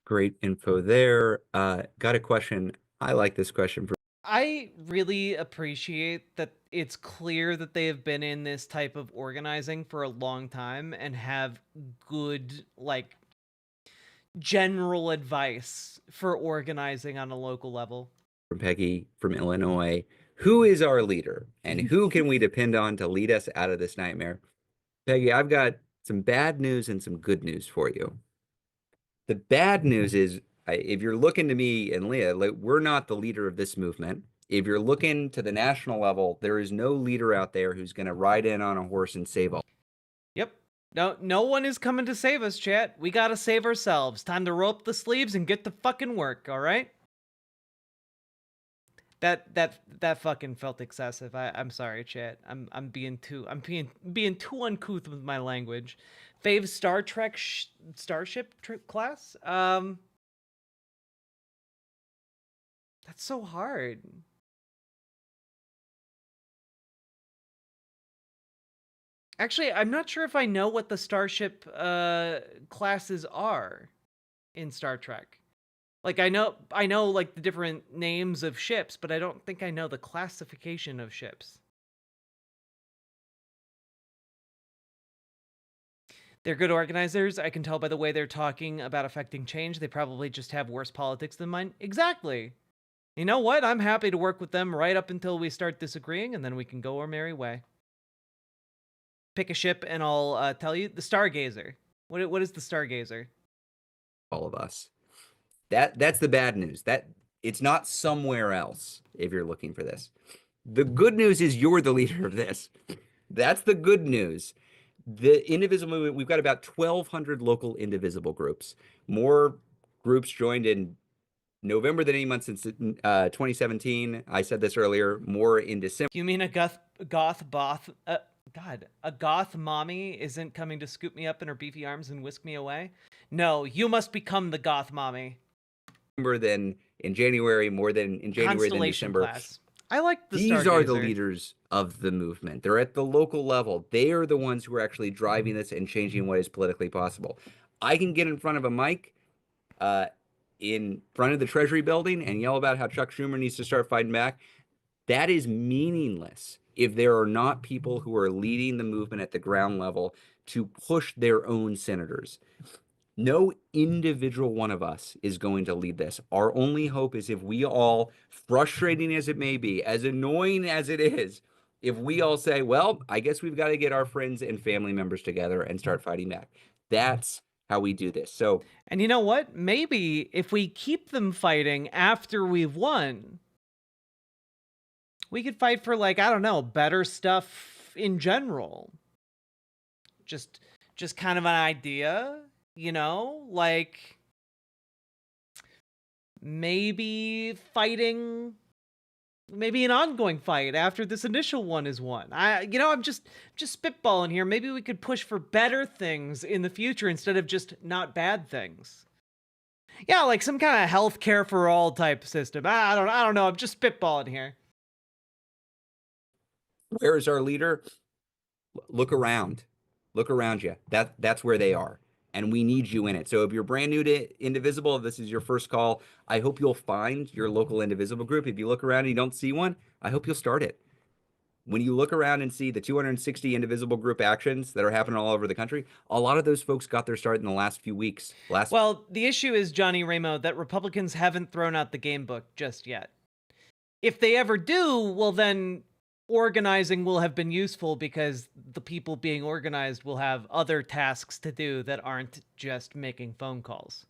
Great info there. Got a question. I like this question. I really appreciate that it's clear that they have been in this type of organizing for a long time and have good, like, general advice for organizing on a local level. From Peggy from Illinois. Who is our leader and who can we depend on to lead us out of this nightmare? Peggy, I've got some bad news and some good news for you. The bad news is, if you're looking to me and Leah, like, we're not the leader of this movement. If you're looking to the national level, there is no leader out there who's going to ride in on a horse and save all. Yep. No one is coming to save us, chat. We gotta save ourselves. Time to roll up the sleeves and get to fucking work, all right? That fucking felt excessive. I'm sorry, chat. I'm being too uncouth with my language. Fave Star Trek Starship class? That's so hard. Actually, I'm not sure if I know what the Starship classes are in Star Trek. Like, I know like the different names of ships, but I don't think I know the classification of ships. They're good organizers. I can tell by the way they're talking about affecting change. They probably just have worse politics than mine. Exactly. You know what? I'm happy to work with them right up until we start disagreeing, and then we can go our merry way. Pick a ship, and I'll tell you. The Stargazer. What is the Stargazer? All of us. That's the bad news. That it's not somewhere else if you're looking for this. The good news is you're the leader of this. That's the good news. The Indivisible movement, we've got about 1,200 local Indivisible groups. More groups joined in November than any month since 2017. I said this earlier, more in December. You mean a goth mommy isn't coming to scoop me up in her beefy arms and whisk me away? No, you must become the goth mommy. Than in January, more than in January than December. Class. I like the These Stargazer. Are the leaders of the movement. They're at the local level. They are the ones who are actually driving this and changing what is politically possible. I can get in front of a mic in front of the Treasury building and yell about how Chuck Schumer needs to start fighting back. That is meaningless if there are not people who are leading the movement at the ground level to push their own senators. No individual one of us is going to lead this. Our only hope is if we all, frustrating as it may be, as annoying as it is, if we all say, well, I guess we've got to get our friends and family members together and start fighting back. That's how we do this. So, and you know what? Maybe if we keep them fighting after we've won, we could fight for, like, I don't know, better stuff in general. Just kind of an idea. You know, like, maybe an ongoing fight after this initial one is won. I'm just spitballing here. Maybe we could push for better things in the future instead of just not bad things. Yeah, like some kind of healthcare for all type system. I don't know. I'm just spitballing here. Where is our leader? Look around. Look around you. That's where they are. And we need you in it. So if you're brand new to Indivisible, if this is your first call, I hope you'll find your local Indivisible group. If you look around and you don't see one, I hope you'll start it. When you look around and see the 260 Indivisible group actions that are happening all over the country, a lot of those folks got their start in the last few weeks. Well, the issue is, Johnny Ramo, that Republicans haven't thrown out the game book just yet. If they ever do, well, then organizing will have been useful because the people being organized will have other tasks to do that aren't just making phone calls.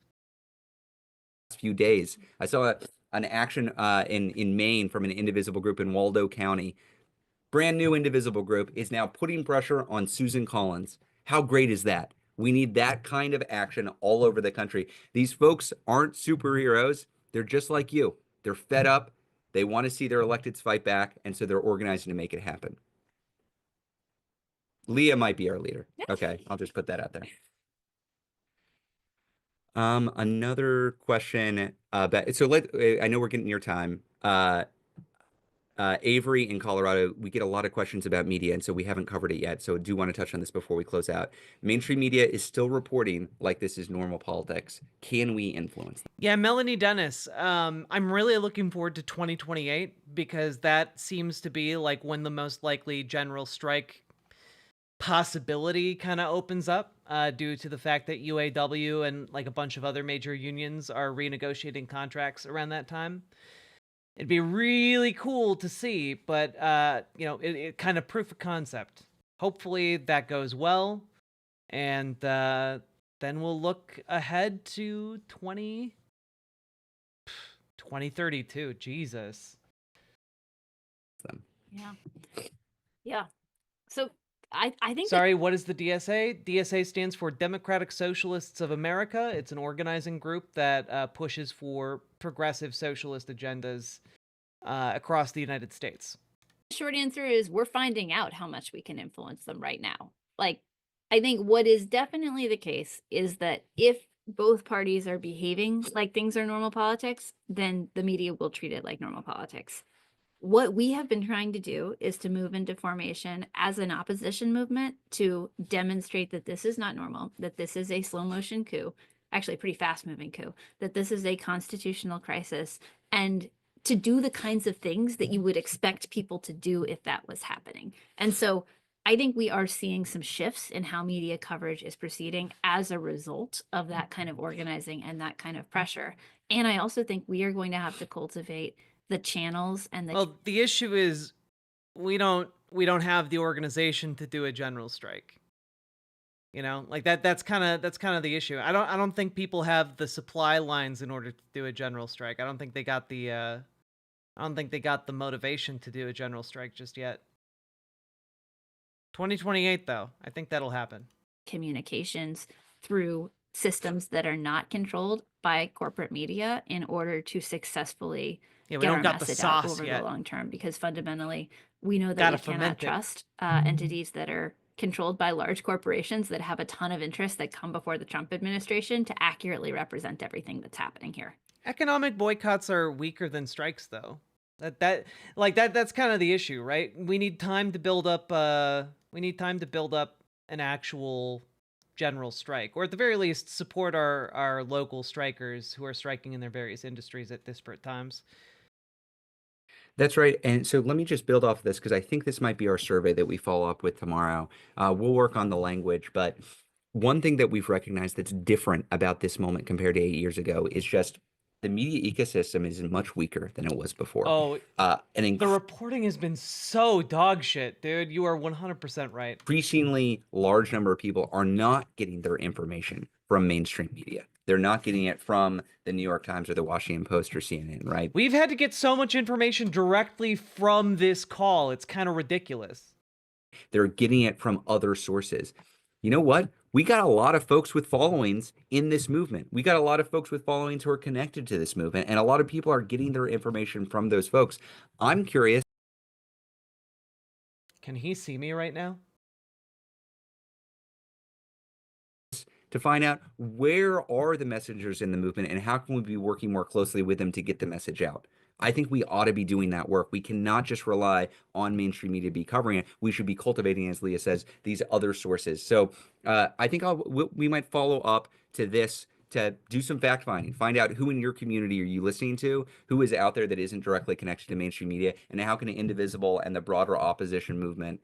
few days. I saw an action in Maine from an indivisible group in Waldo County. Brand new indivisible group is now putting pressure on Susan Collins. How great is that? We need that kind of action all over the country. These folks aren't superheroes. They're just like you. They're fed up. They want to see their electeds fight back, and so they're organizing to make it happen. Leah might be our leader. Okay, I'll just put that out there. Another question. I know we're getting near time. Avery in Colorado, we get a lot of questions about media, and so we haven't covered it yet. So I do want to touch on this before we close out. Mainstream media is still reporting like this is normal politics. Can we influence them? Yeah, Melanie Dennis. I'm really looking forward to 2028 because that seems to be like when the most likely general strike possibility kind of opens up due to the fact that UAW and like a bunch of other major unions are renegotiating contracts around that time. It'd be really cool to see, but it kind of proof of concept. Hopefully that goes well, and then we'll look ahead to 2032. Jesus. Yeah. So I think Sorry, what is the DSA? DSA stands for Democratic Socialists of America. It's an organizing group that pushes for progressive socialist agendas across the United States. the short answer is we're finding out how much we can influence them right now. Like, I think what is definitely the case is that if both parties are behaving like things are normal politics, then the media will treat it like normal politics. What we have been trying to do is to move into formation as an opposition movement to demonstrate that this is not normal, that this is a slow motion coup, actually a pretty fast moving coup, that this is a constitutional crisis, and to do the kinds of things that you would expect people to do if that was happening. And so I think we are seeing some shifts in how media coverage is proceeding as a result of that kind of organizing and that kind of pressure. And I also think we are going to have to cultivate the channels and the issue is we don't have the organization to do a general strike. You know, like that's kind of the issue. I don't think people have the supply lines in order to do a general strike. I don't think they got the motivation to do a general strike just yet. 2028 though, I think that'll happen. communications through systems that are not controlled by corporate media in order to successfully Yeah, we get don't our got the message out sauce over yet. the long term, because fundamentally we know that Gotta we cannot ferment it. trust entities that are controlled by large corporations that have a ton of interests that come before the Trump administration to accurately represent everything that's happening here. Economic boycotts are weaker than strikes though. That's kind of the issue, right? We need time to build up an actual general strike, or at the very least support our local strikers who are striking in their various industries at disparate times. That's right. And so let me just build off this because I think this might be our survey that we follow up with tomorrow. We'll work on the language, but one thing that we've recognized that's different about this moment compared to 8 years ago is just the media ecosystem is much weaker than it was before. Oh, the reporting has been so dog shit, dude. You are 100% right. Increasingly large number of people are not getting their information from mainstream media. They're not getting it from the New York Times or the Washington Post or CNN, right? We've had to get so much information directly from this call. It's kind of ridiculous. They're getting it from other sources. You know what? We got a lot of folks with followings in this movement. We got a lot of folks with followings who are connected to this movement, and a lot of people are getting their information from those folks. I'm curious. Can he see me right now? To find out where are the messengers in the movement and how can we be working more closely with them to get the message out. I think we ought to be doing that work. We cannot just rely on mainstream media to be covering it. We should be cultivating, as Leah says, these other sources. So I think we might follow up to this to do some fact finding, find out who in your community are you listening to, who is out there that isn't directly connected to mainstream media, and how can Indivisible and the broader opposition movement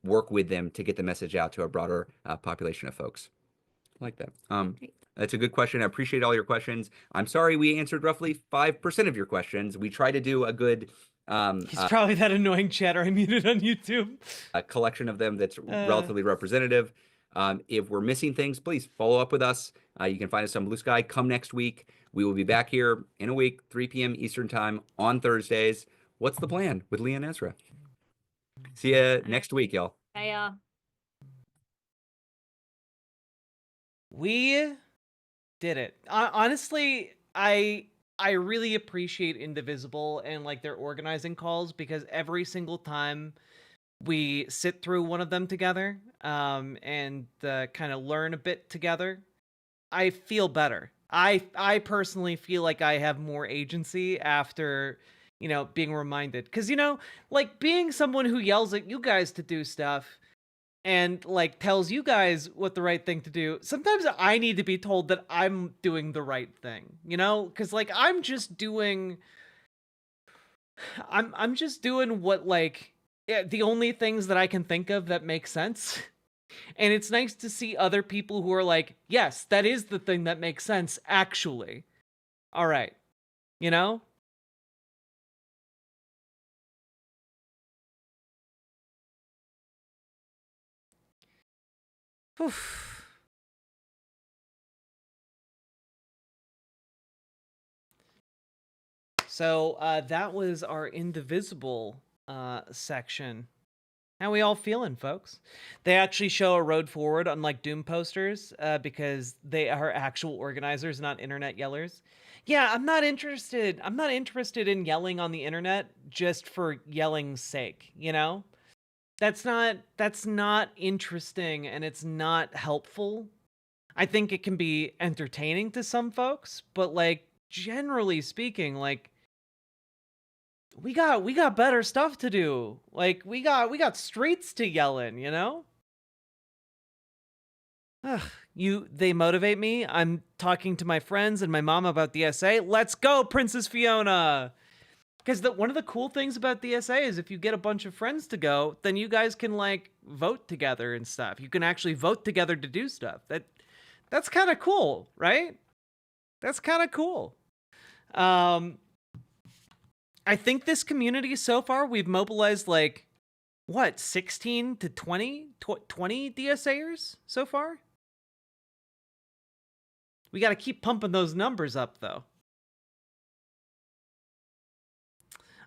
work with them to get the message out to a broader population of folks. Like that. That's a good question. I appreciate all your questions. I'm sorry we answered roughly 5% of your questions. We try to do a good he's probably that annoying chatter I muted on YouTube. A collection of them that's relatively representative. If we're missing things, please follow up with us. You can find us on Blue Sky. Come next week. We will be back here in a week, 3 p.m. Eastern time on Thursdays. What's the plan with Leah and Ezra? See you next week, y'all. Bye, y'all. We did it. Honestly, I really appreciate Indivisible and like their organizing calls, because every single time we sit through one of them together and kind of learn a bit together, I feel better. I personally feel like I have more agency after, you know, being reminded. Because, you know, like being someone who yells at you guys to do stuff and like tells you guys what the right thing to do, sometimes I need to be told that I'm doing the right thing, you know? Because like I'm just doing what like the only things that I can think of that make sense. And it's nice to see other people who are like, yes, that is the thing that makes sense, actually. All right. You know? Whew. So that was our Indivisible section. How we all feeling, folks? They actually show a road forward, unlike Doom posters, because they are actual organizers, not internet yellers. Yeah, I'm not interested. I'm not interested in yelling on the internet just for yelling's sake, you know? That's not interesting, and it's not helpful. I think it can be entertaining to some folks, but like generally speaking, like we got better stuff to do. Like we got streets to yell in, you know? Ugh, they motivate me. I'm talking to my friends and my mom about the SA. Let's go, Princess Fiona. Because one of the cool things about the SA is if you get a bunch of friends to go, then you guys can like vote together and stuff. You can actually vote together to do stuff. That's kind of cool, right? That's kind of cool. I think this community so far, we've mobilized like, what, 16 to 20 DSAers so far? We got to keep pumping those numbers up, though.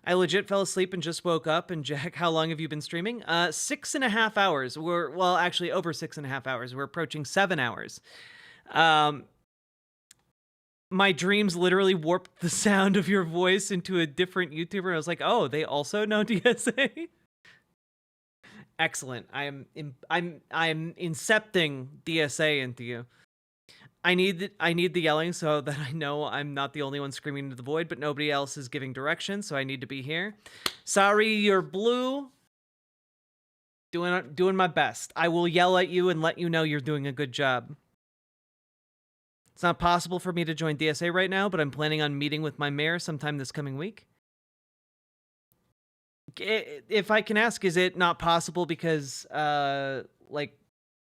I legit fell asleep and just woke up. And Jack, how long have you been streaming? 6.5 hours. Well, actually over 6.5 hours. We're approaching 7 hours. My dreams literally warped the sound of your voice into a different YouTuber. I was like, oh, they also know DSA? Excellent. I'm incepting DSA into you. I need the yelling so that I know I'm not the only one screaming into the void, but nobody else is giving direction, so I need to be here. Sorry, you're blue. Doing my best. I will yell at you and let you know you're doing a good job. It's not possible for me to join DSA right now, but I'm planning on meeting with my mayor sometime this coming week. If I can ask, is it not possible because, like,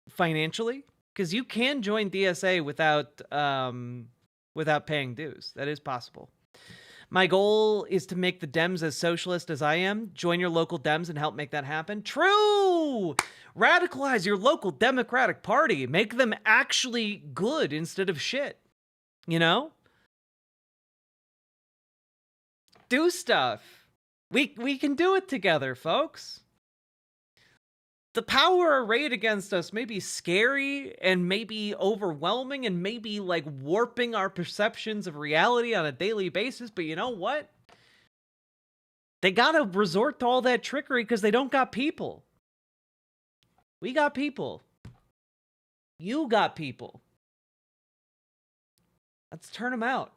financially? Because you can join DSA without paying dues. That is possible. My goal is to make the Dems as socialist as I am. Join your local Dems and help make that happen. True! Radicalize your local Democratic Party. Make them actually good instead of shit. You know? Do stuff. We can do it together, folks. The power arrayed against us may be scary and maybe overwhelming and maybe like warping our perceptions of reality on a daily basis, but you know what? They gotta resort to all that trickery because they don't got people. We got people. You got people. Let's turn them out.